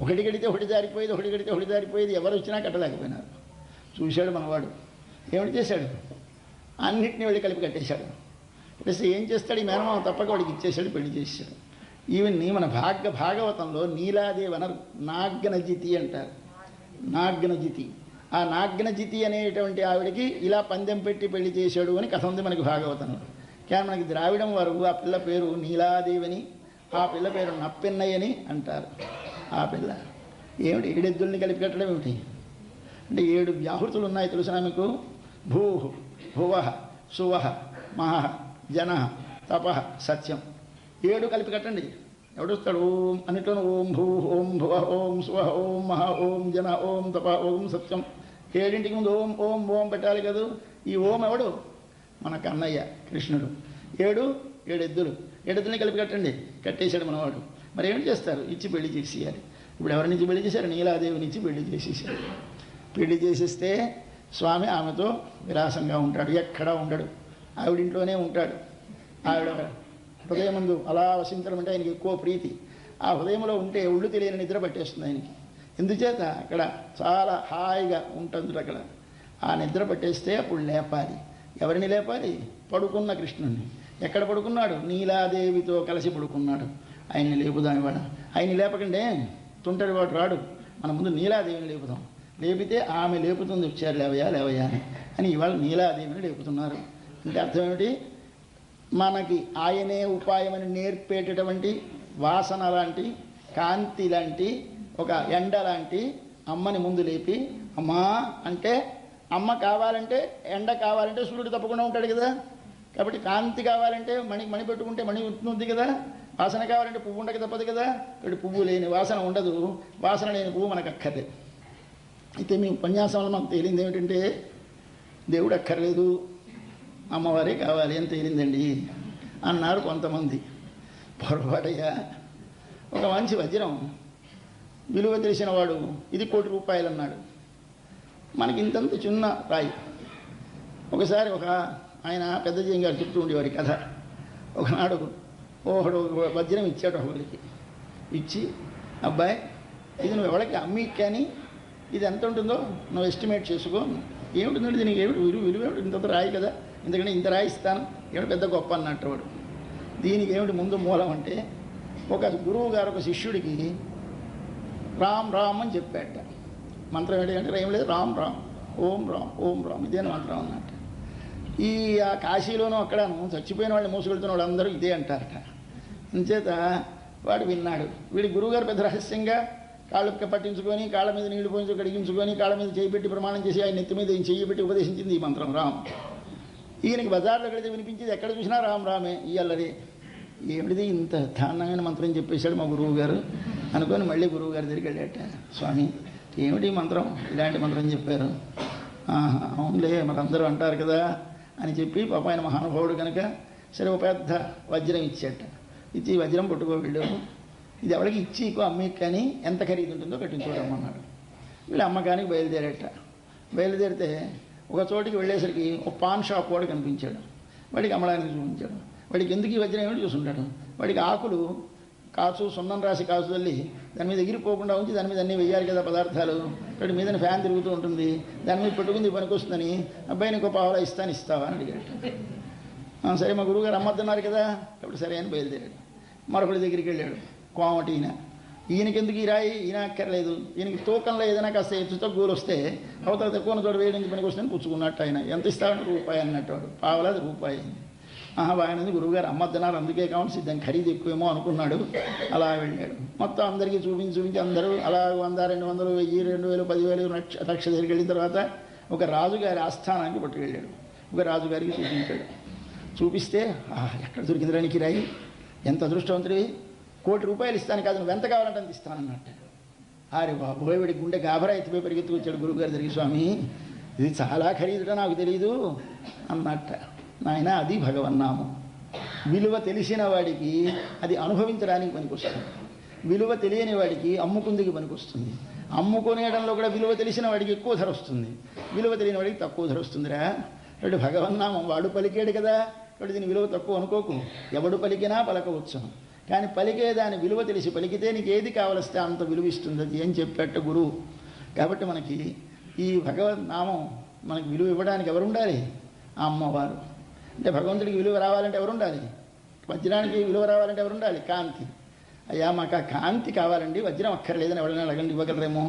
[SPEAKER 1] ఒకటి కడితే ఒకటి జారిపోయేది, ఒకటి కడితే ఒకటి జారిపోయేది. ఎవరు వచ్చినా కట్టలేకపోయినారు. చూశాడు మనవాడు. ఏమిటి చేశాడు? అన్నింటినీ వెళ్ళి కలిపి కట్టేశాడు. కట్టేస్తే ఏం చేస్తాడు? ఈ మేనమామ తప్పక వాడికి ఇచ్చేశాడు, పెళ్లి చేశాడు. ఈవెన్ని మన భాగవతంలో నీలాదేవి అనరు, నాగ్నజితి అంటారు. నాగ్నజితి. ఆ నాగ్నజితి అనేటువంటి ఆవిడకి ఇలా పందెం పెట్టి పెళ్లి చేశాడు అని కథ ఉంది మనకి భాగవతంలో. కానీ మనకి ద్రావిడం వారు ఆ పిల్ల పేరు నీలాదేవిని, ఆ పిల్ల పేరు నప్పిన్నయ్యని అంటారు. ఆ పిల్ల ఏమిటి 7 ఎద్దుల్ని కలిపి కట్టడం ఏమిటి అంటే 7 వ్యాహృతులు ఉన్నాయి తెలుసునా మీకు? భూ, భువ, సువ, మహ, జన, తప, సత్యం. 7 కలిపి కట్టండి. ఎవడొస్తాడు? ఓం అన్నిట్లోనూ ఓం భూ, ఓం భువ, ఓం సువ, ఓం మహ, ఓం జన, ఓం తప, ఓం సత్యం. 7ంటికి ముందు ఓం ఓం ఓం పెట్టాలి కదా. ఈ ఓం ఎవడు? మన కన్నయ్య కృష్ణుడు. 7 ఎద్దులు. 7 ఎద్దుల్ని కలిపి కట్టండి. కట్టేశాడు మనవాడు. మరి ఏం చేస్తారు? ఇచ్చి పెళ్లి చేసేయాలి. ఇప్పుడు ఎవరి నుంచి పెళ్లి చేశారు? నీలాదేవి నుంచి పెళ్లి చేసేసారు. పెళ్లి చేసేస్తే స్వామి ఆమెతో విలాసంగా ఉంటాడు, ఎక్కడా ఉండడు. ఆవిడింట్లోనే ఉంటాడు. ఆవిడ హృదయం ముందు అలా వసించడం అంటే ఆయనకి ఎక్కువ ప్రీతి. ఆ హృదయంలో ఉంటే ఒళ్ళు తెలియని నిద్ర పట్టేస్తుంది ఆయనకి. ఎందుచేత అక్కడ చాలా హాయిగా ఉంటుంది. అక్కడ ఆ నిద్ర పట్టేస్తే అప్పుడు లేపాలి. ఎవరిని లేపాలి? పడుకున్న కృష్ణుణ్ణి. ఎక్కడ పడుకున్నాడు? నీలాదేవితో కలిసి పడుకున్నాడు. ఆయన్ని లేపుదాం ఇవాళ. ఆయన్ని లేపకండే తుంటరి వాడు రాడు. మన ముందు నీలాదేవిని లేపుదాం. లేపితే ఆమె లేపుతుంది. వచ్చారు లేవయా లేవయా అని ఇవాళ నీలాదేవిని లేపుతున్నారు. అంటే అర్థం ఏమిటి? మనకి ఆయనే ఉపాయమని నేర్పేటటువంటి వాసన లాంటి, కాంతి లాంటి, ఒక ఎండ లాంటి అమ్మని ముందు లేపి అమ్మా అంటే, అమ్మ కావాలంటే ఎండ కావాలంటే సూర్యుడు తప్పకుండా ఉంటాడు కదా. కాబట్టి కాంతి కావాలంటే మణి పెట్టుకుంటే మణి ఉంటుంది కదా. వాసన కావాలంటే పువ్వు ఉండక తప్పదు కదా. కాబట్టి పువ్వు లేని వాసన ఉండదు, వాసన లేని పువ్వు మనకు అక్కర్లేదు. అయితే మీ ఉపన్యాసంలో మాకు తేలింది ఏమిటంటే దేవుడు అక్కర్లేదు, అమ్మవారే కావాలి అని తేలిందండి అన్నారు కొంతమంది. పొరపాటయ్యా. ఒక మంచి వజ్రం విలువ తెలిసిన వాడు ఇది ₹1,00,00,000 అన్నాడు. మనకి ఇంతంత చిన్న రాయి. ఒకసారి ఒక ఆయన పెద్దజీయం గారు చెప్తూ ఉండేవారి కథ. ఒకనాడు ఒకడు వజ్రం ఇచ్చాడు ఒకరికి. ఇచ్చి అబ్బాయి ఇది నువ్వు ఎవరికి అమ్మి కానీ ఇది ఎంత ఉంటుందో నువ్వు ఎస్టిమేట్ చేసుకో. ఏమిటి దీనికి ఏమిటి విలువ ఏమిటి? ఇంత రాయి కదా, ఎందుకంటే ఇంత రాయి ఇస్తాను, ఏమిటి పెద్ద గొప్ప అన్నట్టు వాడు. దీనికి ఏమిటి ముందు మూలం అంటే ఒక గురువు గారు ఒక శిష్యుడికి రామ్ రామ్ అని చెప్పాట. మంత్రం ఏంటంటే ఏం లేదు, రామ్ రామ్, ఓం రామ్, ఓం రామ్, ఇదేనా మంత్రం అన్నట్టు. ఆ కాశీలోనూ అక్కడను చచ్చిపోయిన వాళ్ళని మోసుకెళ్తున్న వాళ్ళందరూ ఇదే అంటారట. అంచేత వాడు విన్నాడు. వీడి గురువుగారు పెద్ద రహస్యంగా కాళ్ళు పట్టించుకొని కాళ్ళ మీద నీళ్లు పోయించి కడిగించుకొని కాళ్ళ మీద చేయి పెట్టి ప్రమాణం చేసి ఆయన నెత్తి మీద చెయ్యి పెట్టి ఉపదేశించింది ఈ మంత్రం రామ్. ఈయనకి బజార్లో కడితే వినిపించేది, ఎక్కడ చూసినా రామ్ రామే. ఈ అల్లరి ఏమిటిది ఇంత దారుణమైన మంత్రం చెప్పేశాడు మా గురువు గారు అనుకొని మళ్ళీ గురువు గారి దగ్గరికి వెళ్ళాట. స్వామి ఏమిటి మంత్రం, ఇలాంటి మంత్రం చెప్పారు. అవునులే మరి అందరూ అంటారు కదా అని చెప్పి పాప ఆయన మహానుభావుడు కనుక సరే ఒక పెద్ద వజ్రం ఇచ్చేట. ఇచ్చి వజ్రం పట్టుకోవెళ్ళు, ఇది ఎవరికి ఇచ్చి అమ్మకి కానీ ఎంత ఖరీదు ఉంటుందో కట్టించుకోవడమన్నాడు. వీళ్ళు అమ్మకానికి బయలుదేరేట. బయలుదేరితే ఒక చోటికి వెళ్ళేసరికి ఒక పాన్ షాప్ వాడు కనిపించాడు. వాడికి అమ్మడానికి చూపించాడు. వాడికి ఎందుకు ఈ వజ్రం ఏమిటి చూసుంటాడు. వాడికి ఆకులు కాచు సున్నం రాసి కాచు తల్లి దాని మీద ఎగిరిపోకుండా ఉంచి దాని మీద అన్నీ వెయ్యాలి కదా పదార్థాలు. వాడి మీద ఫ్యాన్ తిరుగుతూ ఉంటుంది, దాని మీద పెట్టుకుంది పనికి వస్తుందని అబ్బాయి నీకు పావులా ఇస్తావా అని అడిగాడు. సరే మా గురువుగారు అమ్మద్దన్నారు కదా కాబట్టి సరే అని బయలుదేరాడు. మరొకటి దగ్గరికి వెళ్ళాడు. కోమటి ఈయనకెందుకు ఈ రాయి, ఈయన అక్కర్లేదు, ఈయనకి తూకంలో ఏదైనా కాస్త ఎత్తు తక్కువలు వస్తే అవతల తక్కువ చోట వేయడానికి పనికి వస్తుందని పుచ్చుకున్నట్టు ఆయన. ఎంత ఇస్తామంటే రూపాయి అన్నట్టు వాడు, పావులాది రూపాయి. బాగానే గురువుగారు అమ్మద్దన్నారు అందుకే కావాలి దాని ఖరీదు ఎక్కువేమో అనుకున్నాడు. అలా వెళ్ళాడు. మొత్తం అందరికీ చూపించి అందరూ అలా 100, 200, 1000, 2000, 10,000, లక్ష దగ్గరికి వెళ్ళిన తర్వాత ఒక రాజుగారి ఆస్థానానికి పట్టుకెళ్ళాడు. ఒక రాజుగారికి చూపించాడు. చూపిస్తే ఎక్కడ దొరికిందిరా నీకు రాయి, ఎంత అదృష్టవంతుడివి, 1,00,00,000 రూపాయలు ఇస్తాను కాదు, నువ్వు ఎంత కావాలంటే అంత ఇస్తానన్నట్టు. అరే బాబోయ్ వాడి గుండె గాభరా ఎత్తిపోయి పరిగెత్తుకొచ్చాడు గురువుగారి దగ్గరికి. స్వామి ఇది చాలా ఖరీదుగా నాకు తెలియదు అన్నట్ట. నాయన అది భగవన్నామం. విలువ తెలిసిన వాడికి అది అనుభవించడానికి పనికొస్తుంది, విలువ తెలియని వాడికి అమ్ముకుందికి పనికొస్తుంది. అమ్ముకునేయడంలో కూడా విలువ తెలిసిన వాడికి ఎక్కువ ధర వస్తుంది, విలువ తెలియని వాడికి తక్కువ ధర వస్తుందిరా. కాబట్టి భగవన్నామం వాడు పలికాడు కదా, కాబట్టి దీని విలువ తక్కువ అనుకోకు. ఎవడు పలికినా పలకవచ్చు, కానీ పలికే దాని విలువ తెలిసి పలికితే నీకు ఏది కావలిస్తే అంత విలువ ఇస్తుంది. అది ఏం చెప్పేట గురువు. కాబట్టి మనకి ఈ భగవన్నామం మనకి విలువ ఇవ్వడానికి ఎవరు ఉండాలి? ఆ అమ్మవారు. అంటే భగవంతుడికి విలువ రావాలంటే ఎవరు ఉండాలి? వజ్రానికి విలువ రావాలంటే ఎవరు ఉండాలి? కాంతి. అయ్యా మాకు ఆ కాంతి కావాలండి, వజ్రం అక్కర్లేదని ఎవరైనా అడగండి, ఇవ్వగలరేమో.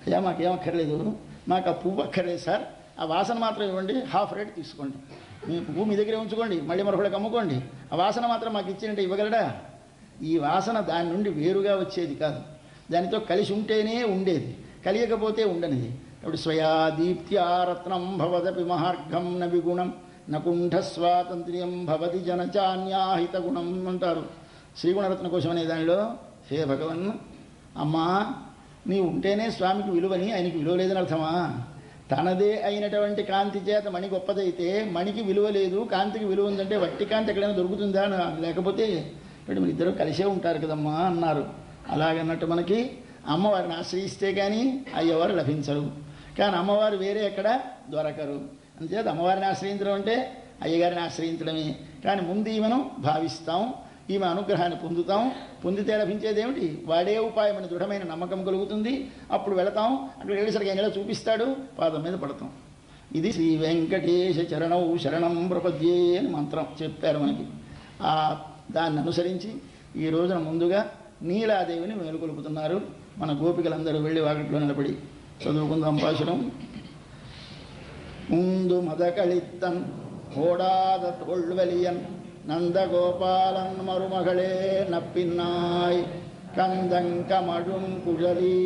[SPEAKER 1] అయ్యా మాకేం అక్కర్లేదు, మాకు ఆ పువ్వు అక్కర్లేదు సార్, ఆ వాసన మాత్రం ఇవ్వండి, హాఫ్ రేట్ తీసుకోండి, మీ పువ్వు మీ దగ్గరే ఉంచుకోండి, మళ్ళీ మరొకటికి అమ్ముకోండి, ఆ వాసన మాత్రం మాకు ఇచ్చినట్టే ఇవ్వగలడా? ఈ వాసన దాని నుండి వేరుగా వచ్చేది కాదు, దానితో కలిసి ఉంటేనే ఉండేది, కలియకపోతే ఉండనిది. ఇప్పుడు స్వయా దీప్త్యారత్నం భవదపి మహార్ఘం న విగుణం నకుంఠ స్వాతంత్ర్యం భవతి జనచాన్యాహిత గుణం అంటారు శ్రీగుణరత్న కోశం అనే దానిలో. హే భగవన్, అమ్మా నీవు ఉంటేనే స్వామికి విలువని, ఆయనకి విలువ లేదని అర్థమా? తనదే అయినటువంటి కాంతి చేత మణి గొప్పదైతే మణికి విలువ లేదు, కాంతికి విలువ ఉందంటే వట్టి కాంతి ఎక్కడైనా దొరుకుతుందా? లేకపోతే ఇప్పుడు మన ఇద్దరు కలిసే ఉంటారు కదమ్మా అన్నారు. అలాగన్నట్టు మనకి అమ్మవారిని ఆశ్రయిస్తే కానీ అయ్యవారు లభించరు, కానీ అమ్మవారు వేరే ఎక్కడ దొరకరు. అందుచేత అమ్మవారిని ఆశ్రయించడం అంటే అయ్యగారిని ఆశ్రయించడమే. కానీ ముందు ఈమెను భావిస్తాం, ఈమె అనుగ్రహాన్ని పొందుతాం, పొందితే లభించేది ఏమిటి? వాడే ఉపాయం అని దృఢమైన నమ్మకం కలుగుతుంది. అప్పుడు వెళతాం, అక్కడికి వెళ్ళేసరికి ఆయన ఎలా చూపిస్తాడు, పాదం మీద పడతాం. ఇది శ్రీ వెంకటేశ చరణౌ శరణం ప్రపద్యే అని మంత్రం చెప్పారు మనకి. దాన్ని అనుసరించి ఈ రోజున ముందుగా నీలాదేవిని మేలుకొలుపుతున్నారు. మన గోపికలందరూ వెళ్ళి వాకిట్లో నిలబడి చదువుకుందాం పాశురం. ముందు మదకళిత్తన్ ఓడాద తోళ్వలియన్ நந்தகோபாலன் மருமகளே நப்பின்னாய் கந்தங்கமழும் குழலி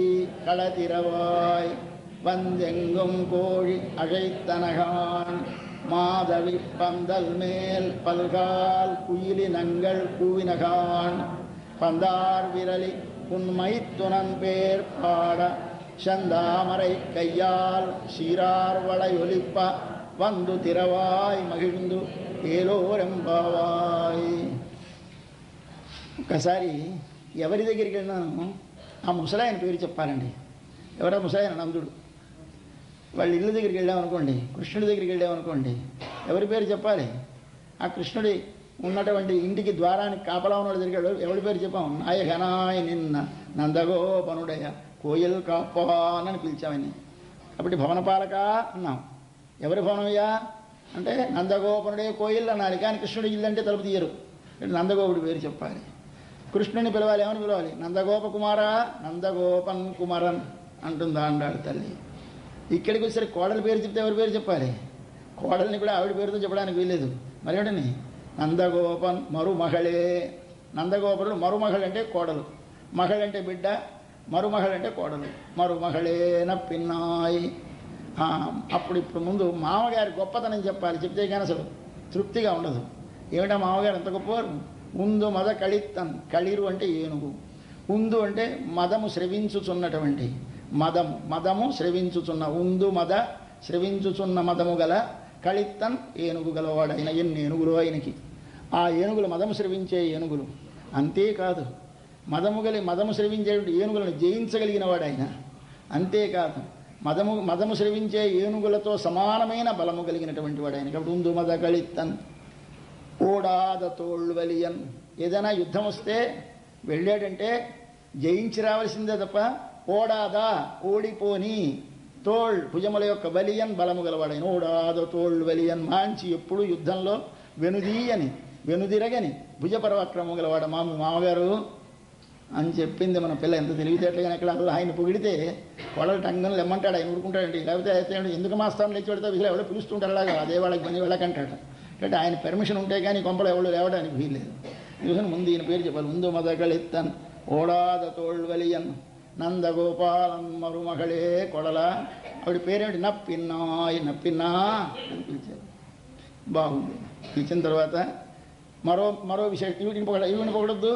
[SPEAKER 1] களத்திரவாய் வந்தெங்கும் கோழி அழைத்தனகான் மாதவி பந்தல் மேல் பல்கால் குயிலினங்கள் கூவினகான் பந்தார் விரலி உண்மை துணன் பேர் பாட செந்தாமரை கையால் சீரார் வளையொலிப்ப வந்து திரவாய் மகிழ்ந்து ఏలోరెంబావాయ్. ఒకసారి ఎవరి దగ్గరికి వెళ్ళినాను, ఆ ముసలాయన పేరు చెప్పాలండి. ఎవరా ముసలాయన? నందుడు. వాళ్ళ ఇళ్ళ దగ్గరికి వెళ్ళామనుకోండి, కృష్ణుడి దగ్గరికి వెళ్ళామనుకోండి, ఎవరి పేరు చెప్పాలి? ఆ కృష్ణుడి ఉన్నటువంటి ఇంటికి ద్వారానికి కాపలా ఉన్న దగ్గరికి ఎవరి పేరు చెప్పాము? నాయకనాయ నిన్న నందగోపనుడయ కోయల్ కాపానని పిలిచామని. కాబట్టి భవనపాలక అన్నాం. ఎవరి భవనమయ్యా అంటే నందగోపనుడే కోయిల్ అనాలి, కానీ కృష్ణుడి ఇల్లు అంటే తలుపు తీయరు. నందగోపుడి పేరు చెప్పాలి. కృష్ణుని పిలవాలి, ఏమని పిలవాలి? నందగోప కుమారా, నందగోపన్ కుమరన్ అంటుందా అండాడు తల్లి. ఇక్కడికి వచ్చేసరికి కోడలి పేరు చెప్తే ఎవరి పేరు చెప్పాలి? కోడల్ని కూడా ఆవిడ పేరుతో చెప్పడానికి వీల్లేదు. మరేమిటని నందగోపన్ మరుమహళే, నందగోపరుడు మరుమగళంటే కోడలు, మగళంటే బిడ్డ, మరుమగళంటే కోడలు. మరుమగళేన పిన్నాయి. అప్పుడు ఇప్పుడు ముందు మామగారి గొప్పతనం చెప్పాలి, చెప్తే కానీ అసలు తృప్తిగా ఉండదు. ఏమిటా మామగారు ఎంత గొప్పవారు. ఉందు మద కళిత్తన్, కళిరు అంటే ఏనుగు, ఉందు అంటే మదము స్రవించుచున్నటువంటి, మదము స్రవించుచున్న, ఉందు మద స్రవించుచున్న మదము గల కళిత్తన్ ఏనుగు గలవాడైన. ఎన్ని ఏనుగులు ఆయనకి, ఆ ఏనుగులు మదము స్రవించే ఏనుగులు. అంతేకాదు మదము స్రవించేటువంటి ఏనుగులను జయించగలిగిన వాడైన. అంతేకాదు మదము స్రవించే ఏనుగులతో సమానమైన బలము కలిగినటువంటి వాడైన. కాబట్టి ఉందు మద కళిత్తన్ ఓడాద తోళ్వలియన్. ఏదైనా యుద్ధం వస్తే వెళ్ళాడంటే జయించి రావాల్సిందే తప్ప ఓడాదా ఓడిపోని. తోళ్ భుజముల యొక్క బలియన్ బలము గలవాడైన. ఓడాద తోళ్వలియన్ మాంచి ఎప్పుడు యుద్ధంలో వెనుదిరగని భుజపరవక్రమం గలవాడ మామగారు అని చెప్పింది మన పిల్ల. ఎంత తెలివితేటలుగానే ఎక్కడ అలా ఆయన పొగిడితే వాళ్ళ టంగను లెమ్మంటాడు, ఆయన ఊరుకుంటాడండి. లేకపోతే అయితే ఎందుకు మా స్థానం లేచి పెడితే వీళ్ళు ఎవరో పిలుస్తుంటారు అలాగా, అదే వాళ్ళకి పని వెళ్ళకంటాడు. అంటే ఆయన పెర్మిషన్ ఉంటే కానీ కొంపలు ఎవరు లేవడానికి వీల్లేదు. ఎందుకని ముందు ఈయన పేరు చెప్పాలి. ఉందు మదగళిత్తన్ ఓడాద తోళ్వలియన్ నందగోపాలన్ మరుమగళే కొడల. ఆవిడ పేరేమిటి? నప్పిన్నాయి. నప్పిన్నా అని పిలిచారు. బాగుంది. పిలిచిన తర్వాత మరో విశేషం. ఈవిని పొగడొద్దు,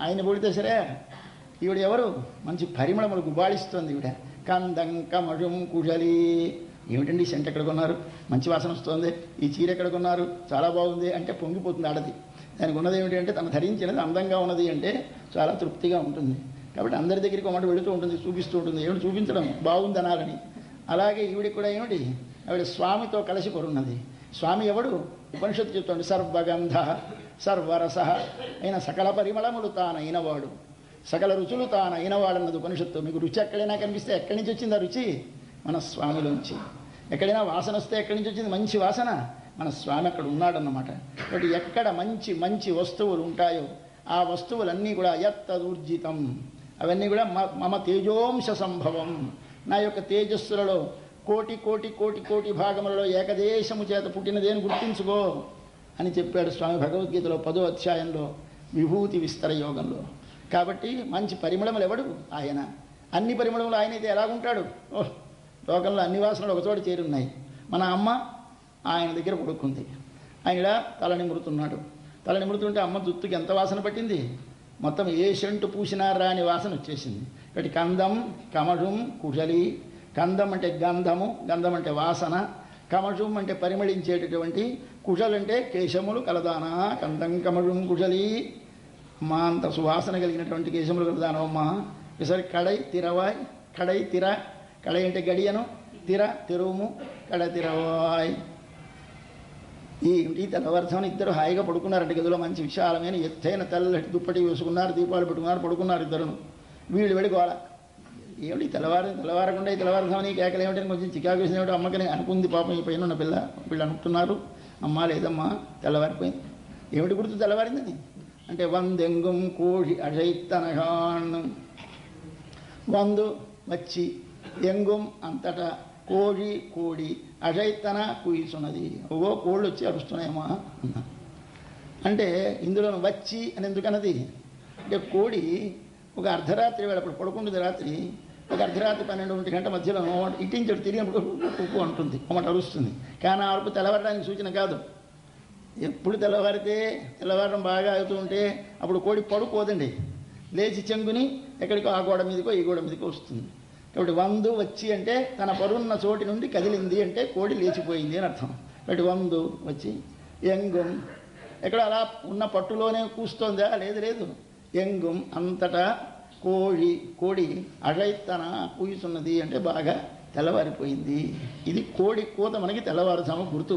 [SPEAKER 1] ఆయన పొగిడితే సరే. ఈవిడ ఎవరు? మంచి పరిమళములు గుబాళిస్తుంది ఈవిడ. కందం కమజుం కుశలి. ఏమిటండి ఈ సెంట్ ఎక్కడ కొన్నారు? మంచి వాసన వస్తుంది. ఈ చీర ఎక్కడ కొన్నారు? చాలా బాగుంది అంటే పొంగిపోతుంది ఆడది. దానికి ఉన్నది ఏమిటి అంటే తను ధరించినది అందంగా ఉన్నది అంటే చాలా తృప్తిగా ఉంటుంది. కాబట్టి అందరి దగ్గరికి మాట వెళుతూ ఉంటుంది, చూపిస్తూ ఉంటుంది. ఏమిటి చూపించడం? బాగుంది అనాలని. అలాగే ఈవిడికి కూడా ఏమిటి? ఆవిడ స్వామితో కలిసి కొరున్నది. స్వామి ఎవడు? ఉపనిషత్తు చెప్తుంది. సర్వగంధ సర్వరస అయిన సకల పరిమళములు తానైనవాడు, సకల రుచులు తానైనవాడన్నది ఉపనిషత్తు. మీకు రుచి ఎక్కడైనా కనిపిస్తే ఎక్కడి నుంచి వచ్చింది ఆ రుచి? మన స్వామిలోంచి. ఎక్కడైనా వాసన వస్తే ఎక్కడి నుంచి వచ్చింది మంచి వాసన? మన స్వామి అక్కడ ఉన్నాడన్నమాట. కాబట్టి ఎక్కడ మంచి మంచి వస్తువులు ఉంటాయో ఆ వస్తువులన్నీ కూడా యత్తదూర్జితం, అవన్నీ కూడా మమ తేజోంశ సంభవం, నా యొక్క తేజస్సులలో కోటి కోటి కోటి కోటి భాగములలో ఏకదేశము చేత పుట్టినదేని గుర్తించుకో అని చెప్పాడు స్వామి భగవద్గీతలో 10వ అధ్యాయంలో విభూతి విస్తర యోగంలో. కాబట్టి మంచి పరిమళములు ఎవడు? ఆయన. అన్ని పరిమళములు ఆయనైతే ఎలాగుంటాడు? లోకంలో అన్ని వాసనలు ఒకచోట చేరున్నాయి. మన అమ్మ ఆయన దగ్గర పడుకుంది. ఆయన తల నిమురుతున్నాడు. తల నిమురుతుంటే అమ్మ జుత్తుకి ఎంత వాసన పట్టింది? మొత్తం ఏ సెంటు పూసినా రాని వాసన వచ్చేసింది. కాబట్టి కందం కమజుం కుశలి. కందం అంటే గంధము, గంధం అంటే వాసన, కమజుం అంటే పరిమళించేటటువంటి, కుశలంటే కేశములు కలదానా. కందం కమజుం కుశలి. అమ్మా అంత సువాసన కలిగినటువంటి కేశములు కలదానమ్మా. ఈసారి కడై తిరవాయ్. కడై తిర, కడై అంటే గడియను, తిర తెరువుము, కడ తిరవాయ్. ఈ తెల్లవారుజామున ఇద్దరు హాయిగా పడుకున్నారంటే గదిలో. మంచి విశాలమైన ఎత్తైన తెల్లటి దుప్పటి వేసుకున్నారు, దీపాలు పెట్టుకున్నారు, పడుకున్నారు ఇద్దరును. వీళ్ళు వెళ్ళి గోళ. ఏమిటి తెల్లవారకుండా ఈ తెల్లవారుజామున ఈ కేకలు ఏమిటని కొంచెం చికాకు వేసిన ఏమిటో అమ్మకని అనుకుంది పాపం. ఈ పైన ఉన్న పిల్ల. వీళ్ళు అనుకుంటున్నారు అమ్మా లేదమ్మా తెల్లవారిపోయింది. ఏమిటి గుర్తు తెల్లవారిందని అంటే వందెంగుం కోడి అజైత్తనగాన్. వందు వచ్చి, ఎంగుం అంతటా, కోడి కోడి, అజైత్తన కూయిస్తున్నది. ఓ కోళ్ళు వచ్చి అరుస్తున్నాయమ్మా అన్నా. అంటే ఇందులో వచ్చి అని ఎందుకన్నది అంటే కోడి ఒక అర్ధరాత్రి వేళ అప్పుడు పడుకుంటుంది. రాత్రి ఒక అర్ధరాత్రి 12 గంటల మధ్యలో ఇటించడు తిరిగినప్పుడు ఉప్పు అంటుంది, ఒకటి అరుస్తుంది. కానీ ఆ అరుపు తెల్లవారడానికి సూచన కాదు. ఎప్పుడు తెల్లవారడం బాగా అవుతూ ఉంటే అప్పుడు కోడి పడుకోదండి, లేచి చెంగుని ఎక్కడికో ఆ గోడ మీదకో ఈ గోడ మీదకో వస్తుంది. కాబట్టి వందు వచ్చి అంటే తన పరున్న చోటి నుండి కదిలింది అంటే కోడి లేచిపోయింది అని అర్థం. కాబట్టి వందు వచ్చి, ఎంగుం ఎక్కడ అలా ఉన్న పట్టులోనే కూస్తోందా? లేదు. ఎంగుం అంతటా కోడి అజైత్తన కూయిస్తున్నది అంటే బాగా తెల్లవారిపోయింది. ఇది కోడి కూత మనకి తెల్లవారుజాము గుర్తు.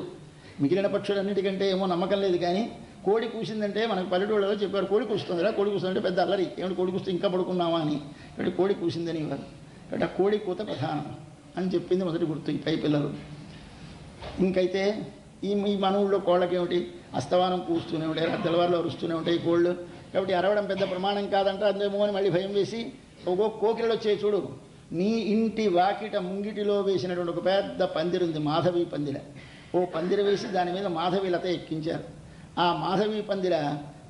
[SPEAKER 1] మిగిలిన పక్షులన్నిటికంటే ఏమో నమ్మకం లేదు, కానీ కోడి కూసిందంటే మనకు పల్లెటూళ్ళలో చెప్పారు కోడి కూస్తుందిరా, కోడి కూస్తుందంటే పెద్ద అల్లరి. ఏమిటి కోడి కూస్తే ఇంకా పడుకున్నావా అని. కాబట్టి కోడి కూసిందని ఇవ్వరు. కాబట్టి ఆ కోడి కూత ప్రధానం అని చెప్పింది మొదటి గుర్తు ఈ పై పిల్లలు. ఇంకైతే ఈ మన ఊళ్ళో కోళ్ళకేమిటి అస్తవానం కూస్తూనే ఉంటాయి, తెల్లవారులో అరుస్తూనే ఉంటాయి కోళ్ళు. కాబట్టి అరవడం పెద్ద ప్రమాణం కాదంట, అందేమో అని మళ్ళీ భయం వేసి ఒక్కో కోకిలలు వచ్చే చూడు. నీ ఇంటి వాకిట ముంగిటిలో వేసినటువంటి ఒక పెద్ద పందిరి ఉంది, మాధవి పందిర. ఓ పందిర వేసి దాని మీద మాధవి లత ఎక్కించారు. ఆ మాధవి పందిర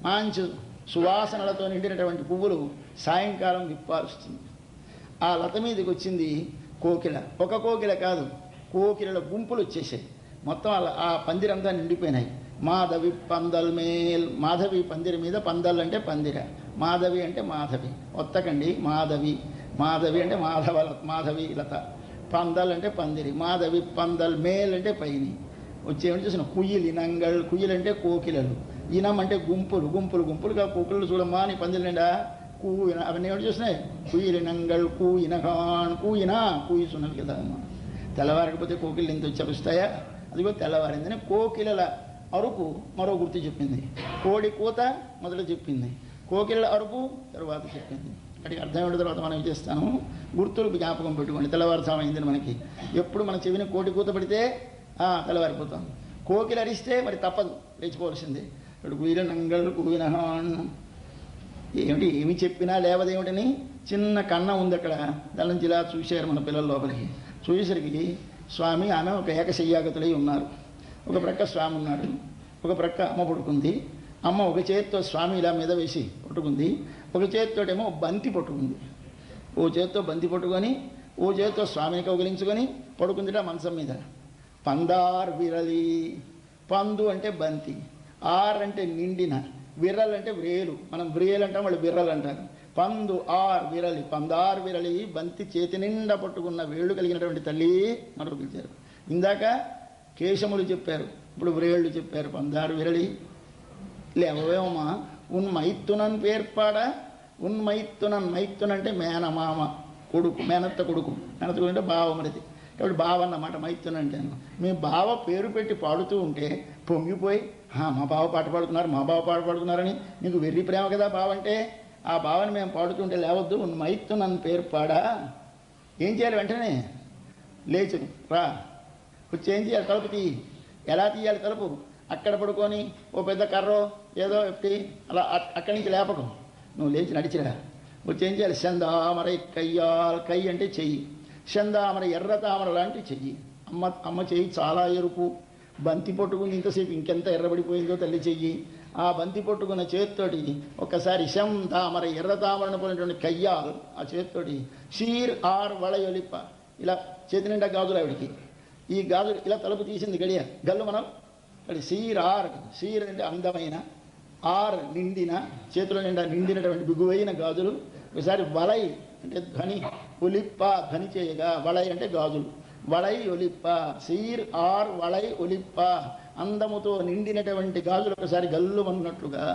[SPEAKER 1] మంచి సువాసనలతో నిండినటువంటి పువ్వులు సాయంకాలం విప్పారుస్తుంది. ఆ లత మీదకి వచ్చింది కోకిల. ఒక కోకిల కాదు, కోకిలల గుంపులు వచ్చేసాయి. మొత్తం ఆ పందిరంతా నిండిపోయినాయి. మాధవి పందల్ మేల్, మాధవి పందిరి మీద, పందల్ అంటే పందిర, మాధవి అంటే మాధవి, ఒత్తకండి మాధవి, మాధవి అంటే మాధవి లత, పందల్ అంటే పందిరి, మాధవి పందల్ మేల్ అంటే పైని వచ్చేమని చూసిన కుయ్యిలు ఇనంగల్, కుయ్యిలు అంటే కోకిలలు, ఇనం అంటే గుంపులు, గుంపులు గుంపులుగా కోకిలలు చూడమ్మా నీ పందిరి నిండా కూయిన, అవన్నీ ఏమిటి చూసినాయి, కుయ్యిలు ఇనంగల్ కూయినగాన్, కూయి సున్నది కదా అమ్మ. తెల్లవారకపోతే కోకిళ్ళు ఎంత వచ్చేస్తాయా? అదిగో తెల్లవారిందని కోకిలల అరుపు మరో గుర్తు చెప్పింది, కోడి కూత మొదలు చెప్పింది, కోకిళ్ళ అరుపు తరువాత చెప్పింది. వాటికి అర్థమైన తర్వాత మనం ఏం చేస్తాను, గుర్తులు జ్ఞాపకం పెట్టుకోండి. తెల్లవారుసాము అయిందని మనకి. ఎప్పుడు మన చెవిని కోటి కూత పెడితే తెల్లవారిపోతాం. కోకిలు అరిస్తే మరి తప్పదు, లేచిపోవలసిందే. ఇప్పుడు కుయిల నంగళ్ళు కూయినహాన్ ఏమిటి, ఏమి చెప్పినా లేవదేమిటని చిన్న కన్న ఉంది అక్కడ. దాని నుంచి ఇలా చూశారు మన పిల్లల లోపలికి. చూసేసరికి స్వామి ఆమె ఒక ఏకశయ్యాగతులై ఉన్నారు. ఒక ప్రక్క స్వామి ఉన్నాడు, ఒక ప్రక్క అమ్మ పడుకుంది. అమ్మ ఒక చేతితో స్వామి ఇలా మీద వేసి పట్టుకుంది, ఒక చేతితోటేమో బంతి పట్టుకుంది. ఓ చేతితో బంతి పట్టుకొని ఓ చేతితో స్వామిని కౌగిలించుకొని పడుకుందిట మంచం మీద. పందార్ విరలి, పందు అంటే బంతి, ఆర్ అంటే నిండిన, విర్రలు అంటే వ్రేలు, మనం వ్రేలు అంటాం, వాళ్ళు విర్రలు అంటారు. పందు ఆర్ విరలి, పందార్ విరలి, బంతి చేతి నిండా పట్టుకున్న వేళ్ళు కలిగినటువంటి తల్లి మనకు పిలిచారు. ఇందాక కేశములు చెప్పారు, ఇప్పుడు వ్రేళ్ళు చెప్పారు. పందారు విరలి లేవమా ఉన్మైత్తునన్ పేర్పాడ, ఉన్మైత్తునన్, మైత్తున్ అంటే మేనమామ కొడుకు, మేనత్త కొడుకు, మేనత్త కొడుకు అంటే బావమరిది, కాబట్టి బావ అన్నమాట మైత్తున్ అంటే. మేము బావ పేరు పెట్టి పాడుతూ ఉంటే పొంగిపోయి మా బావ పాట పాడుతున్నారు, మా బావ పాట పాడుతున్నారని నీకు వెర్రి ప్రేమ కదా బావ అంటే. ఆ బావని మేము పాడుతుంటే లేవద్దు, ఉన్మైత్తునన్ పేర్పాడా. ఏం చేయాలి, వెంటనే లేచు రా, వచ్చి ఏం చేయాలి, తలుపు తీయి. ఎలా తీయాలి తలుపు? అక్కడ పడుకొని ఓ పెద్ద కర్రో ఏదో ఎప్పి అలా అక్కడి నుంచి లేపకం, నువ్వు లేచి నడిచిరా. వచ్చి ఏం చేయాలి, చందామర కయ్యాల్, కై అంటే చెయ్యి, చందామర ఎర్ర తామర లాంటి చెయ్యి. అమ్మ చెయ్యి చాలా ఎరుపు, బంతి పట్టుకుని ఇంతసేపు ఇంకెంత ఎర్రబడిపోయిందో తల్లి చెయ్యి. ఆ బంతి పట్టుకున్న చేతితోటి ఒక్కసారి చందామర ఎర్ర తామరను పోయినటువంటి కయ్యాల్ ఆ చేతితోటి షీర్ ఆర్ వళయొలిప్ప, ఇలా చేతి నిండా గాజులు ఆవిడికి. ఈ గాజులు ఇలా తలుపు తీసింది గడియ గల్లు మనం అది సీర్ ఆర్, సీర్ అంటే అందమైన, ఆర్ నిండిన, చేతుల నిండా నిండినటువంటి బిగువైన గాజులు. ఒకసారి వలై అంటే ధ్వని, ఒలిప్ప ధ్వని చేయగా, వలై అంటే గాజులు, వలై ఒలిప్ప, సీర్ ఆర్ వలై ఒలిప్ప, అందముతో నిండినటువంటి గాజులు ఒకసారి గల్లు అన్నట్లుగా.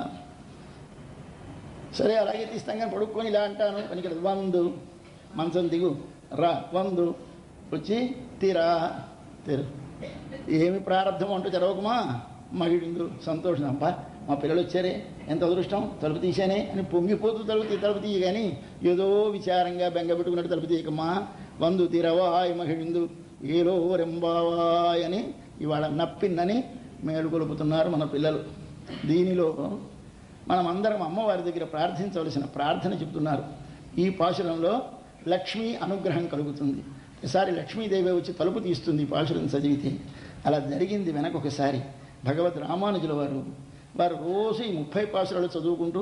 [SPEAKER 1] సరే అలాగే తీస్తాం కానీ పడుక్కొని ఇలా అంటాను పనికి. వందు మంచం దిగు రా, వందు వచ్చి తీరా తెరు. ఏమి ప్రారంభం అంటూ తెరవకుమా, మగిడిందు సంతోషం. అబ్బా మా పిల్లలు వచ్చారే, ఎంత అదృష్టం, తలుపు తీశానే అని పొంగిపోతూ తలుపు తీయ, కానీ ఏదో విచారంగా బెంగ పెట్టుకున్నట్టు తలుపు తీయకమ్మా. వందు తీరవాయ్ మహిళిందు ఏలో రెంబావాయ్ అని ఇవాళ నప్పిందని మేలుకొలుపుతున్నారు మన పిల్లలు. దీనిలో మనమందరం అమ్మవారి దగ్గర ప్రార్థించవలసిన ప్రార్థన చెప్తున్నారు. ఈ పాశురంలో లక్ష్మీ అనుగ్రహం కలుగుతుంది. ఒకసారి లక్ష్మీదేవి వచ్చి తలుపు తీస్తుంది పాశురం చదివితే. అలా జరిగింది వెనకొకసారి. భగవద్ రామానుజుల వారు రోజు ఈ 30 పాశురాలు చదువుకుంటూ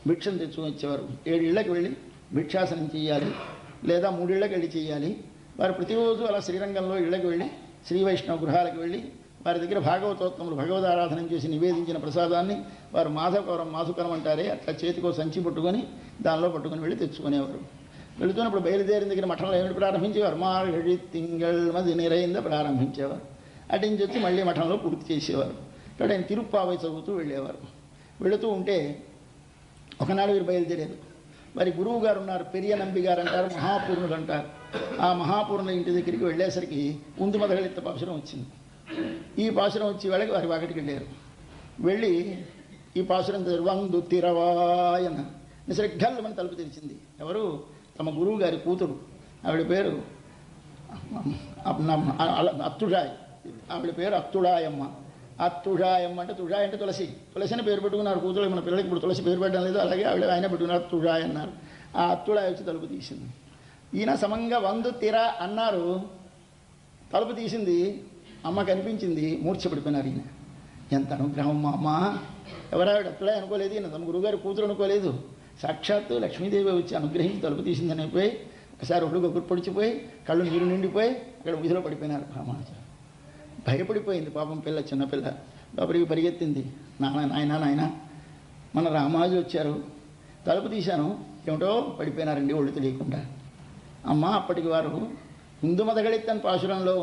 [SPEAKER 1] భిక్షను తెచ్చుకొని వచ్చేవారు. 7 ఇళ్లకు వెళ్ళి భిక్షాసనం చేయాలి, లేదా 3 ఇళ్లకు వెళ్ళి చేయాలి. వారు ప్రతిరోజు అలా శ్రీరంగంలో ఇళ్లకు వెళ్ళి, శ్రీ వైష్ణవ గృహాలకు వెళ్ళి వారి దగ్గర భాగవతోత్తములు భగవద్ ఆరాధన చేసి నివేదించిన ప్రసాదాన్ని వారు మాధుకరం అంటారే, అట్లా చేతికో సంచి పట్టుకొని దానిలో పట్టుకొని వెళ్ళి తెచ్చుకునేవారు. వెళుతున్నప్పుడు బయలుదేరిన దగ్గర మఠంలో ఏమిటి ప్రారంభించేవారు, మార్గడి తింగళ్ మది నిరైంద ప్రారంభించేవారు. అటించి వచ్చి మళ్ళీ మఠంలో పూర్తి చేసేవారు. ఇక్కడ ఆయన తిరుప్పావై చదువుతూ వెళ్ళేవారు. వెళుతూ ఉంటే ఒకనాడు వీరు బయలుదేరారు. వారి గురువు గారు ఉన్నారు, పెరియ నంబి గారు అంటారు, మహాపూర్ణుడు అంటారు. ఆ మహాపూర్ణ ఇంటి దగ్గరికి వెళ్ళేసరికి ముందు మొదలెత్త పాశురం వచ్చింది. ఈ పాశురం వచ్చి వాళ్ళకి వారి వాకిటికి వెళ్ళారు. వెళ్ళి ఈ పాశురం వందు తిరవాయన నిసరిగ్గల్ అని తలుపు తెరిచింది. ఎవరు? తమ గురువు గారి కూతురు. ఆవిడ పేరు అత్తుడాయ్. ఆవిడ పేరు అత్తుడాయమ్మ. అత్తుడాయమ్మ అంటే తుడాయ్ అంటే తులసి. తులసి అని పేరు పెట్టుకున్నారు కూతురు. మన పిల్లలకి ఇప్పుడు తులసి పేరు పెట్టడం లేదు, అలాగే ఆవిడ ఆయన పెట్టుకున్నారు అత్తుడాయ్ అన్నారు. ఆ అత్తుడాయ్ వచ్చి తలుపు తీసింది. ఈయన సమంగా వందు తిర అన్నారు. తలుపు తీసింది, అమ్మ కనిపించింది, మూర్ఛపడిపోయినారు. ఈయన ఎంత అనుగ్రహం మా అమ్మ! ఎవరావిడ అట్లా అనుకోలేదు, ఈయన తమ గురువుగారి కూతురు అనుకోలేదు. సాక్షాత్తు లక్ష్మీదేవి వచ్చి అనుగ్రహించి తలుపు తీసిందని అయిపోయి ఒకసారి ఒళ్ళు గొగ్గురు పొడిచిపోయి కళ్ళు నీరు నిండిపోయి అక్కడ వీధిలో పడిపోయినారు రామానుజులు. భయపడిపోయింది పాపం పిల్ల, చిన్నపిల్ల. లోపలికి పరిగెత్తింది. నాయన మన రామానుజులు వచ్చారు, తలుపు తీశాను, ఏమిటో పడిపోయినారండి ఒళ్ళు తెలియకుండా. అమ్మ అప్పటికి వారు ముందు మదగళిత్తని పాశురంలో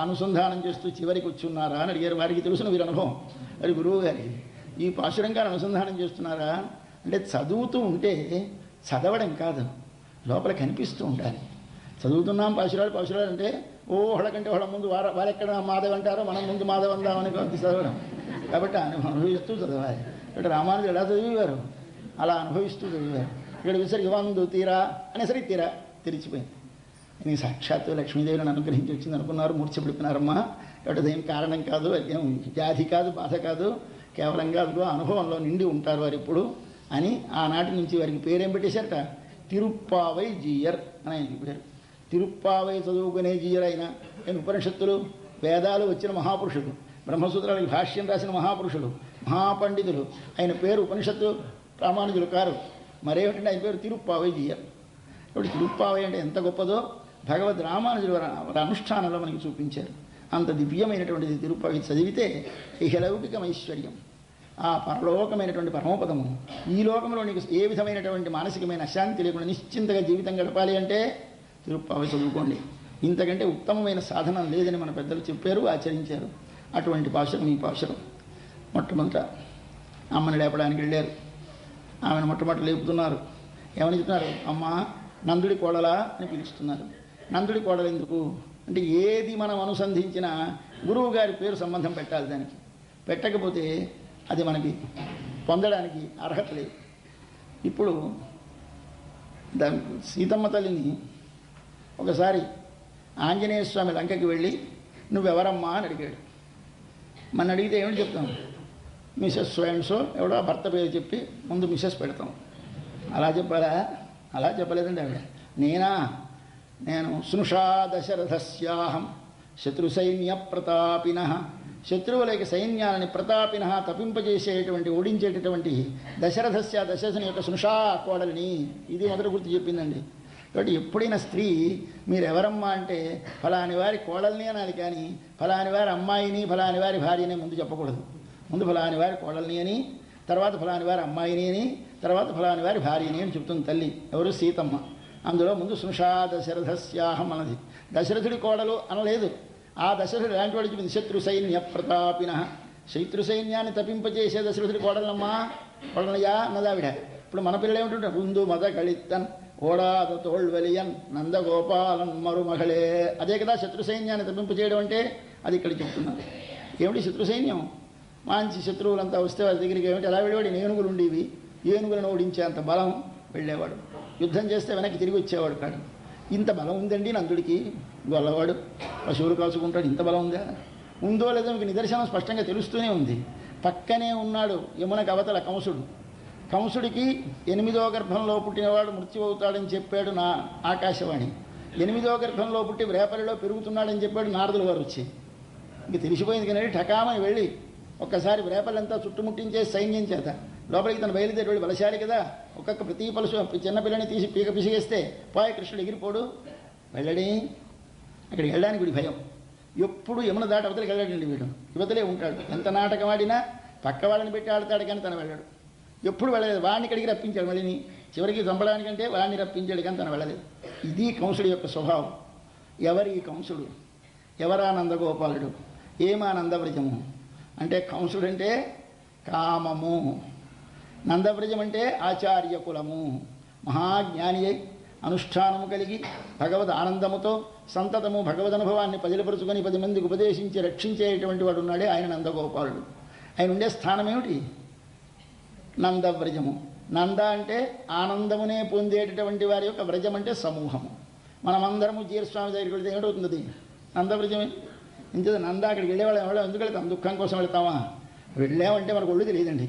[SPEAKER 1] అనుసంధానం చేస్తూ చివరికి వచ్చున్నారా అని అడిగారు. వారికి తెలుసున వీరి అనుభవం, అది గురువు గారికి. ఈ పాశురం గారు అనుసంధానం చేస్తున్నారా అంటే చదువుతూ ఉంటే చదవడం కాదు, లోపల కనిపిస్తూ ఉండాలి. చదువుతున్నాం పాశురాలు అంటే హొళకంటే హొళ ముందు వారెక్కడ మాధవ్ అంటారో మనం ముందు మాధవ్ అందామని చదవడం. కాబట్టి అనుభవిస్తూ చదవాలి. ఇక్కడ రామానుజులు ఎలా చదివేవారు, అలా అనుభవిస్తూ చదివారు. ఇక్కడ విసరికి వందు తీరా అనేసరికి తీరా తెరిచిపోయింది. నీ సాక్షాత్తు లక్ష్మీదేవిని అనుగ్రహించి వచ్చింది అనుకున్నారు, మూర్ఛపడిపోయినారమ్మా. కాబట్టి అదేం కారణం కాదు, అదేం వ్యాధి కాదు, బాధ కాదు, కేవలంగా అదిగో అనుభవంలో నిండి ఉంటారు వారు ఇప్పుడు అని ఆనాటి నుంచి వారికి పేరేం పెట్టేశారట, తిరుప్పావై జీయర్ అని ఆయన పేరు. తిరుప్పావై చదువుకునే జీయర్ అయిన ఉపనిషత్తులు వేదాలు వచ్చిన మహాపురుషుడు, బ్రహ్మసూత్రాలకు భాష్యం రాసిన మహాపురుషుడు, మహాపండితులు. ఆయన పేరు ఉపనిషత్తు రామానుజులు కారు, మరేమిటంటే ఆయన పేరు తిరుప్పావై జీయర్. కాబట్టి తిరుప్పావై అంటే ఎంత గొప్పదో భగవద్ రామానుజులు వారి అనుష్ఠానంలో మనకి చూపించారు. అంత దివ్యమైనటువంటిది తిరుప్పావై చదివితే ఇహలౌకికమైశ్వర్యం, ఆ పరలోకమైనటువంటి పరమపదము, ఈ లోకంలో నీకు ఏ విధమైనటువంటి మానసికమైన అశాంతి లేకుండా నిశ్చింతగా జీవితం గడపాలి అంటే తిరుప్పావై చదువుకోండి. ఇంతకంటే ఉత్తమమైన సాధనం లేదని మన పెద్దలు చెప్పారు, ఆచరించారు. అటువంటి పాశురం ఈ పాశురం. మొట్టమొదట అమ్మని లేపడానికి వెళ్ళారు. ఆమెను మొట్టమొదట లేపుతున్నారు. ఏమని చెప్తున్నారు, అమ్మ నందుడి కోడలా అని పిలుస్తున్నారు. నందుడి కోడలు ఎందుకు అంటే ఏది మనం అనుసంధించినా గురువు గారి పేరు సంబంధం పెట్టాలి. దానికి పెట్టకపోతే అది మనకి పొందడానికి అర్హత లేదు. ఇప్పుడు సీతమ్మ తల్లిని ఒకసారి ఆంజనేయ స్వామి లంకకి వెళ్ళి నువ్వెవరమ్మా అని అడిగాడు. మన అడిగితే ఏమిటి చెప్తాం, మిసెస్ స్వయంసో ఎవడో భర్త పేరు చెప్పి ముందు మిసెస్ పెడతాం. అలా చెప్పాలా? అలా చెప్పలేదండి ఆవిడ. నేను స్నుషా దశరథస్యాహం శత్రుసైన్య ప్రతాపిన, శత్రువులకి సైన్యాలని ప్రతాపిన తప్పింపజేసేటువంటి ఓడించేటటువంటి దశరథుని యొక్క స్నుషా కోడలిని, ఇది మొదటి గుర్తు చెప్పిందండి. కాబట్టి ఎప్పుడైనా స్త్రీ మీరు ఎవరమ్మా అంటే ఫలాని వారి కోడల్ని అనాలి, కానీ ఫలాని వారి అమ్మాయిని ఫలాని వారి భార్యని ముందు చెప్పకూడదు. ముందు ఫలాని వారి కోడల్ని అని, తర్వాత ఫలాని వారి అమ్మాయిని అని, తర్వాత ఫలాని వారి భార్యని అని చెప్తుంది తల్లి. ఎవరు? సీతమ్మ. అందులో ముందు స్నుషా దశరథస్యాహం అన్నది. దశరథుడి కోడలు అనలేదు. ఆ దశరథుడు ఎలాంటి వాడు చెప్పింది, శత్రు సైన్య ప్రతాపిన, శత్రు సైన్యాన్ని తప్పింపజేసే దశరథుడి కోడలమ్మా, కోడలయ్యా అన్నదావిడ. ఇప్పుడు మన పిల్లలు ఏమిటంటే ముందు మద కలిత్తన్ ఓడాద తోళ్వెలియన్ నందగోపాలన్ మరుమగళే, అదే కదా శత్రు సైన్యాన్ని తప్పింపజేయడం అంటే. అది ఇక్కడ చెప్తున్నారు. ఏమిటి శత్రు సైన్యం? మంచి శత్రువులంతా వస్తే వాళ్ళ దగ్గరికి ఏమిటి ఎలా వెళ్ళేవాడు, ఏనుగులు ఉండేవి, ఏనుగులను ఓడించేంత బలం వెళ్ళేవాడు. యుద్ధం చేస్తే వెనక్కి తిరిగి వచ్చేవాడు కాదు. ఇంత బలం ఉందండి నందుడికి, గొల్లవాడు, పశువులు కాచుకుంటాడు, ఇంత బలం ఉందా? ఉందో లేదో మీకు నిదర్శనం స్పష్టంగా తెలుస్తూనే ఉంది. పక్కనే ఉన్నాడు యమునకు అవతల కంసుడు. కంసుడికి 8వ గర్భంలో పుట్టినవాడు మృత్యు అవుతాడని చెప్పాడు నా ఆకాశవాణి. 8వ గర్భంలో పుట్టి రేపల్లిలో పెరుగుతున్నాడని చెప్పాడు నారదుల వారు వచ్చి. ఇంక తెలిసిపోయింది కానీ ఠకామని వెళ్ళి ఒక్కసారి రేపల్లంతా చుట్టుముట్టించే సైన్యం చేత లోపలికి తను బయలుదేరి వెళ్ళి బలశాలి కదా, ఒక్కొక్క ప్రతి పలుసు చిన్నపిల్లని తీసి పీక పిసిగేస్తే పోయి కృష్ణుడు ఎగిరిపోడు, వెళ్ళడి. అక్కడికి వెళ్ళడానికి వీడి భయం. ఎప్పుడు యమున దాటి అవతలికి వెళ్ళాడండి వీడు, యువతలే ఉంటాడు. ఎంత నాటకం ఆడినా పక్క వాళ్ళని పెట్టి ఆడతాడు కానీ తను వెళ్ళాడు. ఎప్పుడు వెళ్ళలేదు. వాడిని ఇక్కడికి రప్పించాడు, మళ్ళీ చివరికి చంపడానికంటే వాడిని రప్పించాడు కానీ తను వెళ్ళలేదు. ఇది కంసుడి యొక్క స్వభావం. ఎవరి కంసుడు? ఎవరా నందగోపాలుడు? ఏమా నందవ్రజము అంటే? కంసుడు అంటే కామము, నందవ్రజం అంటే ఆచార్య కులము. మహాజ్ఞాని అయి అనుష్ఠానము కలిగి భగవద్ ఆనందముతో సంతతము భగవద్ అనుభవాన్ని పదిలపరుచుకొని 10 మందికి ఉపదేశించి రక్షించేటువంటి వాడు ఉన్నాడే ఆయన నందగోపాలుడు. ఆయన ఉండే స్థానం ఏమిటి? నందవ్రజము. నంద అంటే ఆనందమునే పొందేటటువంటి వారి యొక్క వ్రజం అంటే సమూహము. మనమందరము జీరస్వామి దగ్గరికి వెళ్తే ఏమిటవుతుంది? నందవ్రజమే. ఇంత నంద అక్కడికి వెళ్ళేవాళ్ళం ఎందుకు వెళ్తాం? దుఃఖం కోసం వెళ్తామా? వెళ్ళామంటే మనకు ఒళ్ళు తెలియదండి.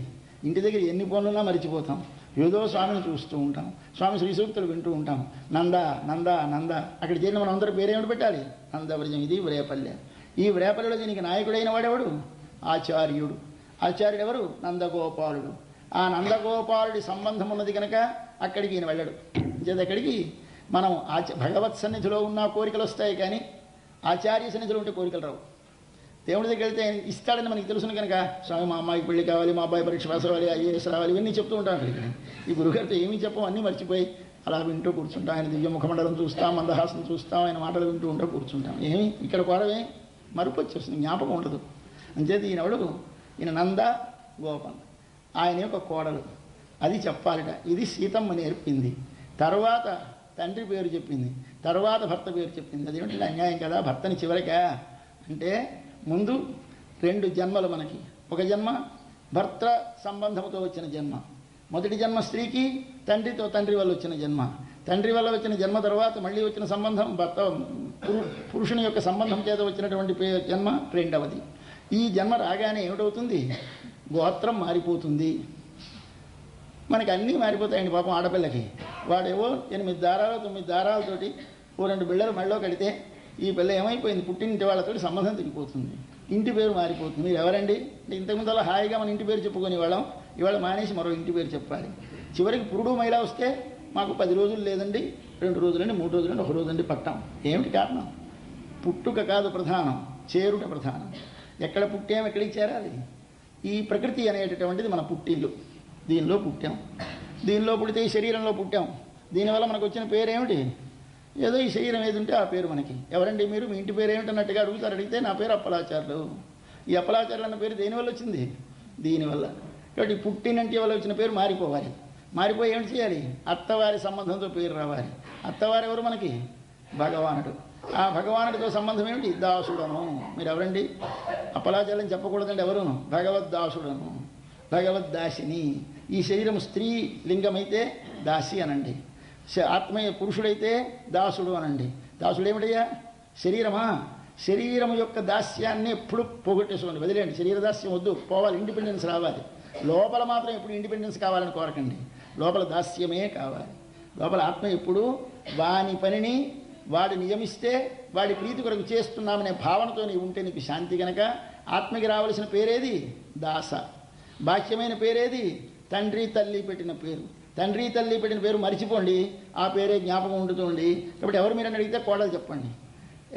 [SPEAKER 1] ఇంటి దగ్గర ఎన్ని పనులున్నా మరిచిపోతాం. ఏదో స్వామిని చూస్తూ ఉంటాం, స్వామి శ్రీ సూక్తులు వింటూ ఉంటాం. నంద నంద నంద. అక్కడ చేరిన మనం అందరూ పేరేమిటి పెట్టాలి? నందవ్రజం. ఇది వ్రేపల్లె. ఈ వ్రేపల్లెలో దీనికి నాయకుడైన వాడెవడు? ఆచార్యుడు. ఆచార్యుడు ఎవరు? నందగోపాలుడు. ఆ నందగోపాలుడి సంబంధం ఉన్నది కనుక అక్కడికి ఈయన వెళ్ళడు. చేత అక్కడికి మనం భగవత్ సన్నిధిలో ఉన్న కోరికలు వస్తాయి, కానీ ఆచార్య సన్నిధిలో ఉంటే కోరికలు రావు. దేవుడి దగ్గర వెళ్తే ఇస్తాడని మనకి తెలుసును కనుక, స్వామి మా అమ్మాయికి పెళ్లి కావాలి, మా అబ్బాయి పరీక్ష పాస్ అవ్వాలి, ఐఏఎస్ రావాలి, ఇవన్నీ చెప్తూ ఉంటాం. అక్కడికి ఈ గురుగారితో ఏమీ చెప్పం, అన్నీ మర్చిపోయి అలా వింటూ కూర్చుంటాం. ఆయన దివ్య ముఖమండలం చూస్తాం, మందహాసం చూస్తాం, ఆయన మాటలు వింటూ ఉంటూ కూర్చుంటాం. ఏమి ఇక్కడ కోరమే మరుపు వచ్చేస్తుంది, జ్ఞాపకం ఉండదు. అంచేది ఈయనవడు, ఈయన నంద గోపన్, ఆయన యొక్క కోడలు. అది చెప్పాలిట. ఇది సీతమ్మ నేర్పింది. తర్వాత తండ్రి పేరు చెప్పింది, తర్వాత భర్త పేరు చెప్పింది. అదేమిటి అన్యాయం కదా, భర్తని చివరికా అంటే ముందు 2 జన్మలు మనకి. ఒక జన్మ భర్త సంబంధంతో వచ్చిన జన్మ, మొదటి జన్మ స్త్రీకి తండ్రి వల్ల వచ్చిన జన్మ. తండ్రి వల్ల వచ్చిన జన్మ తర్వాత మళ్ళీ వచ్చిన సంబంధం భర్త పురుషుని యొక్క సంబంధం చేత వచ్చినటువంటి జన్మ రెండవది. ఈ జన్మ రాగానే ఏమిటవుతుంది? గోత్రం మారిపోతుంది. మనకి అన్నీ మారిపోతాయండి పాపం ఆడపిల్లకి. వాడేవో 8 దారాలు 9 దారాలతోటి 2 బిళ్ళలు మెళ్ళలో కడితే ఈ పిల్ల ఏమైపోయింది? పుట్టింటి వాళ్ళతోటి సంబంధం తిరిగిపోతుంది, ఇంటి పేరు మారిపోతుంది. మీరు ఎవరండి అంటే ఇంతకుముందు అలా హాయిగా మన ఇంటి పేరు చెప్పుకొని వాళ్ళం, ఇవాళ మానేసి మరో ఇంటి పేరు చెప్పాలి. చివరికి పురుడు మైలా వస్తే మాకు 10 రోజులు లేదండి, 2 రోజులండి, 3 రోజులండి, 1 రోజండి పట్టాం. ఏమిటి కారణం? పుట్టుక కాదు ప్రధానం, చేరుట ప్రధానం. ఎక్కడ పుట్టాం, ఎక్కడికి చేరాలి? ఈ ప్రకృతి అనేటటువంటిది మన పుట్టిల్లు. దీనిలో పుట్టాం, దీనిలో పుడితే ఈ శరీరంలో పుట్టాం. దీనివల్ల మనకు వచ్చిన పేరేమిటి? ఏదో ఈ శరీరం ఏది ఉంటే ఆ పేరు మనకి. ఎవరండి మీరు, మీ ఇంటి పేరు ఏమిటి అన్నట్టుగా అడుగుతారు. అడిగితే నా పేరు అప్పలాచార్యులు. ఈ అప్పలాచార్యులు అన్న పేరు దేనివల్ల వచ్చింది? దీనివల్ల. కాబట్టి పుట్టినంటి వల్ల వచ్చిన పేరు మారిపోవాలి. మారిపోయి ఏమిటి చేయాలి? అత్తవారి సంబంధంతో పేరు రావాలి. అత్తవారు ఎవరు మనకి? భగవానుడు. ఆ భగవానుడితో సంబంధం ఏమిటి? దాసుడను. మీరు ఎవరండి? అప్పలాచార్యం చెప్పకూడదండి. ఎవరును? భగవద్దాసుడను, భగవద్దాసిని. ఈ శరీరం స్త్రీ లింగమైతే దాసి అనండి, ఆత్మీయ పురుషుడైతే దాసుడు అనండి. దాసుడు ఏమిటయ్యా? శరీరమా? శరీరం యొక్క దాస్యాన్ని ఎప్పుడు పోగొట్టేసుకోండి, వదిలేండి. శరీర దాస్యం వద్దు, పోవాలి, ఇండిపెండెన్స్ రావాలి. లోపల మాత్రం ఎప్పుడు ఇండిపెండెన్స్ కావాలని కోరకండి, లోపల దాస్యమే కావాలి. లోపల ఆత్మ ఎప్పుడు వాని పనిని వాడు నియమిస్తే వాడి ప్రీతి కొరకు చేస్తున్నామనే భావనతో నీవు ఉంటే నీకు శాంతి. కనుక ఆత్మకి రావలసిన పేరేది? దాస. బాహ్యమైన పేరేది? తండ్రి తల్లి పెట్టిన పేరు. తండ్రి తల్లి పెట్టిన పేరు మర్చిపోండి, ఆ పేరే జ్ఞాపకం ఉండుతుంది. కాబట్టి ఎవరు మీరని అడిగితే కోడలు చెప్పండి.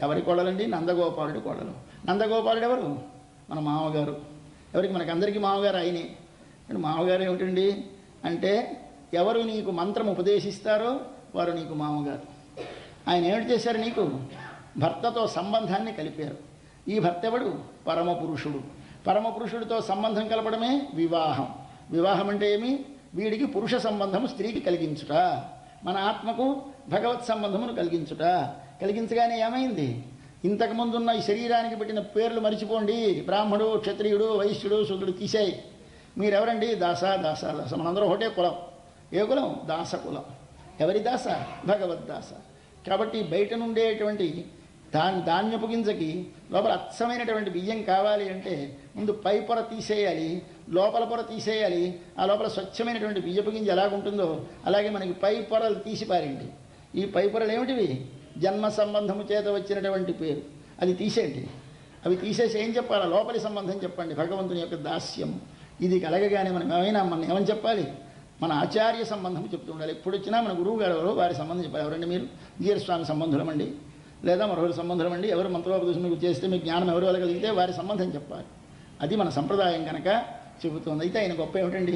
[SPEAKER 1] ఎవరి కోడలండి? నందగోపాలుడి కోడలు. నందగోపాలుడు ఎవరు? మన మామగారు. ఎవరికి? మనకందరికీ మామగారు ఆయనే. మామగారు ఏమిటండి అంటే, ఎవరు నీకు మంత్రం ఉపదేశిస్తారో వారు నీకు మామగారు. ఆయన ఏమిటి చేశారు? నీకు భర్తతో సంబంధాన్ని కలిపారు. ఈ భర్త ఎవడు? పరమపురుషుడు. పరమపురుషుడితో సంబంధం కలపడమే వివాహం. వివాహం అంటే ఏమి? వీడికి పురుష సంబంధము స్త్రీకి కలిగించుట, మన ఆత్మకు భగవత్ సంబంధమును కలిగించుట. కలిగించగానే ఏమైంది? ఇంతకుముందున్న ఈ శరీరానికి పెట్టిన పేర్లు మరిచిపోండి. బ్రాహ్మడు, క్షత్రియుడు, వైశ్యుడు, శూద్రుడు తీసేయి. మీరెవరండి? దాస, దాస, దాస. మనందరం ఒకటే కులం. ఏ కులం? దాస కులం. ఎవరి దాస? భగవద్దాస. కాబట్టి బయట నుండేటువంటి ధాన్యపు గింజకి లోపల అచ్చమైనటువంటి బియ్యం కావాలి అంటే ముందు పై పొర తీసేయాలి, లోపల పొర తీసేయాలి. ఆ లోపల స్వచ్ఛమైనటువంటి బియ్యపు గింజ ఎలాగుంటుందో అలాగే మనకి పై పొరలు తీసి పారండి. ఈ పై పొరలు ఏమిటివి? జన్మ సంబంధము చేత వచ్చినటువంటి పేరు. అది తీసేయండి. అవి తీసేసి ఏం చెప్పాలా? లోపలి సంబంధం చెప్పండి, భగవంతుని యొక్క దాస్యం. ఇది కలగగానే మనం మనం ఏమని చెప్పాలి? మన ఆచార్య సంబంధం చెప్తూ ఉండాలి. ఎప్పుడు వచ్చినా మన గురువు గారు వారి సంబంధం చెప్పాలి. ఎవరండి మీరు? జీరస్వామి సంబంధులమండి, లేదా మరొకరి సంబంధులమండి. ఎవరు మంత్రోపదేశం మీకు చేస్తే మీకు జ్ఞానం ఎవరి వల్ల కలిగితే వారి సంబంధం చెప్పాలి. అది మన సంప్రదాయం కనుక చెబుతోంది. అయితే ఆయన గొప్ప ఏమిటండి?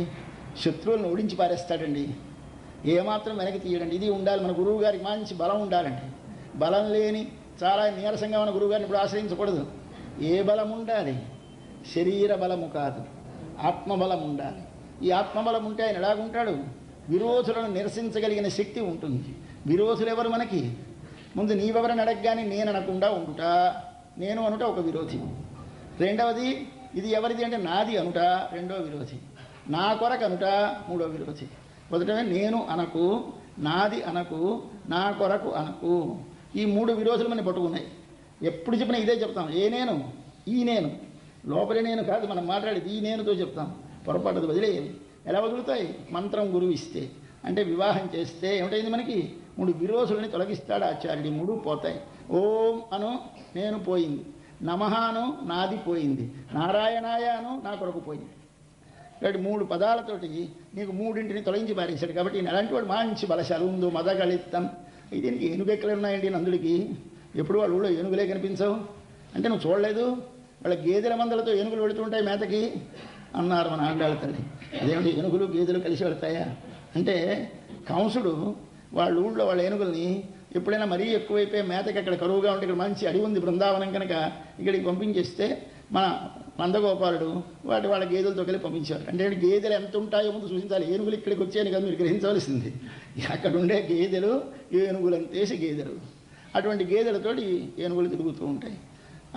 [SPEAKER 1] శత్రువులను ఓడించి పారేస్తాడండి, ఏమాత్రం వెనక్కి తీయడండి. ఇది ఉండాలి. మన గురువు గారికి మంచి బలం ఉండాలండి. బలం లేని చాలా నీరసంగా మన గురువు గారిని ఇప్పుడు ఆశ్రయించకూడదు. ఏ బలం ఉండాలి? శరీర బలము కాదు, ఆత్మబలం ఉండాలి. ఈ ఆత్మబలం ఉంటే ఆయన ఎలాగుంటాడు? విరోధులను నిరసించగలిగిన శక్తి ఉంటుంది. విరోధులు ఎవరు మనకి? ముందు నీవెవరని అడగగానే నేను అనకుండా ఉండుట, నేను అనుట ఒక విరోధి. రెండవది ఇది ఎవరిది అంటే నాది అనుట రెండో విరోధి. నా కొరకు అనుట మూడో విరోధి. మొదట నేను అనకు, నాది అనకు, నా కొరకు అనకు. ఈ 3 విరోధులు మనం పట్టుకున్నాయి. ఎప్పుడు చెప్పినా ఇదే చెప్తాం. ఏ నేను? ఈ నేను. లోపలి నేను కాదు మనం మాట్లాడేది, ఈ నేనుతో చెప్తాం. పొరపాటు వదిలేయాలి. ఎలా వదులుతాయి? మంత్రం గురువు ఇస్తే. అంటే వివాహం చేస్తే ఏమిటైంది? మనకి 3 విరోధులని తొలగిస్తాడు ఆచార్యుడి. 3 పోతాయి. ఓం అను నేను పోయింది, నమః అను నాది పోయింది, నారాయణాయ అను నా కొరకు పోయింది. కాబట్టి 3 పదాలతోటి నీకు 3ంటిని తొలగించి పారేశాడు. కాబట్టి ఈయన అలాంటి వాడు మంచి బలశాలి ఉందో మదగళిత్తం. అయితే దీనికి ఏనుగు ఎక్కలు ఉన్నాయండి నందుడికి? ఎప్పుడు వాళ్ళ ఊళ్ళో ఏనుగులే కనిపించవు అంటే నువ్వు చూడలేదు? వాళ్ళ గేదెల మందలతో ఏనుగులు వెళుతుంటాయి మేతకి అన్నారు మన ఆండాళ్ళ తల్లి. అదేమిటి ఏనుగులు గేదెలు కలిసి వెళ్తాయా అంటే, కంసుడు వాళ్ళ ఊళ్ళో వాళ్ళ ఏనుగుల్ని ఎప్పుడైనా మరీ ఎక్కువైపోయి మేతకి అక్కడ కరువుగా ఉంటే ఇక్కడ మంచి అడవి ఉంది బృందావనం కనుక ఇక్కడికి పంపించేస్తే మన నందగోపాలుడు వాళ్ళ గేదెలతో కలిపి పంపించారు. అంటే గేదెలు ఎంత ఉంటాయో ముందు సూచించాలి. ఏనుగులు ఇక్కడికి వచ్చాయని కదా మీరు గ్రహించవలసింది. అక్కడ ఉండే గేదెలు ఏనుగులంతేసి గేదెలు, అటువంటి గేదెలతోటి ఏనుగులు తిరుగుతూ ఉంటాయి.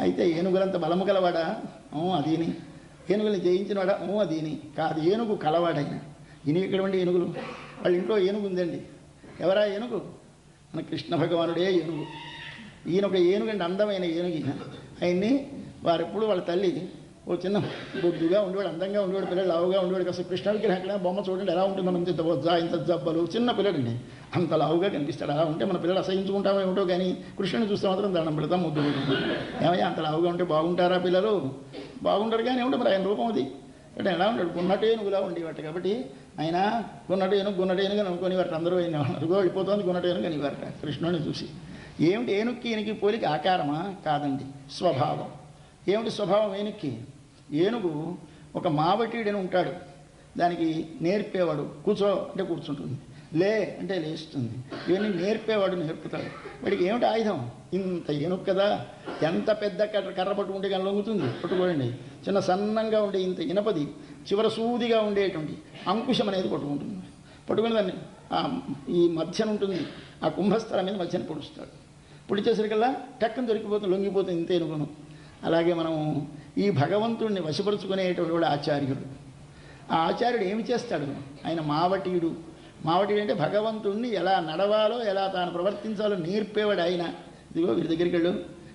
[SPEAKER 1] అయితే ఏనుగులంత బలము గలవాడా? అదీని. ఏనుగుల్ని జయించినవాడా? అదీని కాదు, ఏనుగు కలవాడైన. ఈయన ఇక్కడండి ఏనుగులు. వాళ్ళ ఇంట్లో ఏనుగు ఉందండి. ఎవరా ఏనుగు? మన కృష్ణ భగవానుడే ఏనుగు. ఈయన ఒక ఏనుగు అండి, అందమైన ఏనుగు ఈయన. ఆయన్ని వారెప్పుడు వాళ్ళ తల్లి ఓ చిన్న బొద్దుగా ఉండేవాడు, అందంగా ఉండేవాడు, పిల్లలు లావుగా ఉండేవాడు. అసలు కృష్ణ విగ్రహం బొమ్మ చూడండి ఎలా ఉంటుంది, మనం ఇంత బొజ్జా ఇంత జబ్బలు, చిన్న పిల్లడండి అంత లావుగా కనిపిస్తాడు. అలా ఉంటే మన పిల్లలు అసహించుకుంటామో ఏమిటో కానీ కృష్ణుని చూస్తే మాత్రం దండం పెడతాం, ముద్దు పెడతాం. ఏమయ్యా అంత లావుగా ఉంటే బాగుంటారా పిల్లలు? బాగుంటారు కానీ ఏమిటో మరి ఆయన రూపం అది అంటే ఎలా ఉంటాడు? గున్నట్టు ఏనుగులా ఉండేవాట. కాబట్టి ఆయన గున్నట్టు ఏనుగు అనుకుని వాటి అందరూ అరుగో వెళ్ళిపోతుంది గున్నట్టు ఏనుగు అనేవారట కృష్ణుని చూసి. ఏమిటి ఏనుక్కి ఈయనకి పోలిక? ఆకారమా? కాదండి, స్వభావం. ఏమిటి స్వభావం ఏనుక్కి? ఏనుగు ఒక మావటీడని ఉంటాడు, దానికి నేర్పేవాడు. కూర్చో అంటే కూర్చుంటుంది, లే అంటే లేస్తుంది. ఇవన్నీ నేర్పేవాడు నేర్పుతాడు. వాడికి ఏమిటి ఆయుధం? ఇంత ఏనుగు కదా, ఎంత పెద్ద కర్ర పట్టుకుంటే కానీ లొంగుతుంది. పట్టుకోండి, చిన్న సన్నంగా ఉండే ఇంత ఇనపది చివర సూదిగా ఉండేటువంటి అంకుశం అనేది పట్టుకుంటుంది. పట్టుకుని దాన్ని ఈ మధ్యన ఉంటుంది, ఆ కుంభస్థలం మీద మధ్యన పొడుస్తాడు. పొడిచేసరికల్లా టక్కన దొరికిపోతుంది, లొంగిపోతుంది ఇంత ఏనుగును. అలాగే మనం ఈ భగవంతుడిని వశపరుచుకునేటువంటి వాడు ఆచార్యుడు. ఆ ఆచార్యుడు ఏమి చేస్తాడు? ఆయన మావటీయుడు. మావటీయుడు అంటే భగవంతుడిని ఎలా నడవాలో, ఎలా తాను ప్రవర్తించాలో నేర్పేవాడు ఆయన. ఇదిగో వీరి దగ్గరికి వెళ్ళు,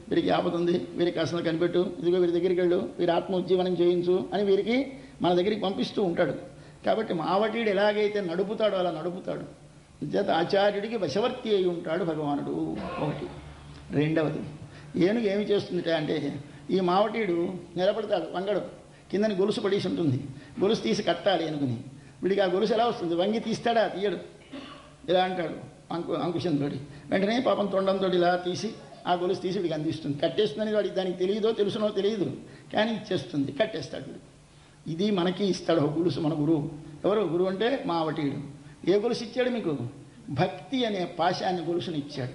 [SPEAKER 1] వీరికి ఆపతుంది, వీరికి అసలు కనిపెట్టు, ఇదిగో వీరి దగ్గరికి వెళ్ళు, వీరి ఆత్మోజ్జీవనం చేయించు అని వీరికి మన దగ్గరికి పంపిస్తూ ఉంటాడు. కాబట్టి మావటీయుడు ఎలాగైతే నడుపుతాడో అలా నడుపుతాడు. చేత ఆచార్యుడికి వశవర్తి అయి ఉంటాడు భగవానుడు. ఒకటి. రెండవది, ఏనుగు ఏమి చేస్తుందిట అంటే, ఈ మావటీయుడు నిలబడతాడు, వంగడు, కిందని గొలుసు పడేసి ఉంటుంది, గొలుసు తీసి కట్టాలి ఏనుగుని. వీడికి ఆ గొలుసు ఎలా వస్తుంది? వంగి తీస్తాడా? తీయడు. ఇలా అంటాడు అంకుశంతో. వెంటనే పాపం తొండంతో ఇలా తీసి ఆ గొలుసు తీసి వీడికి అందిస్తుంది. కట్టేస్తుందని వాడికి దానికి తెలియదో తెలుసునో తెలియదు, కానీ ఇచ్చేస్తుంది, కట్టేస్తాడు వీడు. ఇది మనకి ఇస్తాడు ఒక గొలుసు మన గురువు. ఎవరు గురువు అంటే? మావటీయుడు. ఏ గొలుసు ఇచ్చాడు మీకు? భక్తి అనే పాశాన్ని గొలుసుని ఇచ్చాడు.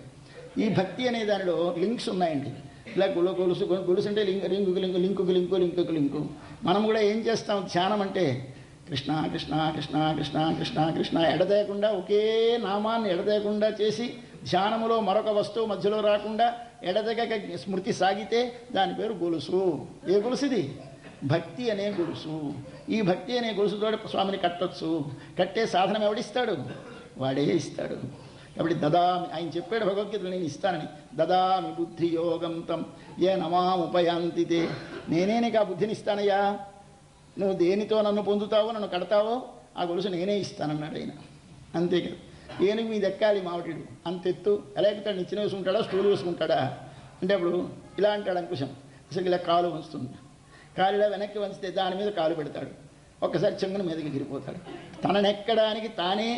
[SPEAKER 1] ఈ భక్తి అనే దానిలో లింక్స్ ఉన్నాయండి. ఇలా గొలుసు అంటే లింకు. మనం కూడా ఏం చేస్తాం? ధ్యానం అంటే కృష్ణ కృష్ణ కృష్ణ కృష్ణ కృష్ణ కృష్ణ ఎడతేయకుండా, ఒకే నామాన్ని ఎడతేయకుండా చేసి ధ్యానములో మరొక వస్తువు మధ్యలో రాకుండా ఎడతెగక స్మృతి సాగితే దాని పేరు గొలుసు. ఏ గొలుసు ఇది? భక్తి అనే గొలుసు. ఈ భక్తి అనే గొలుసుతో స్వామిని కట్టొచ్చు. కట్టే సాధనం ఎవడిస్తాడు? వాడే ఇస్తాడు. కాబట్టి దదామి, ఆయన చెప్పాడు భగవద్గీతలో నేను ఇస్తానని. దదామి బుద్ధి యోగం తం ఏ నమాముపయాంతితే. నేనే నీకు ఆ బుద్ధిని ఇస్తానయ్యా. నువ్వు దేనితో నన్ను పొందుతావో, నన్ను కడతావో ఆ గొలుసు నేనే ఇస్తానన్నాడు ఆయన. అంతే కదా. ఏనుగు మీద ఎక్కాలి మావటీడు, అంతెత్తు ఎలా ఎక్కుతాడు? నిచ్చెన వేసుకుంటాడా, స్టూలు వేసుకుంటాడా అంటే అప్పుడు ఇలా అంటాడు అంకుశం. అసలు ఇలా కాలు వంచుతుంది, కాలు ఇలా వెనక్కి వంచితే దాని మీద కాలు పెడతాడు, ఒక్కసారి చెంగున మీదకి ఎగిరిపోతాడు. తననెక్కడానికి తానే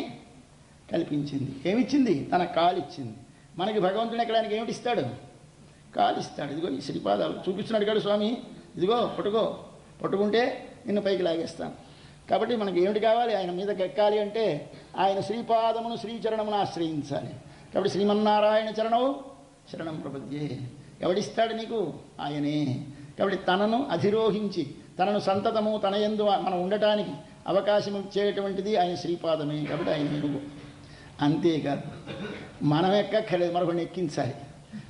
[SPEAKER 1] కల్పించింది. ఏమిచ్చింది? తన కాలు ఇచ్చింది. మనకి భగవంతుని ఎక్కడానికి ఏమిటి ఇస్తాడు? కాలు ఇస్తాడు. ఇదిగో ఈ శ్రీపాదాలు చూపిస్తున్నాడు కాడు స్వామి, ఇదిగో పట్టుకుంటే నిన్ను పైకి లాగేస్తాను. కాబట్టి మనకి ఏమిటి కావాలి? ఆయన మీదకి ఎక్కాలి అంటే ఆయన శ్రీపాదమును శ్రీచరణమును ఆశ్రయించాలి. కాబట్టి శ్రీమన్నారాయణ చరణం శరణం ప్రపద్యే. ఎవడిస్తాడు నీకు? ఆయనే. కాబట్టి తనను అధిరోహించి తనను సంతతము తన యందు మనం ఉండటానికి అవకాశం ఇచ్చేటువంటిది ఆయన శ్రీపాదమే. కాబట్టి ఆయన ఎనుగు. అంతేకాదు మనం ఎక్కక్కర్లేదు, మరొకరిని ఎక్కించాలి.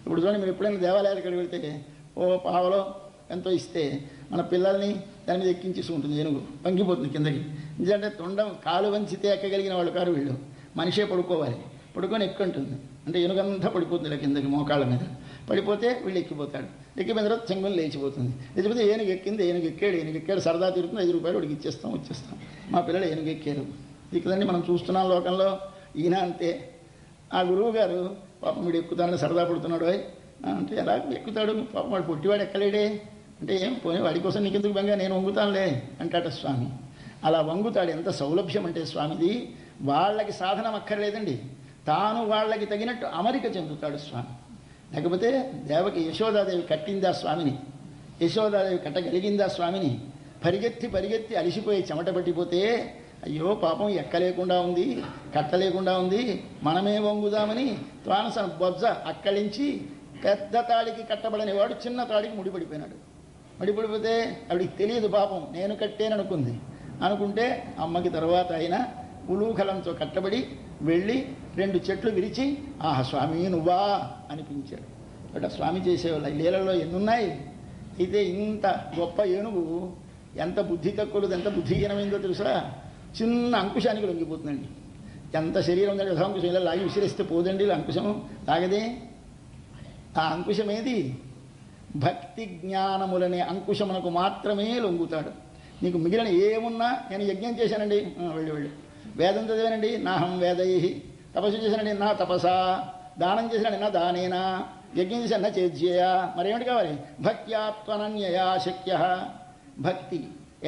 [SPEAKER 1] ఇప్పుడు చూడండి, మీరు ఎప్పుడైనా దేవాలయాలకు వెళ్తే ఓ పావలో ఎంతో ఇస్తే మన పిల్లల్ని దాని మీద ఎక్కించేసి ఉంటుంది, ఏనుగు వంగిపోతుంది కిందకి. ఎందుకంటే తొండం కాలు వంచితే ఎక్కగలిగిన వాళ్ళు కారు వీళ్ళు. మనిషే పడుకోవాలి, పడుకొని ఎక్కుంటుంది. అంటే ఏనుగంతా పడిపోతుంది ఇలా కిందకి మోకాళ్ళ మీద. పడిపోతే వీళ్ళు ఎక్కిపోతాడు. ఎక్కిపోయిన తర్వాత చెంగుని లేచిపోతుంది. లేచిపోతే ఏనుగు ఎక్కింది, ఏనుగు ఎక్కాడు సరదా తీరుతుంది, 5 రూపాయలు వాడికి వచ్చేస్తాం. మా పిల్లలు ఏనుగు ఎక్కారు. ఇకదండి మనం చూస్తున్నాం లోకంలో. ఈయన అంతే. ఆ గురువు గారు పాపం వీడు ఎక్కుతానని సరదా పడుతున్నాడు అంటే ఎలా ఎక్కుతాడు? పాపం వాడు పొట్టివాడు ఎక్కలేడే అంటే ఏం పోనీ వాడి కోసం నీకెందుకు బెంగా, నేను వంగుతానులే అంటాట స్వామి. అలా వంగుతాడు. ఎంత సౌలభ్యం అంటే స్వామిది. వాళ్ళకి సాధనం అక్కర్లేదండి, తాను వాళ్ళకి తగినట్టు అమరిక చెందుతాడు స్వామి. లేకపోతే దేవకి యశోదాదేవి కట్టిందా స్వామిని, యశోదాదేవి కట్టగలిగిందా స్వామిని? పరిగెత్తి పరిగెత్తి అలిసిపోయి చెమట పట్టిపోతే అయ్యో పాపం ఎక్కలేకుండా ఉంది, కట్టలేకుండా ఉంది, మనమే వంగుదామని త్వానసన బొజ్జ అక్కడించి పెద్ద తాడికి కట్టబడని వాడు చిన్న తాడికి ముడిపడిపోయినాడు. ముడిపడిపోతే ఆవిడికి తెలియదు పాపం, నేను కట్టేననుకుంది. అనుకుంటే అమ్మకి తర్వాత అయినా ఉలూఖలంతో కట్టబడి వెళ్ళి 2 చెట్లు విరిచి ఆహా స్వామి నువ్వా అనిపించాడు. బట్ స్వామి చేసేవాళ్ళు లీలలో ఎన్నున్నాయి. అయితే ఇంత గొప్ప ఏనుగు ఎంత బుద్ధి తక్కువది, ఎంత బుద్ధిహీనమైందో తెలుసా? చిన్న అంకుశానికి లొంగిపోతుందండి. ఎంత శరీరం ఉందండి, అంకుశం ఇలా లాగి విసిరిస్తే పోదండి అంకుశం, లాగదే. ఆ అంకుశం ఏది? భక్తి జ్ఞానములనే అంకుశమునకు మాత్రమే లొంగుతాడు. నీకు మిగిలిన ఏమున్నా, నేను యజ్ఞం చేశానండి, వెళ్ళు. వేదం చదివానండి, నాహం వేదై. తపస్సు చేశానండి, నా తపసా. దానం చేశానండి, నా దానేనా. యజ్ఞం చేశాను, నా చేజ్యయా. మరేమిటి కావాలి? భక్త్యాత్వనన్యయా శక్య. భక్తి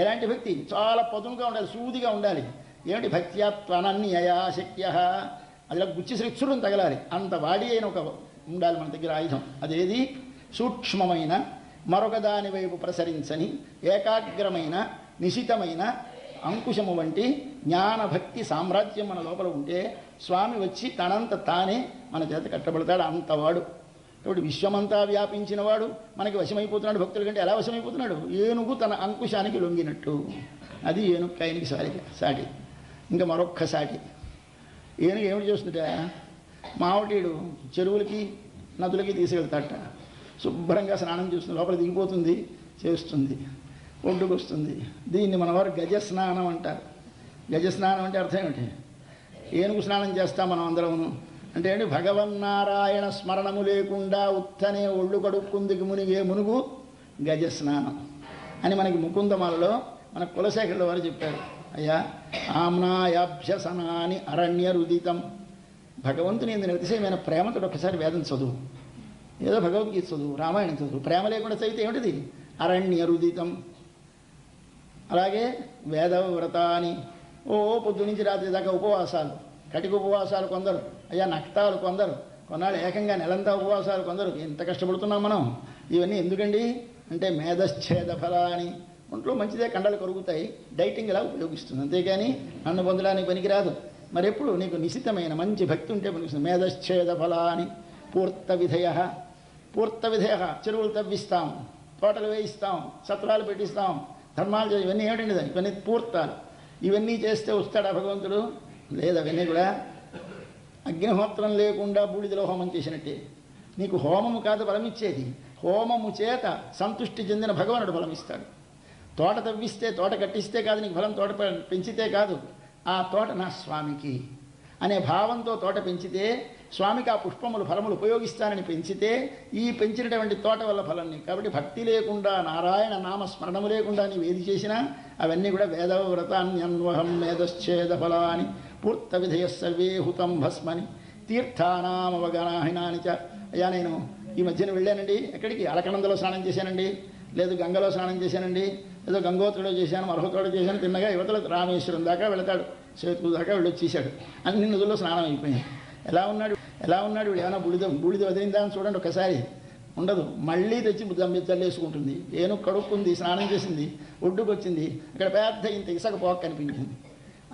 [SPEAKER 1] ఎలాంటి భక్తి? చాలా పదునుగా ఉండాలి, సూదిగా ఉండాలి. ఏమిటి? భక్త్యాత్వనన్యయా శక్య. అదిలా గుచ్చి శ్రీక్షురం తగలాలి. అంత వాడి అయిన ఒక ఉండాలి మన దగ్గర ఆయుధం. అదేది? సూక్ష్మమైన, మరొక దాని వైపు ప్రసరించని, ఏకాగ్రమైన, నిశితమైన అంకుశము వంటి జ్ఞానభక్తి సామ్రాజ్యం మన లోపల ఉంటే స్వామి వచ్చి తనంత తానే మన చేత కట్టబడతాడు. అంతవాడు. కాబట్టి విశ్వమంతా వ్యాపించినవాడు మనకి వశమైపోతున్నాడు. భక్తుల కంటే ఎలా వశమైపోతున్నాడు? ఏనుగు తన అంకుశానికి లొంగినట్టు. అది ఏనుగు కాయనికి సాటి. ఇంకా మరొక్క సాటి. ఏనుగు ఏమిటి చేస్తుంట? మావటీడు చెరువులకి నదులకి తీసుకెళ్తాడట. శుభ్రంగా స్నానం చేస్తుంది, లోపల దిగిపోతుంది, చేస్తుంది, ఒడ్డుకు వస్తుంది. దీన్ని మనవారు గజస్నానం అంటారు. గజస్నానం అంటే అర్థం ఏమిటి? ఏనుగు స్నానం చేస్తాం మనం అందరము అంటే ఏంటి? భగవన్నారాయణ స్మరణము లేకుండా ఉత్తనే ఒళ్ళు కడుక్కుందికి మునిగే మునుగు గజస్నానం అని మనకి ముకుందమాలలో మన కులశేఖరుల వారు చెప్పారు. అయ్యా ఆమ్నాయాభ్యసనాని అరణ్య రుదితం. భగవంతుని ఎందుకు అతిశయమైన ప్రేమతో ఒకసారి వేదం చదువు, ఏదో భగవద్గీత చదువు, రామాయణం చదువు. ప్రేమ లేకుండా చదివితే ఏమిటిది? అరణ్య రుదితం. అలాగే వేదవ్రతాని. పొద్దు నుంచి రాత్రి దాకా ఉపవాసాలు, కటిక ఉపవాసాలు కొందరు, అయ్యా నక్తాలు కొందరు, కొన్నాళ్ళు ఏకంగా నెలంతా ఉపవాసాలు కొందరు. ఎంత కష్టపడుతున్నాం మనం. ఇవన్నీ ఎందుకండి అంటే మేధశ్ఛేద ఫలాని. ఒంట్లో మంచిదే, కండలు కరుగుతాయి, డైటింగ్ ఇలా ఉపయోగిస్తుంది. అంతేగాని నన్ను పొందడానికి పనికిరాదు. మరెప్పుడు నీకు నిశితమైన మంచి భక్తి ఉంటే పనికిస్తుంది. మేధశ్ఛేద ఫలాని పూర్త విధయ. పూర్త విధయ చెరువులు తవ్విస్తాం, తోటలు వేయిస్తాం, సత్రాలు పెట్టిస్తాం, ధర్మాలు చేసి, ఇవన్నీ ఏమిటండి? దాన్ని ఇవన్నీ పూర్తాలు. ఇవన్నీ చేస్తే వస్తాడా భగవంతుడు? లేదు. అవన్నీ కూడా అగ్నిహోత్రం లేకుండా బూడిదలో హోమం చేసినట్టే. నీకు హోమము కాదు బలమిచ్చేది, హోమము చేత సంతృష్టి చెందిన భగవానుడు బలమిస్తాడు. తోట తవ్విస్తే, తోట కట్టిస్తే కాదు నీకు ఫలం, తోట పెంచితే కాదు. ఆ తోట నా స్వామికి అనే భావంతో తోట పెంచితే, స్వామికి ఆ పుష్పములు ఫలములు ఉపయోగిస్తానని పెంచితే, ఈ పెంచినటువంటి తోట వల్ల ఫలం నీకు. కాబట్టి భక్తి లేకుండా, నారాయణ నామ స్మరణము లేకుండా నీవు ఏది చేసినా అవన్నీ కూడా వేదవ్రతాన్యన్వహం మేధశ్చేద ఫలాని పూర్త విధయ సర్వే హుతం భస్మని తీర్థానామవగనాహినాని చ. అయ్యా నేను ఈ మధ్యన వెళ్ళానండి, ఎక్కడికి? అలకనందలో స్నానం చేశానండి, లేదు గంగలో స్నానం చేశానండి, ఏదో గంగోత్రులో చేశాను, మరొకతోడు చేశాను. తిన్నగా యువతలు రామేశ్వరం దాకా వెళతాడు, సేతు దాకా వెళ్ళొచ్చేసాడు. అన్ని నదుల్లో స్నానం అయిపోయింది. ఎలా ఉన్నాడు వీడు? ఏమైనా బూడిద వదిలిందా అని చూడండి ఒకసారి. ఉండదు. మళ్ళీ తెచ్చి చల్లేసుకుంటుంది. ఏనుగు కడుక్కుంది, స్నానం చేసింది, ఒడ్డుకు వచ్చింది, అక్కడ పెద్ద ఇంత ఇసక పోక కనిపించింది.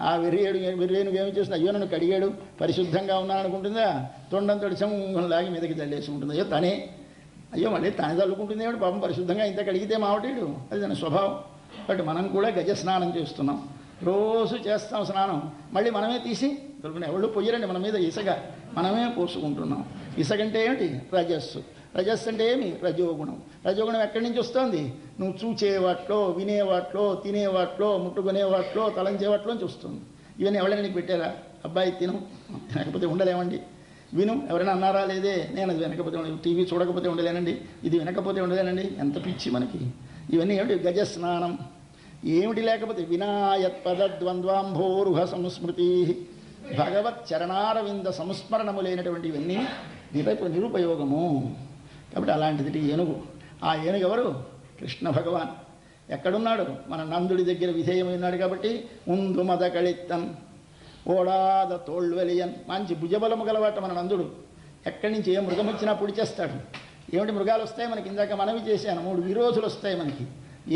[SPEAKER 1] ఆ వెర్రేనుగు ఏమి చేస్తుంది? అయ్యో నన్ను కడిగాడు, పరిశుద్ధంగా ఉన్నాను అనుకుంటుందా? తొండంతో చంగం లాగి మీదకి చల్లేసుకుంటుంది. అయ్యో తనే, అయ్యో మళ్ళీ తనే చల్లుకుంటుంది. ఏమిటి పాపం, పరిశుద్ధంగా ఇంత కడిగితే మావటీడు, అది తన స్వభావం. కాబట్టి మనం కూడా గజ స్నానం చేస్తున్నాం, రోజు చేస్తాం స్నానం. మళ్ళీ మనమే తీసి దొరుకునే ఎవరు పొయ్యరండి మన మీద ఇసగ, మనమే పోసుకుంటున్నాం. ఇసగంటే ఏమిటి? రజస్సు. రజస్సు అంటే ఏమి? రజోగుణం. రజోగుణం ఎక్కడి నుంచి వస్తుంది? నువ్వు చూచేవాట్లో, వినేవాట్లో, తినేవాట్లో, ముట్టుకునేవాట్లో, తలంచేవాట్లో నుంచి వస్తుంది. ఇవన్నీ ఎవరైనా నీకు పెట్టారా? అబ్బాయి తిను, లేకపోతే ఉండలేమండి. విను, ఎవరైనా అన్నారా? లేదే. నేను అది వినకపోతే టీవీ చూడకపోతే ఉండలేనండి, ఇది వినకపోతే ఉండలేనండి. ఎంత పిచ్చి మనకి. ఇవన్నీ ఏమిటి? గజస్నానం. ఏమిటి లేకపోతే? వినాయత్పదద్వంద్వాంభోరుహ సంస్మృతి. భగవత్ చరణారవింద సంస్మరణము లేనటువంటి ఇవన్నీ నిరుపయోగము. కాబట్టి అలాంటిది ఏనుగు. ఆ ఏనుగు ఎవరు? కృష్ణ భగవాన్. ఎక్కడున్నాడు? మన నందుడి దగ్గర విధేయమై ఉన్నాడు కాబట్టి ఉందు మద కళిత్తన్ ఓడాద తోళ్వలియన్, మంచి భుజబలము గలవాట మన నందుడు. ఎక్కడి నుంచి ఏ మృగం వచ్చినా పొడిచేస్తాడు. ఏమిటి మృగాలు వస్తాయి మనకి? ఇందాక మనవి చేశాను, 3 విరోధులు వస్తాయి మనకి.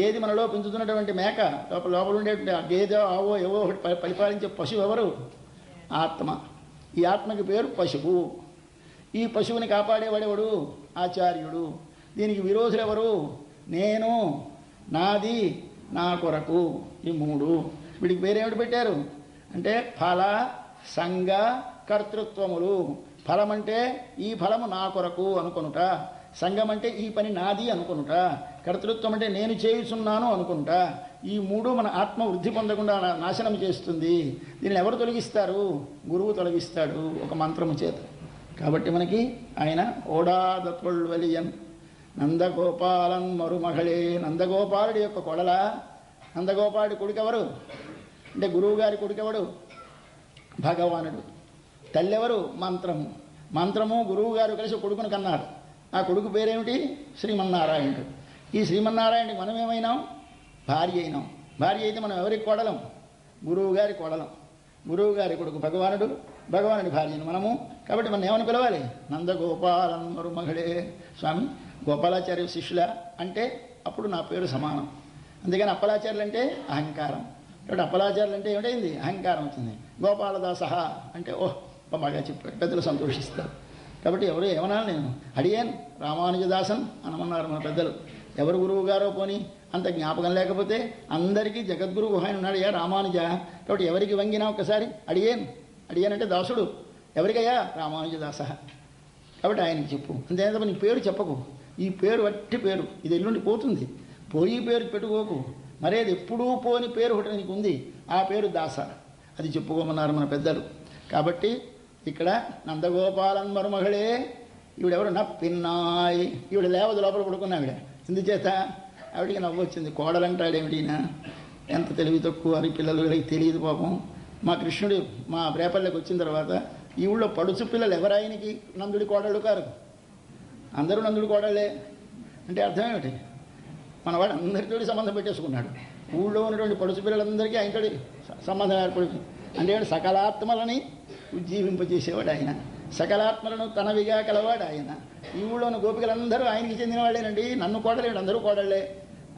[SPEAKER 1] ఏది మనలో పెంచుతున్నటువంటి మేక, లోపల ఉండేటువంటి గేదె, ఆవో ఏవో ఒకటి పరిపాలించే పశువు ఎవరు? ఆత్మ. ఈ ఆత్మకి పేరు పశువు. ఈ పశువుని కాపాడేవాడెవడు? ఆచార్యుడు. దీనికి విరోధులు ఎవరు? నేను, నాది, నా కొరకు. ఈ 3. వీడికి పేరేమిటి పెట్టారు అంటే ఫల, సంగ, కర్తృత్వములు. ఫలం అంటే ఈ ఫలము నా కొరకు అనుకొనుట, సంఘం అంటే ఈ పని నాది అనుకొనుట, కర్తృత్వం అంటే నేను చేయుచున్నాను అనుకుంట. ఈ 3 మన ఆత్మ వృద్ధి పొందకుండా నాశనం చేస్తుంది. దీనిని ఎవరు తొలగిస్తారు? గురువు తొలగిస్తాడు ఒక మంత్రము చేత. కాబట్టి మనకి ఆయన ఓడాద తొళ్వలియన్ నందగోపాలన్ మరుమగళే. నందగోపాలుడి యొక్క కొడల. నందగోపాలుడి కొడుకెవరు అంటే గురువు గారి కొడుకెవడు? భగవానుడు. తల్లెవరు? మంత్రము. మంత్రము గురువు గారు కలిసి కొడుకును కన్నారు. ఆ కొడుకు పేరేమిటి? శ్రీమన్నారాయణుడు. ఈ శ్రీమన్నారాయణుడికి మనం ఏమైనాం? భార్య అయినాం. భార్య అయితే మనం ఎవరికి కొడలం? గురువు గారి కొడలం. గురువు గారి కొడుకు భగవానుడు, భగవానుడి భార్యను మనము. కాబట్టి మనం ఏమని పిలవాలి? నందగోపాలన్ మరుమగళే. స్వామి గోపాలాచార్య శిష్యుల అంటే అప్పుడు నా పేరు సమానం. అందుకని అప్పలాచార్యులు అంటే అహంకారం. కాబట్టి అప్పలాచార్యులు అంటే ఏమిటైంది? అహంకారం వచ్చింది. గోపాలదాస అంటే ఓహ్ బాగా చెప్పాడు, పెద్దలు సంతోషిస్తారు. కాబట్టి ఎవరు ఏమనాలి? నేను అడిగాను రామానుజదాసన్ అనమన్నారు మన పెద్దలు. ఎవరు గురువు గారో పోని అంత జ్ఞాపకం లేకపోతే అందరికీ జగద్గురువు ఆయన ఉన్నాడు యా రామానుజ. కాబట్టి ఎవరికి వంగినా ఒకసారి అడిగానంటే దాసుడు. ఎవరికయ్యా? రామానుజదాస. కాబట్టి ఆయనకి చెప్పు. అంతేత నీ పేరు చెప్పకు. ఈ పేరు వట్టి పేరు, ఇది ఎల్లుండి పోతుంది. పోయి పేరు పెట్టుకోకు. మరేది ఎప్పుడూ పోని పేరు ఒకటి నీకు ఉంది, ఆ పేరు దాస. అది చెప్పుకోమన్నారు మన పెద్దలు. కాబట్టి ఇక్కడ నందగోపాలన్ మరుమగళే. ఈవిడెవరు? నప్పిన్నాయ్. ఈవిడ లేవదు, లోపల పడుకున్నా ఆవిడ. ఎందుచేత? ఆవిడికి నవ్వు వచ్చింది. కోడలంటాడేమిటినా? ఎంత తెలివి తక్కువ అని పిల్లలు వీళ్ళకి తెలియదు పాపం. మా కృష్ణుడు మా రేపల్లెకి వచ్చిన తర్వాత ఈ ఊళ్ళో పడుచు పిల్లలు ఎవరాయనకి నందుడి కోడళ్ళు కారు. అందరూ నందుడి కోడళ్ళే. అంటే అర్థం ఏమిటి? మనవాడు అందరితో సంబంధం పెట్టేసుకున్నాడు. ఊళ్ళో ఉన్నటువంటి పడుచు పిల్లలందరికీ ఆయనతో సంబంధం ఏర్పడింది. అంటే సకలాత్మలని ఉజ్జీవింపజేసేవాడు ఆయన. సకలాత్మలను తనవిగా కలవాడు ఆయన. ఈ ఊళ్ళోని గోపికలందరూ ఆయనకి చెందిన వాళ్ళేనండి. నన్ను కోడలేడు, అందరూ కోడళ్ళే.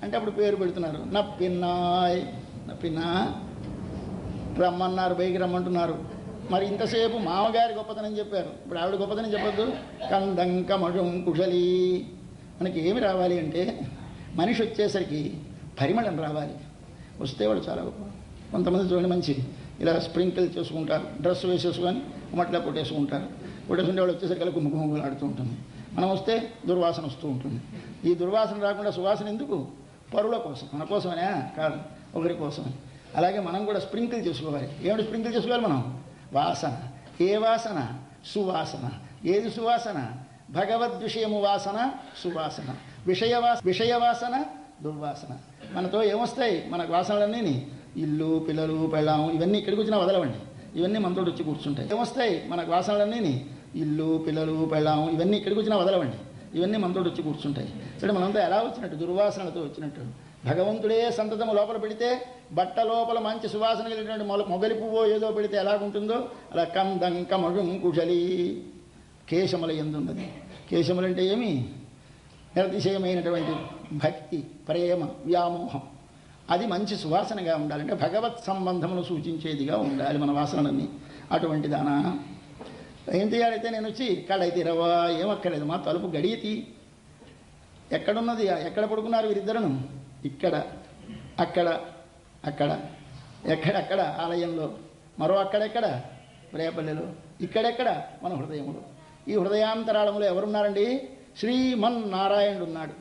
[SPEAKER 1] అంటే అప్పుడు పేరు పెడుతున్నారు. నప్పిన్నాయ్. నప్పిన్నా రమ్మన్నారు, పైకి రమ్మంటున్నారు. మరి ఇంతసేపు మామగారి గొప్పతనం చెప్పారు, ఇప్పుడు ఆవిడ గొప్పతనం చెప్పొద్దు. కందంకమజం కుశలి. మనకి ఏమి రావాలి అంటే మనిషి వచ్చేసరికి పరిమళం రావాలి. వస్తే వాడు చాలా గొప్ప. కొంతమంది చూడండి మంచి ఇలా స్ప్రింకిల్ చేసుకుంటారు, డ్రెస్ వేసేసుకొని మట్లా కొట్టేసుకుంటారు. కొట్టేసుకుంటే వాడు వచ్చేసరికి గుమ్ముగుమ్ములు ఆడుతూ ఉంటుంది. మనం వస్తే దుర్వాసన వస్తూ ఉంటుంది. ఈ దుర్వాసన రాకుండా సువాసన ఎందుకు? పరుల కోసం, మన కోసమనే కాదు, ఒకరి కోసమే. అలాగే మనం కూడా స్ప్రింకిల్ చేసుకోవాలి. ఏమిటి స్ప్రింకిల్ చేసుకోవాలి మనం? వాసన. ఏ వాసన? సువాసన. ఏది సువాసన? భగవద్విషయము వాసన సువాసన. విషయవాసన దుర్వాసన. మనతో ఏమొస్తాయి? మన వాసనలన్నీ ఇల్లు, పిల్లలు, పెళ్ళాం ఇవన్నీ ఇక్కడికి వచ్చినా వదలవండి. ఇవన్నీ మనతో వచ్చి కూర్చుంటాయి. ఏమొస్తాయి? మన వాసనలన్నీ ఇల్లు, పిల్లలు, పెళ్ళాం ఇవన్నీ ఇక్కడికి వచ్చినా వదలవండి. ఇవన్నీ మనతో వచ్చి కూర్చుంటాయి. సరే మనంతా ఎలా వచ్చినట్టు? దుర్వాసనలతో వచ్చినట్టు. భగవంతుడే సంతతము లోపల పెడితే బట్ట లోపల మంచి సువాసన కలిగినటువంటి మొగలి పువ్వో ఏదో పెడితే ఎలాగుంటుందో అలా కందంకమజం కుశలి. కేశముల ఎందున్నది. కేశములంటే ఏమి? నిరతిశయమైనటువంటి భక్తి, ప్రేమ, వ్యామోహం. అది మంచి సువాసనగా ఉండాలంటే భగవత్ సంబంధమును సూచించేదిగా ఉండాలి మన వాసనలన్నీ. అటువంటి దానా ఏం చేయాలైతే నేను వచ్చి కడైతే రవా ఏమక్కర్లేదు, మా తలుపు గడియతి. ఎక్కడున్నది? ఎక్కడ పడుకున్నారు వీరిద్దరును? ఇక్కడ, అక్కడ, అక్కడ, ఎక్కడెక్కడ ఆలయంలో, మరో అక్కడెక్కడ రేపల్లెలో, ఇక్కడెక్కడ మన హృదయములు. ఈ హృదయాంతరాళములో ఎవరున్నారండి? శ్రీమన్నారాయణుడు ఉన్నాడు.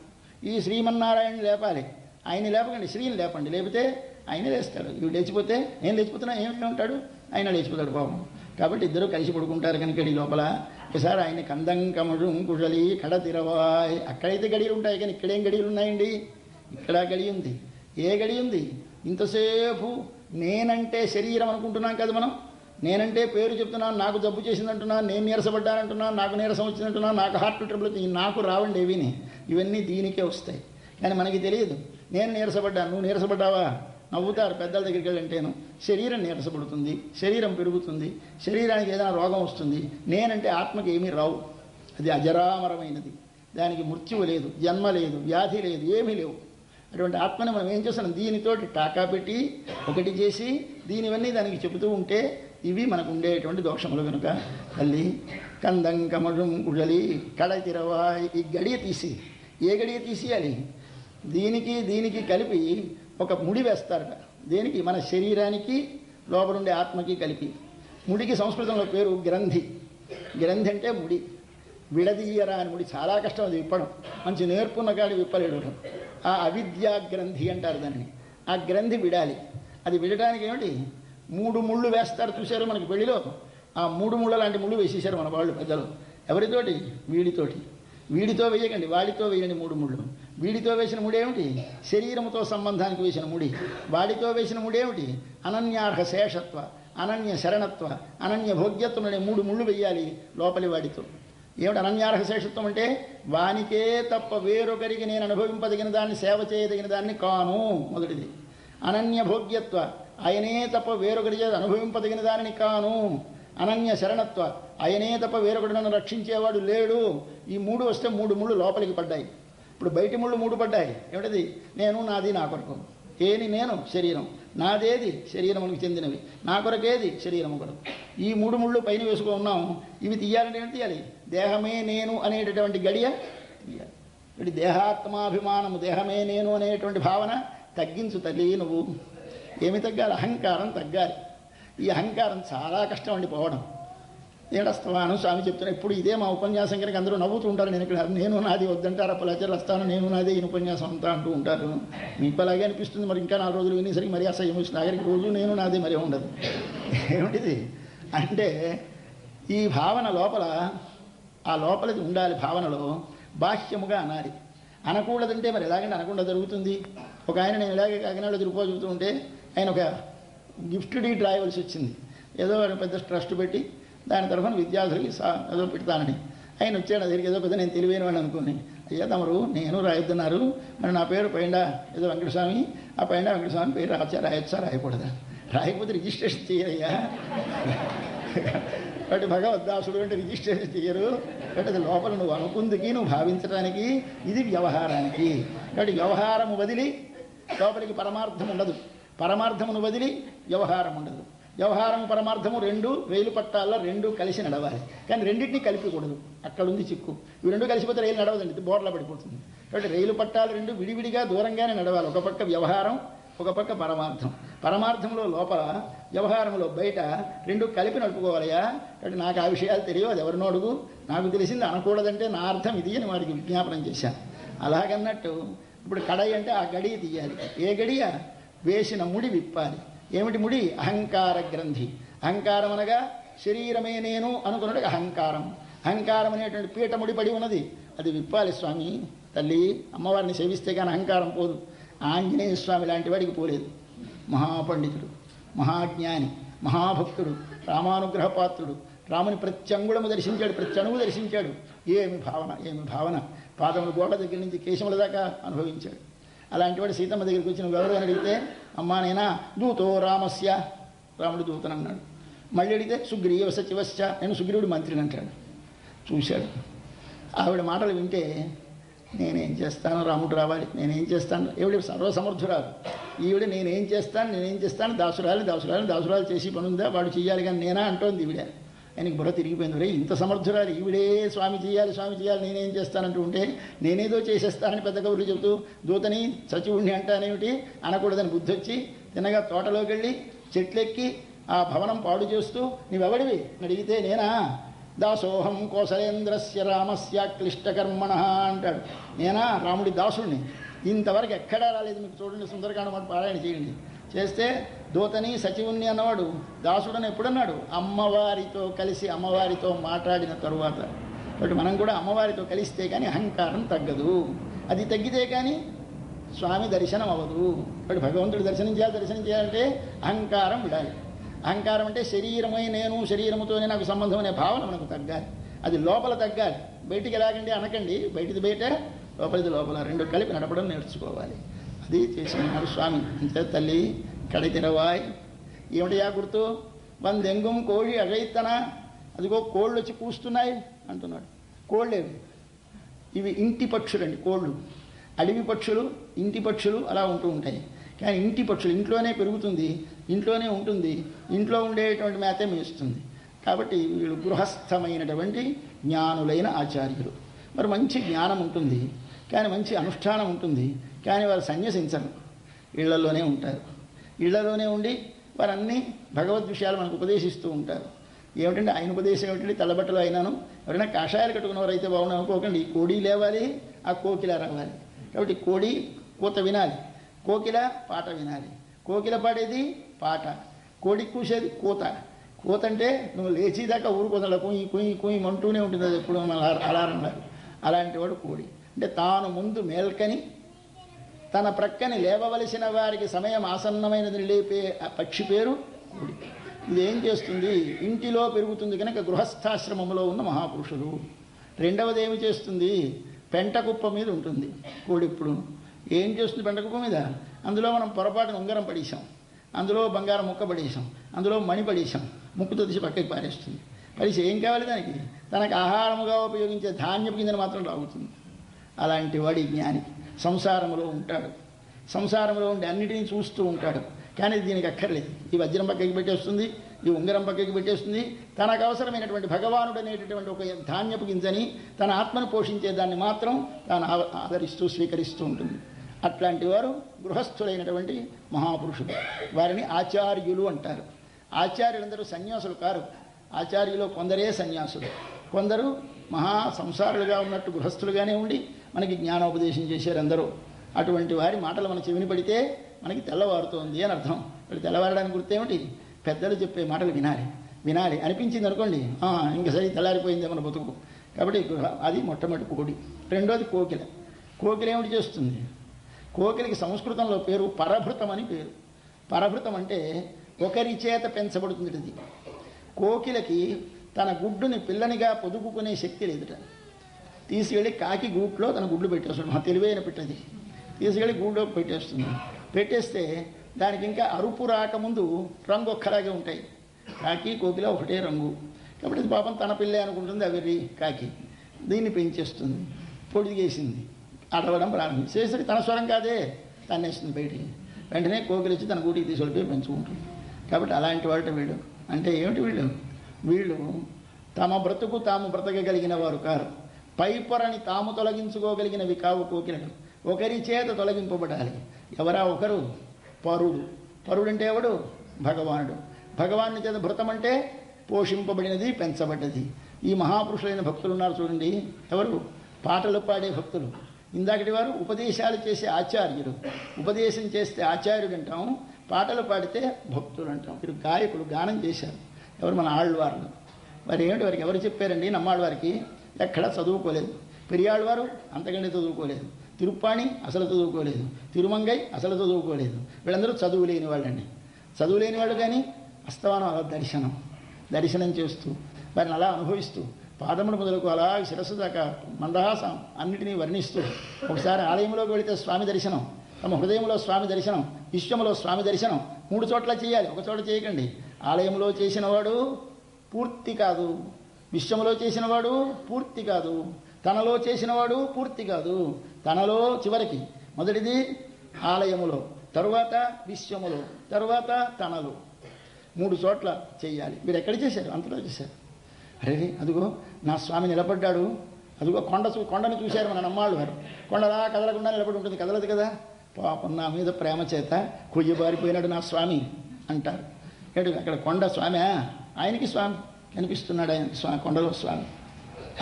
[SPEAKER 1] ఈ శ్రీమన్నారాయణుని లేపాలి. ఆయన లేపకండి, శ్రీని లేపండి. లేపితే ఆయన లేస్తాడు. ఇవి లేచిపోతే ఏం లేచిపోతున్నా ఏమి ఉంటాడు? ఆయన లేచిపోతాడు పాపం. కాబట్టి ఇద్దరు కలిసి పడుకుంటారు కనుక ఈ లోపల ఒకసారి ఆయన కందంకమజం కుశలి కడతిరవాయ్. అక్కడైతే గడియలు ఉంటాయి కానీ ఇక్కడేం గడియలు ఉన్నాయండి? ఇక్కడ గడి ఉంది. ఏ గడి ఉంది? ఇంతసేపు నేనంటే శరీరం అనుకుంటున్నాం కదా మనం. నేనంటే పేరు చెప్తున్నాను, నాకు జబ్బు చేసిందంటున్నాను, నేను నీరసపడ్డానంటున్నాను, నాకు నీరసం వచ్చిందంటున్నాను, నాకు హార్ట్ ట్రబుల్ వచ్చింది. నాకు రావండి ఇవిని. ఇవన్నీ దీనికే వస్తాయి కానీ మనకి తెలియదు. నేను నీరసపడ్డాను, నువ్వు నీరసపడ్డావా? నవ్వుతారు పెద్దల దగ్గరికి వెళ్ళంటేను. శరీరం నీరసపడుతుంది, శరీరం పెరుగుతుంది, శరీరానికి ఏదైనా రోగం వస్తుంది. నేనంటే ఆత్మకి ఏమీ రావు, అది అజరామరమైనది, దానికి మృత్యువు లేదు, జన్మ లేదు, వ్యాధి లేదు, ఏమీ లేవు. అటువంటి ఆత్మని మనం ఏం చేస్తున్నాం? దీనితోటి టాకా పెట్టి ఒకటి చేసి దీనివన్నీ దానికి చెబుతూ ఉంటే ఇవి మనకు ఉండేటువంటి దోషములు. కనుక తల్లి కందం కమలం కుడలి కడ తిరవా, ఈ గడియ తీసి, ఏ గడియ తీసేయాలి? దీనికి కలిపి ఒక ముడి వేస్తారట. దేనికి? మన శరీరానికి లోపలుండే ఆత్మకి కలిపి. ముడికి సంస్కృతంలో పేరు గ్రంథి. గ్రంథి అంటే ముడి. విడదీయరా అని ముడి చాలా కష్టం అది విప్పడం. మంచి నేర్పున్న కాడి విప్పలేడు. ఆ అవిద్యా గ్రంథి అంటారు దానిని. ఆ గ్రంథి విడాలి. అది విడడానికి ఏమిటి? 3 ముళ్ళు వేస్తారు చూశారు మనకి పెళ్లిలో. ఆ 3 ముళ్ళ లాంటి ముళ్ళు వేసేశారు మన వాళ్ళు పెద్దలు. ఎవరితోటి? వీడితోటి. వీడితో వేయకండి, వాడితో వేయండి 3 ముళ్ళు. వీడితో వేసిన ముడి ఏమిటి? శరీరముతో సంబంధానికి వేసిన ముడి. వాడితో వేసిన ముడి ఏమిటి? అనన్యార్హ శేషత్వ, అనన్య శరణత్వ, అనన్య భోగ్యత్వం అనే 3 ముళ్ళు వేయాలి లోపలి వాడితో. ఏమిటి అనన్యార్హ శేషత్వం అంటే? వానికే తప్ప వేరొకరికి నేను అనుభవింపదగిన దాన్ని, సేవ చేయదగిన దాన్ని కాను, మొదటిది. అనన్య భోగ్యత్వ, ఆయనే తప్ప వేరొకరి చేత అనుభవింపదగిన దానిని కాను. అనన్య శరణత్వ, ఆయనే తప్ప వేరొకటి నన్ను రక్షించేవాడు లేడు. ఈ 3 వస్తే 3 ముళ్ళు లోపలికి పడ్డాయి. ఇప్పుడు బయటి ముళ్ళు 3 పడ్డాయి. ఏమిటది? నేను, నాది, నా కొరకు. ఏని? నేను శరీరం. నాదేది? శరీరమునికి చెందినవి. నా కొరకేది? శరీరము కొరకు. ఈ 3 ముళ్ళు పైన వేసుకో ఉన్నాం. ఇవి తీయాలంటే ఏం తీయాలి? దేహమే నేను అనేటటువంటి గడియ తీయాలి. ఇటు దేహాత్మాభిమానము, దేహమే నేను అనేటువంటి భావన తగ్గించు తల్లి. నువ్వు ఏమి తగ్గాలి? అహంకారం తగ్గాలి. ఈ అహంకారం చాలా కష్టం అండి పోవడం. ఏడస్తవాను స్వామి చెప్తున్నా. ఇప్పుడు ఇదే మా ఉపన్యాసం కనుక అందరూ నవ్వుతూ ఉంటారు. నేను ఇక్కడ నేను నాది వద్దంటారు, అప్పలాచారు వస్తాను, నేను నాదే ఈ ఉపన్యాసం అంతా అంటూ ఉంటారు. మీకు అలాగే అనిపిస్తుంది. మరి ఇంకా 4 రోజులు వినేసరికి మరి అసహ్యం వస్తుంది. ఆఖరికి రోజు నేను నాదే మరి ఉండదు. ఏమిటిది అంటే ఈ భావన లోపల, ఆ లోపలిది ఉండాలి. భావనలో బాహ్యముగా అనాలి. అనకూడదంటే మరి ఎలాగంటే అనకుండా జరుగుతుంది. ఒక ఆయన నేను ఇలాగే కాకినాడలో తిరుపతి చెబుతూ ఉంటే ఆయన ఒక గిఫ్ట్ డీడ్ రాయవలసి వచ్చింది. ఏదో పెద్ద ట్రస్ట్ పెట్టి దాని తరఫున విద్యార్థులకి ఏదో పెడతానని ఆయన వచ్చాడు. దగ్గరికి ఏదో పెద్ద నేను తెలివైన వాడిని అనుకుని, అయ్యా తమరు నేను రాయొద్దన్నారు, మరి నా పేరు పైండా ఏదో వెంకటస్వామి, ఆ పైండా వెంకటస్వామి పేరు రాయొచ్చా రాయకూడదా? రాయకపోతే రిజిస్ట్రేషన్ చేయరయ్యా. కాబట్టి భగవద్దాసుడు అంటే రిజిస్ట్రేషన్ చేయరు. కాబట్టి అది లోపల నువ్వు అనుకుందికి, నువ్వు భావించడానికి, ఇది వ్యవహారానికి. కాబట్టి వ్యవహారము వదిలి లోపలికి పరమార్థం ఉండదు, పరమార్థమును వదిలి వ్యవహారం ఉండదు. వ్యవహారము పరమార్థము 2 రైలు పట్టాల్లో 2 కలిసి నడవాలి. కానీ రెండింటినీ కలిపకూడదు. అక్కడ ఉంది చిక్కు. ఇవి 2 కలిసిపోతే రైలు నడవదండి, బోర్లా పడిపోతుంది. కాబట్టి రైలు పట్టాలు 2 విడివిడిగా దూరంగానే నడవాలి. ఒక పక్క వ్యవహారం, ఒక పక్క పరమార్థం. పరమార్థంలో లోపల, వ్యవహారంలో బయట 2 కలిపి నడుపుకోవాలయ్యా. కాబట్టి నాకు ఆ విషయాలు తెలియవు, అది ఎవరినో అడుగు. నాకు తెలిసింది అనకూడదంటే నా అర్థం ఇది అని వారికి విజ్ఞాపనం చేశాను. అలాగన్నట్టు ఇప్పుడు కడయి అంటే ఆ గడియ తీయాలి. ఏ గడియ? వేసిన ముడి విప్పాలి. ఏమిటి ముడి? అహంకార గ్రంథి. అహంకారం అనగా శరీరమే నేను అనుకున్నట్టు అహంకారం. అహంకారం అనేటువంటి పీట ముడిపడి ఉన్నది, అది విప్పాలి. స్వామి తల్లి అమ్మవారిని సేవిస్తే కానీ అహంకారం పోదు. ఆంజనేయ స్వామి లాంటి వాడికి పోలేదు. మహాపండితుడు, మహాజ్ఞాని, మహాభక్తుడు, రామానుగ్రహపాత్రుడు. రాముని ప్రత్యంగుళము దర్శించాడు, ప్రత్యణువు దర్శించాడు. ఏమి భావన, ఏమి భావన! పాదముల గోడ దగ్గర నుంచి కేశముల దాకా అనుభవించాడు. అలాంటి వాడు సీతమ్మ దగ్గరికి వచ్చిన ఎవరు అని అడిగితే, అమ్మా నేనా దూతో రామస్య, రాముడు దూతనన్నాడు. మళ్ళీ అడిగితే సుగ్రీవ సచివస్య, నేను సుగ్రీవుడు మంత్రిని అంటాడు. చూశాడు. ఆవిడ మాటలు వింటే నేనేం చేస్తాను, రాముడు రావాలి, నేనేం చేస్తాను. ఈవిడ సర్వసమర్థురాలు. ఈవిడ నేనేం చేస్తాను, దాసురాలు చేసి పనుందా, వాడు చెయ్యాలి కానీ నేనా అంటోంది ఈవిడ. ఆయనకి బుర్ర తిరిగిపోయింది. రే ఇంత సమర్థురాలు ఈవిడే స్వామి చేయాలి నేనేం చేస్తానంటూ ఉంటే నేనేదో చేసేస్తానని పెద్ద కబుర్లు చెబుతూ దూతని సచివుణ్ణి అంటానేమిటి అనకూడదని బుద్ధి వచ్చి తిన్నగా తోటలోకి వెళ్ళి చెట్లెక్కి ఆ భవనం పాడు చేస్తూ నీవెవడివి అడిగితే నేనా దాసోహం కోసలేంద్రస్య రామస్య క్లిష్టకర్మణ అంటాడు. నేనా రాముడి దాసుడిని. ఇంతవరకు ఎక్కడా రాలేదు. మీకు చూడండి, సుందరకాండ మాట పారాయణ చేయండి. చేస్తే దూతని సచివుణ్ణి అన్నవాడు దాసుడని ఎప్పుడన్నాడు? అమ్మవారితో కలిసి అమ్మవారితో మాట్లాడిన తరువాత. కాబట్టి మనం కూడా అమ్మవారితో కలిస్తే కానీ అహంకారం తగ్గదు. అది తగ్గితే కానీ స్వామి దర్శనం అవ్వదు. కాబట్టి భగవంతుడి దర్శనం చేయాలంటే అహంకారం విడాలి. అహంకారం అంటే శరీరమై నేను, శరీరముతోనే నాకు సంబంధం అనే భావన మనకు తగ్గాలి. అది లోపల తగ్గాలి. బయటికి ఎలాగండి అనకండి, బయటిది బయట, లోపలిది లోపల, 2 కలిపి నడపడం నేర్చుకోవాలి. అది చేసినాడు స్వామి. అంతే తల్లి కడి తెరవాయ్. ఏమిటయా గుర్తు? వందెంగుం కోడి అగైతన, అదిగో కోళ్ళు వచ్చి కూస్తున్నాయి అంటున్నాడు. కోళ్ళేవి? ఇవి ఇంటి పక్షులండి. కోళ్ళు అడవి పక్షులు, ఇంటి పక్షులు అలా ఉంటూ ఉంటాయి. కానీ ఇంటి పక్షులు ఇంట్లోనే పెరుగుతుంది, ఇంట్లోనే ఉంటుంది, ఇంట్లో ఉండేటువంటి మేతే మేస్తుంది. కాబట్టి వీళ్ళు గృహస్థమైనటువంటి జ్ఞానులైన ఆచార్యులు. మరి మంచి జ్ఞానం ఉంటుంది, కానీ మంచి అనుష్ఠానం ఉంటుంది, కానీ వారు సన్యసించరు, ఇళ్లలోనే ఉంటారు. ఇళ్లలోనే ఉండి వారన్నీ భగవద్ విషయాలు మనకు ఉపదేశిస్తూ ఉంటారు. ఏమిటంటే ఆయన ఉపదేశం ఏమిటంటే తెల్లబట్టలు అయినాను, ఎవరైనా కాషాయాలు కట్టుకున్నవారు అయితే బాగున్నాను అనుకోకండి. కోడి లేవాలి, ఆ కోకిల రావాలి. కాబట్టి కోడి కూత వినాలి, కోకిల పాట వినాలి. కోకిల పాడేది పాట, కోడి కూసేది కూత. కూత అంటే నువ్వు లేచేదాకా ఊరుకోదా, కుయ్యి కుయ్యి కుయ్యి మంటూనే ఉంటుంది, అది ఎప్పుడు మన అలారం లాగా. అలాంటి వాడు కోడి. అంటే తాను ముందు మేల్కని తన ప్రక్కని లేవవలసిన వారికి సమయం ఆసన్నమైనదని లేపే ఆ పక్షి పేరు కోడి. ఇది ఏం చేస్తుంది? ఇంటిలో పెరుగుతుంది కనుక గృహస్థాశ్రమంలో ఉన్న మహాపురుషులు. రెండవది ఏమి చేస్తుంది? పెంట కుప్ప మీద ఉంటుంది కోడి. ఇప్పుడు ఏం చేస్తుంది పెంట కుప్ప మీద? అందులో మనం పొరపాటున ఉంగరం పడేసాం, అందులో బంగారం ముక్క పడేసాం, అందులో మణి పడేసాం, ముక్కుతో తీసి పక్కకి పారేస్తుంది. పడేసి ఏం కావాలి దానికి? తనకు ఆహారముగా ఉపయోగించే ధాన్యపు కిందని మాత్రం రాగుతుంది. అలాంటి వాడి జ్ఞాని సంసారంలో ఉంటాడు. సంసారంలో ఉండి అన్నిటినీ చూస్తూ ఉంటాడు, కానీ దీనికి అక్కర్లేదు. ఈ వజ్రం పక్కకి పెట్టేస్తుంది, ఈ ఉంగరం పక్కకి పెట్టేస్తుంది. తనకు అవసరమైనటువంటి భగవానుడు అనేటటువంటి ఒక ధాన్యపు గింజని, తన ఆత్మను పోషించే దాన్ని మాత్రం తాను ఆదరిస్తూ స్వీకరిస్తూ ఉంటుంది. అట్లాంటి వారు గృహస్థులైనటువంటి మహాపురుషులు. వారిని ఆచార్యులు అంటారు. ఆచార్యులందరూ సన్యాసులు కారు. ఆచార్యులు కొందరే సన్యాసులు, కొందరు మహా సంసారులుగా ఉన్నట్టు గృహస్థులుగానే ఉండి మనకి జ్ఞానోపదేశం చేశారు అందరూ. అటువంటి వారి మాటలు మన చెవిని పడితే మనకి తెల్లవారుతోంది అని అర్థం. ఇప్పుడు తెల్లవారడానికి గుర్తేమిటి? పెద్దలు చెప్పే మాటలు వినాలి. వినాలి అనిపించింది అనుకోండి, ఇంకా సరి తెల్లారిపోయిందే మన బతుకు. కాబట్టి అది మొట్టమొదటి కోడి. రెండోది కోకిల. కోకిల ఏమిటి చేస్తుంది? కోకిలకి సంస్కృతంలో పేరు పరభృతం అని పేరు. పరభృతం అంటే ఒకరి చేత పెంచబడుతుంది. ఇది కోకిలకి తన గుడ్డుని పిల్లనిగా పొదుపుకునే శక్తి లేదుట. తీసుకెళ్ళి కాకి గూట్లో తన గుడ్లు పెట్టేస్తుంది. మా తెలివైన పెట్టది తీసుకెళ్ళి గూడ్లో పెట్టేస్తుంది. పెట్టేస్తే దానికి ఇంకా అరుపు రాకముందు రంగు ఒక్కలాగే ఉంటాయి. కాకి కోకిల ఒకటే రంగు. కాబట్టి ఇది పాపం తన పిల్లే అనుకుంటుంది. అవి కాకి దీన్ని పెంచేస్తుంది, పొడిగేసింది, అడవడం ప్రారంభించేసరికి తన స్వరం కాదే తన్నేస్తుంది బయటికి. వెంటనే కోకిల వచ్చి తన గూటికి తీసుకెళ్ళిపోయి పెంచుకుంటుంది. కాబట్టి అలాంటి వాటి వీళ్ళు అంటే ఏమిటి? వీళ్ళు తమ బ్రతుకు తాము బ్రతకగలిగిన వారు కారు. పైపొరని తాము తొలగించుకోగలిగినవి కావు కోకిలలు. ఒకరి చేత తొలగింపబడాలి. ఎవరా ఒకరు? పరుడు. పరుడంటే ఎవడు? భగవానుడు. భగవాను చేత భృతం అంటే పోషింపబడినది, పెంచబడ్డది. ఈ మహాపురుషులైన భక్తులు ఉన్నారు చూడండి. ఎవరు? పాటలు పాడే భక్తులు. ఇందాకటి వారు ఉపదేశాలు చేసే ఆచార్యులు. ఉపదేశం చేస్తే ఆచార్యుడు అంటాం, పాటలు పాడితే భక్తులు అంటాం. మీరు గాయకులు గానం చేశారు. ఎవరు? మన ఆళ్వారు. వారు ఏమిటి? వారికి ఎవరు చెప్పారండి? నమ్మాళ్ళవారికి ఎక్కడా చదువుకోలేదు. పెరియాళ్ళవారు అంతకంటే చదువుకోలేదు. తిరుప్పాణి అసలు చదువుకోలేదు. తిరుమంగై అసలు చదువుకోలేదు. వీళ్ళందరూ చదువు లేని వాళ్ళండి. చదువు లేని వాళ్ళు కానీ అస్తమానం అలా దర్శనం చేస్తూ వారిని అలా అనుభవిస్తూ పాదములు మొదలుకు అలా శిరస్సు దాకా మందహాసం అన్నిటినీ వర్ణిస్తూ ఒకసారి ఆలయంలోకి వెళితే స్వామి దర్శనం, తమ హృదయంలో స్వామి దర్శనం, విశ్వములో స్వామి దర్శనం 3 చోట్ల చేయాలి, ఒక చోట చేయకండి. ఆలయంలో చేసినవాడు పూర్తి కాదు, విశ్వములో చేసినవాడు పూర్తి కాదు, తనలో చేసినవాడు పూర్తి కాదు. తనలో చివరికి మొదటిది ఆలయములో, తరువాత విశ్వములో, తరువాత తనలో 3 చోట్ల చేయాలి. మీరు ఎక్కడ చేశారు? అంతలో చేశారు. అరే అదిగో నా స్వామి నిలబడ్డాడు, అదిగో కొండను చూశారు మన నమ్మాళ్ళు వారు. కొండలా కదలకుండా నిలబడి ఉంటుంది, కదలదు కదా. పాపం నా మీద ప్రేమ చేత కొయ్యబారిపోయినాడు నా స్వామి అంటారు. అక్కడ కొండ స్వామి, ఆయనకి స్వామి కనిపిస్తున్నాడు, ఆయనకి స్వామి, కొండలో స్వామి.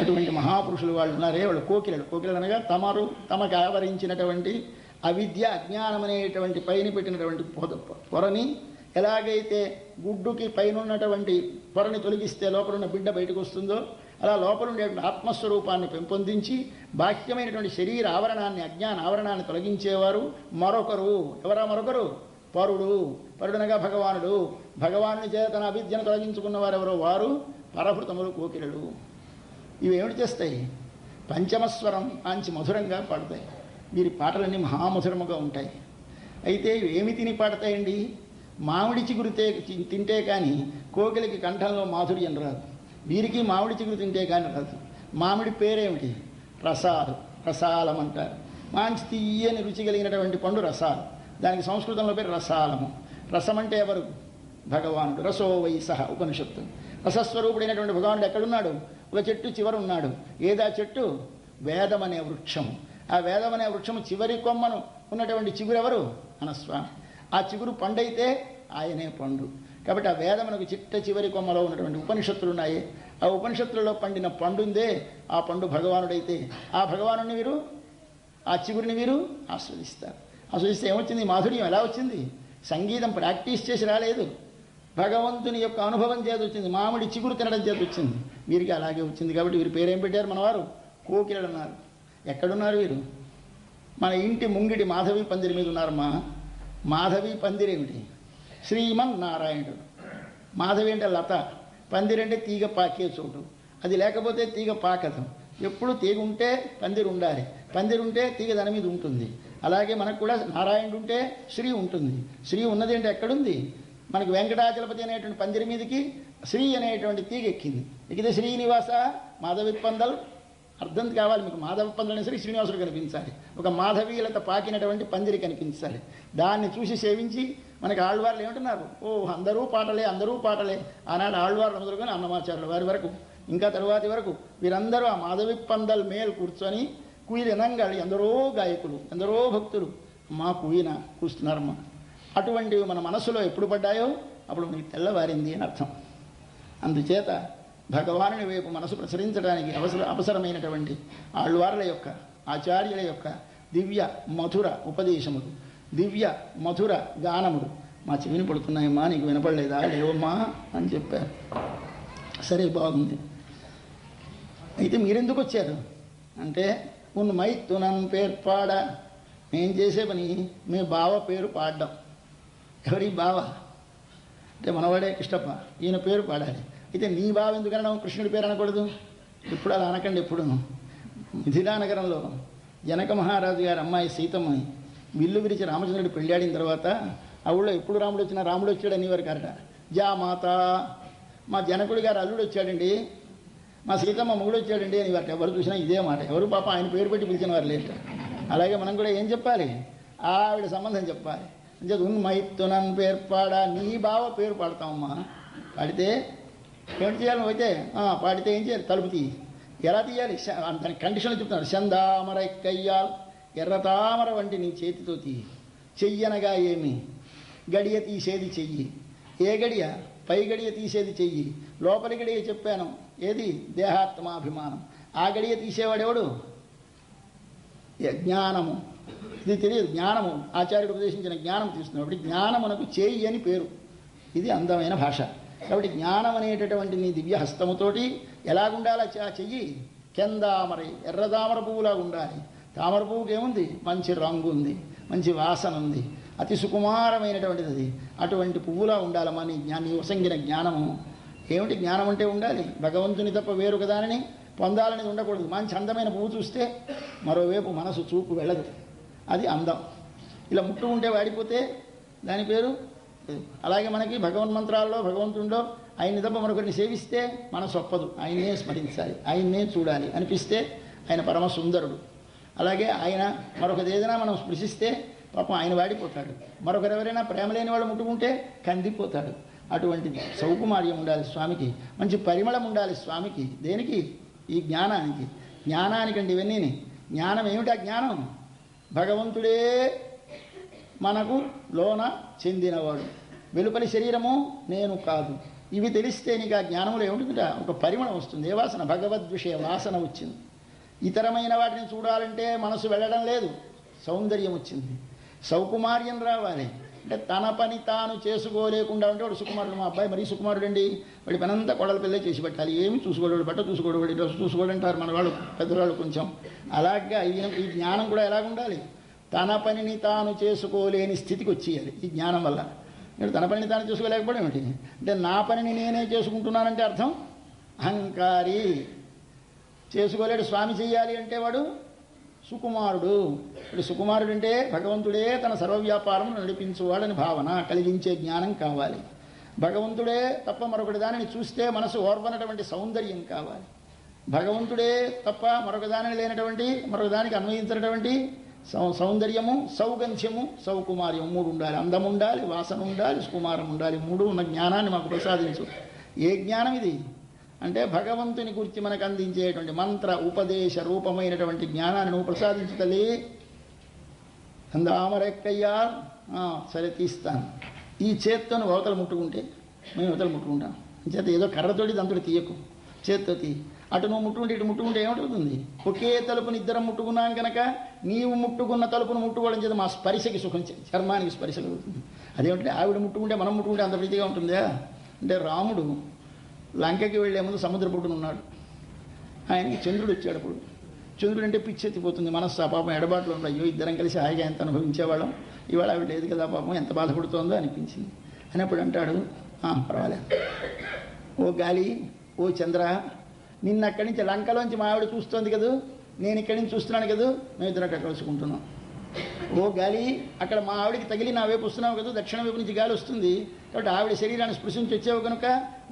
[SPEAKER 1] అటువంటి మహాపురుషులు వాళ్ళు ఉన్నారే, వాళ్ళు కోకిలలు. కోకిలలు అనగా తమకు ఆవరించినటువంటి అవిద్య అజ్ఞానం అనేటువంటి పైన పెట్టినటువంటి పొరని, ఎలాగైతే గుడ్డుకి పైన ఉన్నటువంటి పొరని తొలగిస్తే లోపలున్న బిడ్డ బయటకు వస్తుందో, అలా లోపల ఉండేటువంటి ఆత్మస్వరూపాన్ని పెంపొందించి బాహ్యమైనటువంటి శరీర ఆవరణాన్ని, అజ్ఞాన ఆవరణాన్ని తొలగించేవారు మరొకరు. ఎవరా మరొకరు? పరుడు. పరుడనగా భగవానుడు. భగవానుని చేత తన అవిద్యను తొలగించుకున్న వారెవరో వారు పరభృతములు, కోకిలలు. ఇవి ఏమిటి చేస్తాయి? పంచమస్వరం ఆంచి మధురంగా పాడతాయి. వీరి పాటలన్నీ మహామధురముగా ఉంటాయి. అయితే ఏమి తిని పాడతాయండి? మామిడి చిగురు తింటే కానీ కోకిలకి కంఠంలో మాధుర్యం రాదు. వీరికి మామిడి చిగురు తింటే కానీ రాదు. మామిడి పేరేమిటి? రసాలు, రసాలం అంటారు. మంచి తీయని రుచి కలిగినటువంటి పండు రసాలు. దానికి సంస్కృతంలో పేరు రసాలము. రసం అంటే ఎవరు? భగవానుడు. రసో వయసహ ఉపనిషత్తు. రసస్వరూపుడైనటువంటి భగవానుడు ఎక్కడున్నాడు? ఒక చెట్టు చివరు ఉన్నాడు. ఏదా చెట్టు? వేదం అనే వృక్షము. ఆ వేదం అనే వృక్షము చివరి కొమ్మను ఉన్నటువంటి చిగురు ఎవరు? అనస్వామి. ఆ చిగురు పండైతే ఆయనే పండు. కాబట్టి ఆ వేదమునకు చిట్ట చివరి కొమ్మలో ఉన్నటువంటి ఉపనిషత్తులు ఉన్నాయి. ఆ ఉపనిషత్తులలో పండిన పండుందే ఆ పండు భగవానుడైతే ఆ భగవానుని వీరు, ఆ చిగురిని వీరు ఆస్వాదిస్తారు. ఆస్వాదిస్తే ఏమొచ్చింది? మాధుర్యం ఎలా వచ్చింది? సంగీతం ప్రాక్టీస్ చేసి రాలేదు, భగవంతుని యొక్క అనుభవం చేతి వచ్చింది. మామిడి చిగురు తినడం చేతి వచ్చింది. వీరికి అలాగే వచ్చింది. కాబట్టి వీరి పేరేం పెట్టారు మనవారు? కోకిలడు అన్నారు. ఎక్కడున్నారు వీరు? మన ఇంటి ముంగిటి మాధవి పందిరి మీద ఉన్నారమ్మా. మాధవి పందిరేమిటి? శ్రీమన్నారాయణుడు. మాధవి అంటే లత, పందిరంటే తీగ పాకే చోటు. అది లేకపోతే తీగ పాకదు. ఎప్పుడు తీగ ఉంటే పందిరు ఉండాలి, పందిరు ఉంటే తీగ దాని మీద ఉంటుంది. అలాగే మనకు కూడా నారాయణుడు ఉంటే శ్రీ ఉంటుంది. శ్రీ ఉన్నది అంటే ఎక్కడుంది? మనకి వెంకటాచలపతి అనేటువంటి పందిరి మీదకి శ్రీ అనేటువంటి తీగ ఎక్కింది. ఎక్కితే శ్రీనివాస మాధవి పందల్ అర్థం కావాలి మీకు. మాధవ పందల్ అనే శ్రీనివాసుడు కనిపించాలి. ఒక మాధవీలత పాకినటువంటి పందిరి కనిపించాలి. దాన్ని చూసి సేవించి మనకి ఆళ్వార్లు ఏమంటున్నారు? ఓ అందరూ పాటలే, అందరూ పాటలే. ఆనాడు ఆళ్వార్లు మొదలుకొని అన్నమాచార్యుల వారి వరకు, ఇంకా తరువాతి వరకు వీరందరూ ఆ మాధవి పందల్ మేలు కూర్చొని కుయిలినంగాళ్ళు. ఎందరో గాయకులు, ఎందరో భక్తులు మా కుయిన కూస్తున్నారమ్మా. అటువంటివి మన మనసులో ఎప్పుడు పడ్డాయో అప్పుడు మీకు తెల్లవారింది అని అర్థం. అందుచేత భగవానుని వైపు మనసు ప్రసరించడానికి అవసరమైనటువంటి ఆళ్వార్ల యొక్క, ఆచార్యుల యొక్క దివ్య మధుర ఉపదేశములు, దివ్య మధుర గానములు మా చెవిని పడుతున్నాయమ్మా, నీకు వినపడలేదా? లేవమ్మా అని చెప్పారు. సరే, బాగుంది. అయితే మీరెందుకు వచ్చారు అంటే, మైత్తునన్ పేరు పాడ, నేను చేసే పని మీ బావ పేరు పాడడం. ఎవరి బావ అంటే మనవాడే కృష్ణప్ప, ఈయన పేరు పాడాలి. అయితే నీ బావ ఎందుకు అనడం? కృష్ణుడి పేరు అనకూడదు. ఇప్పుడు అలా అనకండి. ఎప్పుడును మిథిలా నగరంలో జనక మహారాజు గారి అమ్మాయి సీతమ్మని విల్లు విరిచి రామచంద్రుడు పెళ్ళాడిన తర్వాత ఆ ఊళ్ళో ఎప్పుడు రాముడు వచ్చినా రాముడు వచ్చాడు అనేవారు కారట. జా మాత, మా జనకుడి గారు అల్లుడు వచ్చాడండి, మా సీతమ్మ మొగుడు వచ్చాడండి అని వాటి ఎవరు చూసినా ఇదే మాట. ఎవరు పాప ఆయన పేరు పెట్టి పిలిచిన వారు లేట. అలాగే మనం కూడా ఏం చెప్పాలి? ఆవిడ సంబంధం చెప్పాలి. అంటే మైత్తునన్ పేరు పాడ, నీ బావ పేరు పాడతామమ్మా. పాడితే ఏమిటి చేయాలి? నువ్వు అయితే పాడితే ఏం చేయాలి? తలుపు తీయి. ఎలా తీయాలి? దానికి కండిషన్లు చెప్తున్నాడు. చందామర ఎక్కయ్యాల్, ఎర్రతామర వంటి నీ చేతితో తీయి. చెయ్యనగా ఏమి? గడియ తీసేది చెయ్యి. ఏ గడియ? పై గడియ తీసేది చెయ్యి. లోపలి గడియ చెప్పాను, ఏది? దేహాత్మాభిమానం. ఆ గడియ తీసేవాడెవడు? జ్ఞానము. ఇది తెలియదు. జ్ఞానము, ఆచార్యుడు ఉపదేశించిన జ్ఞానం తీస్తున్నాడు. కాబట్టి జ్ఞానమునకు చేయి అని పేరు. ఇది అందమైన భాష. కాబట్టి జ్ఞానం అనేటటువంటి నీ దివ్య హస్తముతోటి ఎలాగుండాలి? చెయ్యి కెందామరై, ఎర్రతామర పువ్వులాగా ఉండాలి. తామర పువ్వుకి ఏముంది? మంచి రంగు ఉంది, మంచి వాసన ఉంది, అతి సుకుమారమైనటువంటిది అది. అటువంటి పువ్వులా ఉండాలమ్మా నీ వసంగిన జ్ఞానము. ఏమిటి జ్ఞానం అంటే? ఉండాలి భగవంతుని తప్ప వేరు కదానని పొందాలనేది ఉండకూడదు. మంచి అందమైన పువ్వు చూస్తే మరోవైపు మనసు చూపు వెళ్ళదు. అది అందం. ఇలా ముట్టుకుంటే వాడిపోతే దాని పేరు. అలాగే మనకి భగవన్మంత్రాల్లో భగవంతుడిలో ఆయన్ని తప్ప మరొకరిని సేవిస్తే మనసు ఒప్పదు. ఆయన్నే స్మరించాలి, ఆయన్నే చూడాలి అనిపిస్తే ఆయన పరమ సుందరుడు. అలాగే ఆయన మరొకది ఏదైనా మనం స్పృశిస్తే పాపం ఆయన వాడిపోతాడు. మరొకరెవరైనా ప్రేమ లేని వాళ్ళు ముట్టుకుంటే కందిపోతాడు. అటువంటిది సౌకుమార్యం ఉండాలి స్వామికి, మంచి పరిమళం ఉండాలి స్వామికి. దేనికి? ఈ జ్ఞానానికి. జ్ఞానానికండి ఇవన్నీ. జ్ఞానం ఏమిటా? జ్ఞానం భగవంతుడే మనకు లోన చెందినవాడు, వెలుపలి శరీరము నేను కాదు. ఇవి తెలిస్తే నీకు ఆ జ్ఞానంలో ఏమిటిట? ఒక పరిమళం వస్తుంది. ఏ వాసన? భగవద్విషయ వాసన వచ్చింది. ఇతరమైన వాటిని చూడాలంటే మనసు వెళ్ళడం లేదు, సౌందర్యం వచ్చింది, సౌకుమార్యం రావాలి. అంటే తన పని తాను చేసుకోలేకుండా ఉంటే వాడు సుకుమారుడు. మా అబ్బాయి మరీ సుకుమారుడు అండి, వాడి పనంతా కొడల పిల్లే చేసి పెట్టాలి. ఏమి చూసుకోడు, బట్ట చూసుకోడు, వాడి డ్రెస్ చూసుకోడు అంటారు మన వాళ్ళు పెద్దవాళ్ళు కొంచెం. అలాగా ఈ జ్ఞానం కూడా ఎలాగుండాలి? తన పనిని తాను చేసుకోలేని స్థితికి వచ్చేయాలి ఈ జ్ఞానం వల్ల. నేను తన పనిని తాను చేసుకోలేకపోవడం ఏమిటి? అంటే నా పనిని నేనే చేసుకుంటున్నానంటే అర్థం అహంకారి. చేసుకోలేడు. స్వామి చెయ్యాలి అంటే వాడు సుకుమారుడు. ఇప్పుడు సుకుమారుడు అంటే భగవంతుడే తన సర్వవ్యాపారమును నడిపించువాడని భావన కలిగించే జ్ఞానం కావాలి. భగవంతుడే తప్ప మరొకటి దానిని చూస్తే మనసు ఓర్వనటువంటి సౌందర్యం కావాలి. భగవంతుడే తప్ప మరొక దానిని లేనటువంటి మరొక దానికి అన్వయించినటువంటి సౌందర్యము, సౌగంధ్యము, సౌకుమార్యం 3 ఉండాలి. అందం ఉండాలి, వాసన ఉండాలి, సుకుమారం ఉండాలి. 3 ఉన్న జ్ఞానాన్ని మాకు ప్రసాదించు. ఏ జ్ఞానం ఇది అంటే భగవంతుని గురించి మనకు అందించేటువంటి మంత్ర ఉపదేశ రూపమైనటువంటి జ్ఞానాన్ని నువ్వు ప్రసాదించు తల్లి. అందామరెక్కయ్యా, సరే తీస్తాను. ఈ చేత్తో నువ్వు అవతల ముట్టుకుంటే మేము అవతల ముట్టుకుంటాం. చేత ఏదో కర్రతోటి దంతుడు తీయకు, చేత్తో తీ. అటు నువ్వు ముట్టుకుంటే ఇటు ముట్టుకుంటే ఏమవుతుంది? ఒకే తలుపుని ఇద్దరం ముట్టుకున్నాం కనుక నీవు ముట్టుకున్న తలుపును ముట్టుకోవడం చేత మా స్పర్శకి సుఖం, చర్మానికి స్పర్శ కలుగుతుంది. అదేమిటంటే ఆవిడ ముట్టుకుంటే మనం ముట్టుకుంటే అంత ప్రీతిగా ఉంటుందా? అంటే రాముడు లంకకి వెళ్లే ముందు సముద్ర పొడ్డున ఉన్నాడు. ఆయనకి చంద్రుడు వచ్చాడు. అప్పుడు చంద్రుడు అంటే పిచ్చెత్తిపోతుంది మనస్సు. ఆ పాపం ఎడబాట్లు ఉన్నాయి. అయ్యో ఇద్దరం కలిసి హాయిగా ఎంత అనుభవించేవాళ్ళం, ఇవాళ ఆవిడ లేదు కదా పాపం, ఎంత బాధపడుతోందో అనిపించింది. అన్నప్పుడు అంటాడు, పర్వాలేదు ఓ గాలి, ఓ చంద్ర, నిన్న అక్కడి నుంచి లంకలోంచి మా ఆవిడ చూస్తోంది కదూ, నేను ఇక్కడి నుంచి చూస్తున్నాను కదూ, మేము ఇద్దరం అక్కడ కలుసుకుంటున్నాం. ఓ గాలి, అక్కడ మా ఆవిడికి తగిలి నా వైపు వస్తున్నావు కదా, దక్షిణ వైపు నుంచి గాలి వస్తుంది కాబట్టి ఆవిడ శరీరాన్ని స్పృశించి వచ్చావు కనుక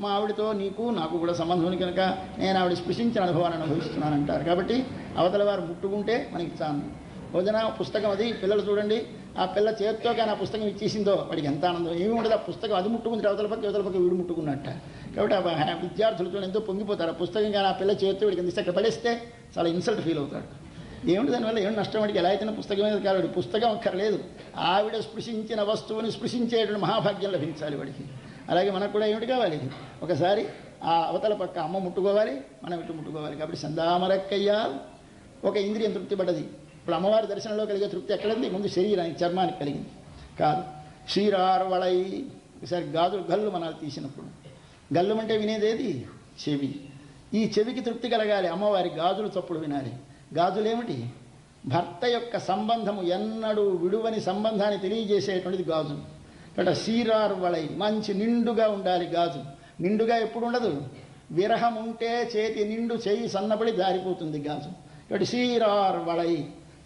[SPEAKER 1] మా ఆవిడతో నీకు నాకు కూడా సంబంధం ఉంది కనుక నేను ఆవిడ స్పృశించిన అనుభవాన్ని అనుభవిస్తున్నాను అంటారు. కాబట్టి అవతల వారు ముట్టుకుంటే మనకి చాలు. రోజున పుస్తకం అది పిల్లలు చూడండి, ఆ పిల్ల చేతితో కానీ ఆ పుస్తకం ఇచ్చేసిందో వాడికి ఎంత ఆనందం. ఏమి ఉండదు, ఆ పుస్తకం అది ముట్టుకుంటే అవతల పక్క వీడు ముట్టుకున్నట్ట. కాబట్టి ఆ విద్యార్థులు చూడండి ఎంతో పొంగిపోతారు. ఆ పుస్తకం కానీ ఆ పిల్ల చేతితో వీడికి అందిస్తే అక్కడ పడేస్తే చాలా ఇన్సల్ట్ ఫీల్ అవుతాడు. ఏమిటి దానివల్ల ఏమి నష్టం? వాడికి ఎలా అయితేనే పుస్తకం మీద కాదు, పుస్తకం అక్కర్లేదు, ఆవిడ స్పృశించిన వస్తువుని స్పృశించేటువంటి మహాభాగ్యం లభించాలి వాడికి. అలాగే మనకు కూడా ఏమిటి కావాలి? ఒకసారి ఆ అవతల పక్క అమ్మ ముట్టుకోవాలి, మనం ఇటు ముట్టుకోవాలి. కాబట్టి సందామరక్కయ్యా, ఒక ఇంద్రియం తృప్తి పడ్డది. ఇప్పుడు అమ్మవారి దర్శనంలో కలిగే తృప్తి ఎక్కడంది? ముందు శరీరానికి, చర్మానికి కలిగింది కాదు. క్షీరార్వళై, ఒకసారి గాజులు గల్లు మనాలు తీసినప్పుడు, గల్లు అంటే వినేదేది చెవి. ఈ చెవికి తృప్తి కలగాలి, అమ్మవారి గాజులు చప్పుడు వినాలి. గాజులేమిటి? భర్త యొక్క సంబంధము ఎన్నడూ విడువని సంబంధాన్ని తెలియజేసేటువంటిది గాజు. కాబట్టి క్షీరార్వళై, మంచి నిండుగా ఉండాలి గాజు. నిండుగా ఎప్పుడు ఉండదు, విరహం ఉంటే చేతి నిండు చేయి సన్నపడి జారిపోతుంది గాజు. కాబట్టి క్షీరార్వళై,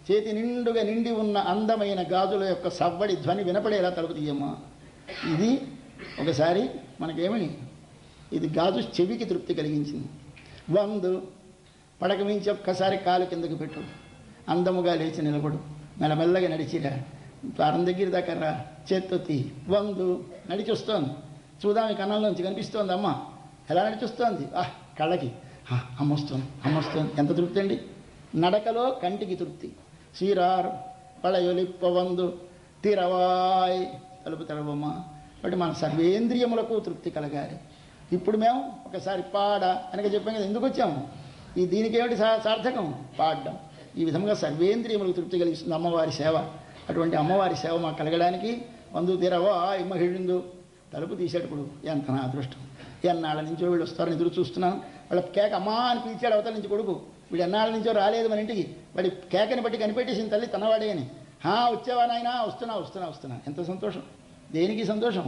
[SPEAKER 1] చేతి నిండుగా నిండి ఉన్న అందమైన గాజుల యొక్క సవ్వడి ధ్వని వినపడేలా తలుపు తీయమ్మా. ఇది ఒకసారి మనకేమని, ఇది గాజు చెవికి తృప్తి కలిగించింది. వందు, పడక మించి ఒక్కసారి కాలు కిందకు పెట్టు, అందముగా లేచి నిలబడు, మెల్లమెల్లగా నడిచిరా, ప్రారం దగ్గర దాకా రా, చేత్తొత్తి వందు. నడిచి వస్తోంది, చూద్దాం ఈ కన్నంలోంచి కనిపిస్తోంది అమ్మ. ఎలా నడిచొస్తోంది? కళ్ళకి అమ్మొస్తోంది. ఎంత తృప్తి అండి! నడకలో కంటికి తృప్తి. క్షీరార్ పళయొలిప్పవందు తిరవాయ్, తలుపు తెరవమ్మ. కాబట్టి మన సర్వేంద్రియములకు తృప్తి కలగాలి. ఇప్పుడు మేము ఒకసారి పాడ అనక చెప్పాం కదా, ఎందుకు వచ్చాము? ఈ దీనికేమిటి సార్థకం? పాడడం. ఈ విధంగా సర్వేంద్రియములకు తృప్తి కలిగిస్తుంది అమ్మవారి సేవ. అటువంటి అమ్మవారి సేవ మాకు కలగడానికి వందు తిరవాయ్ మహిళిందు, తలుపు తీసేటప్పుడు ఎంత నా అదృష్టం. ఎన్నాళ్ళ నుంచో వీళ్ళు వస్తారని ఎదురు చూస్తున్నాను. వాళ్ళ కేక అమ్మా అని పిలిచాడు అవతల నుంచి కొడుకు. వీడు ఎన్నాళ్ళ నుంచో రాలేదు మన ఇంటికి, వాడి కేకని బట్టి కనిపెట్టేసిన తల్లి తనవాడే అని. వచ్చావా నాయనా? వస్తున్నా. ఎంత సంతోషం! దేనికి సంతోషం?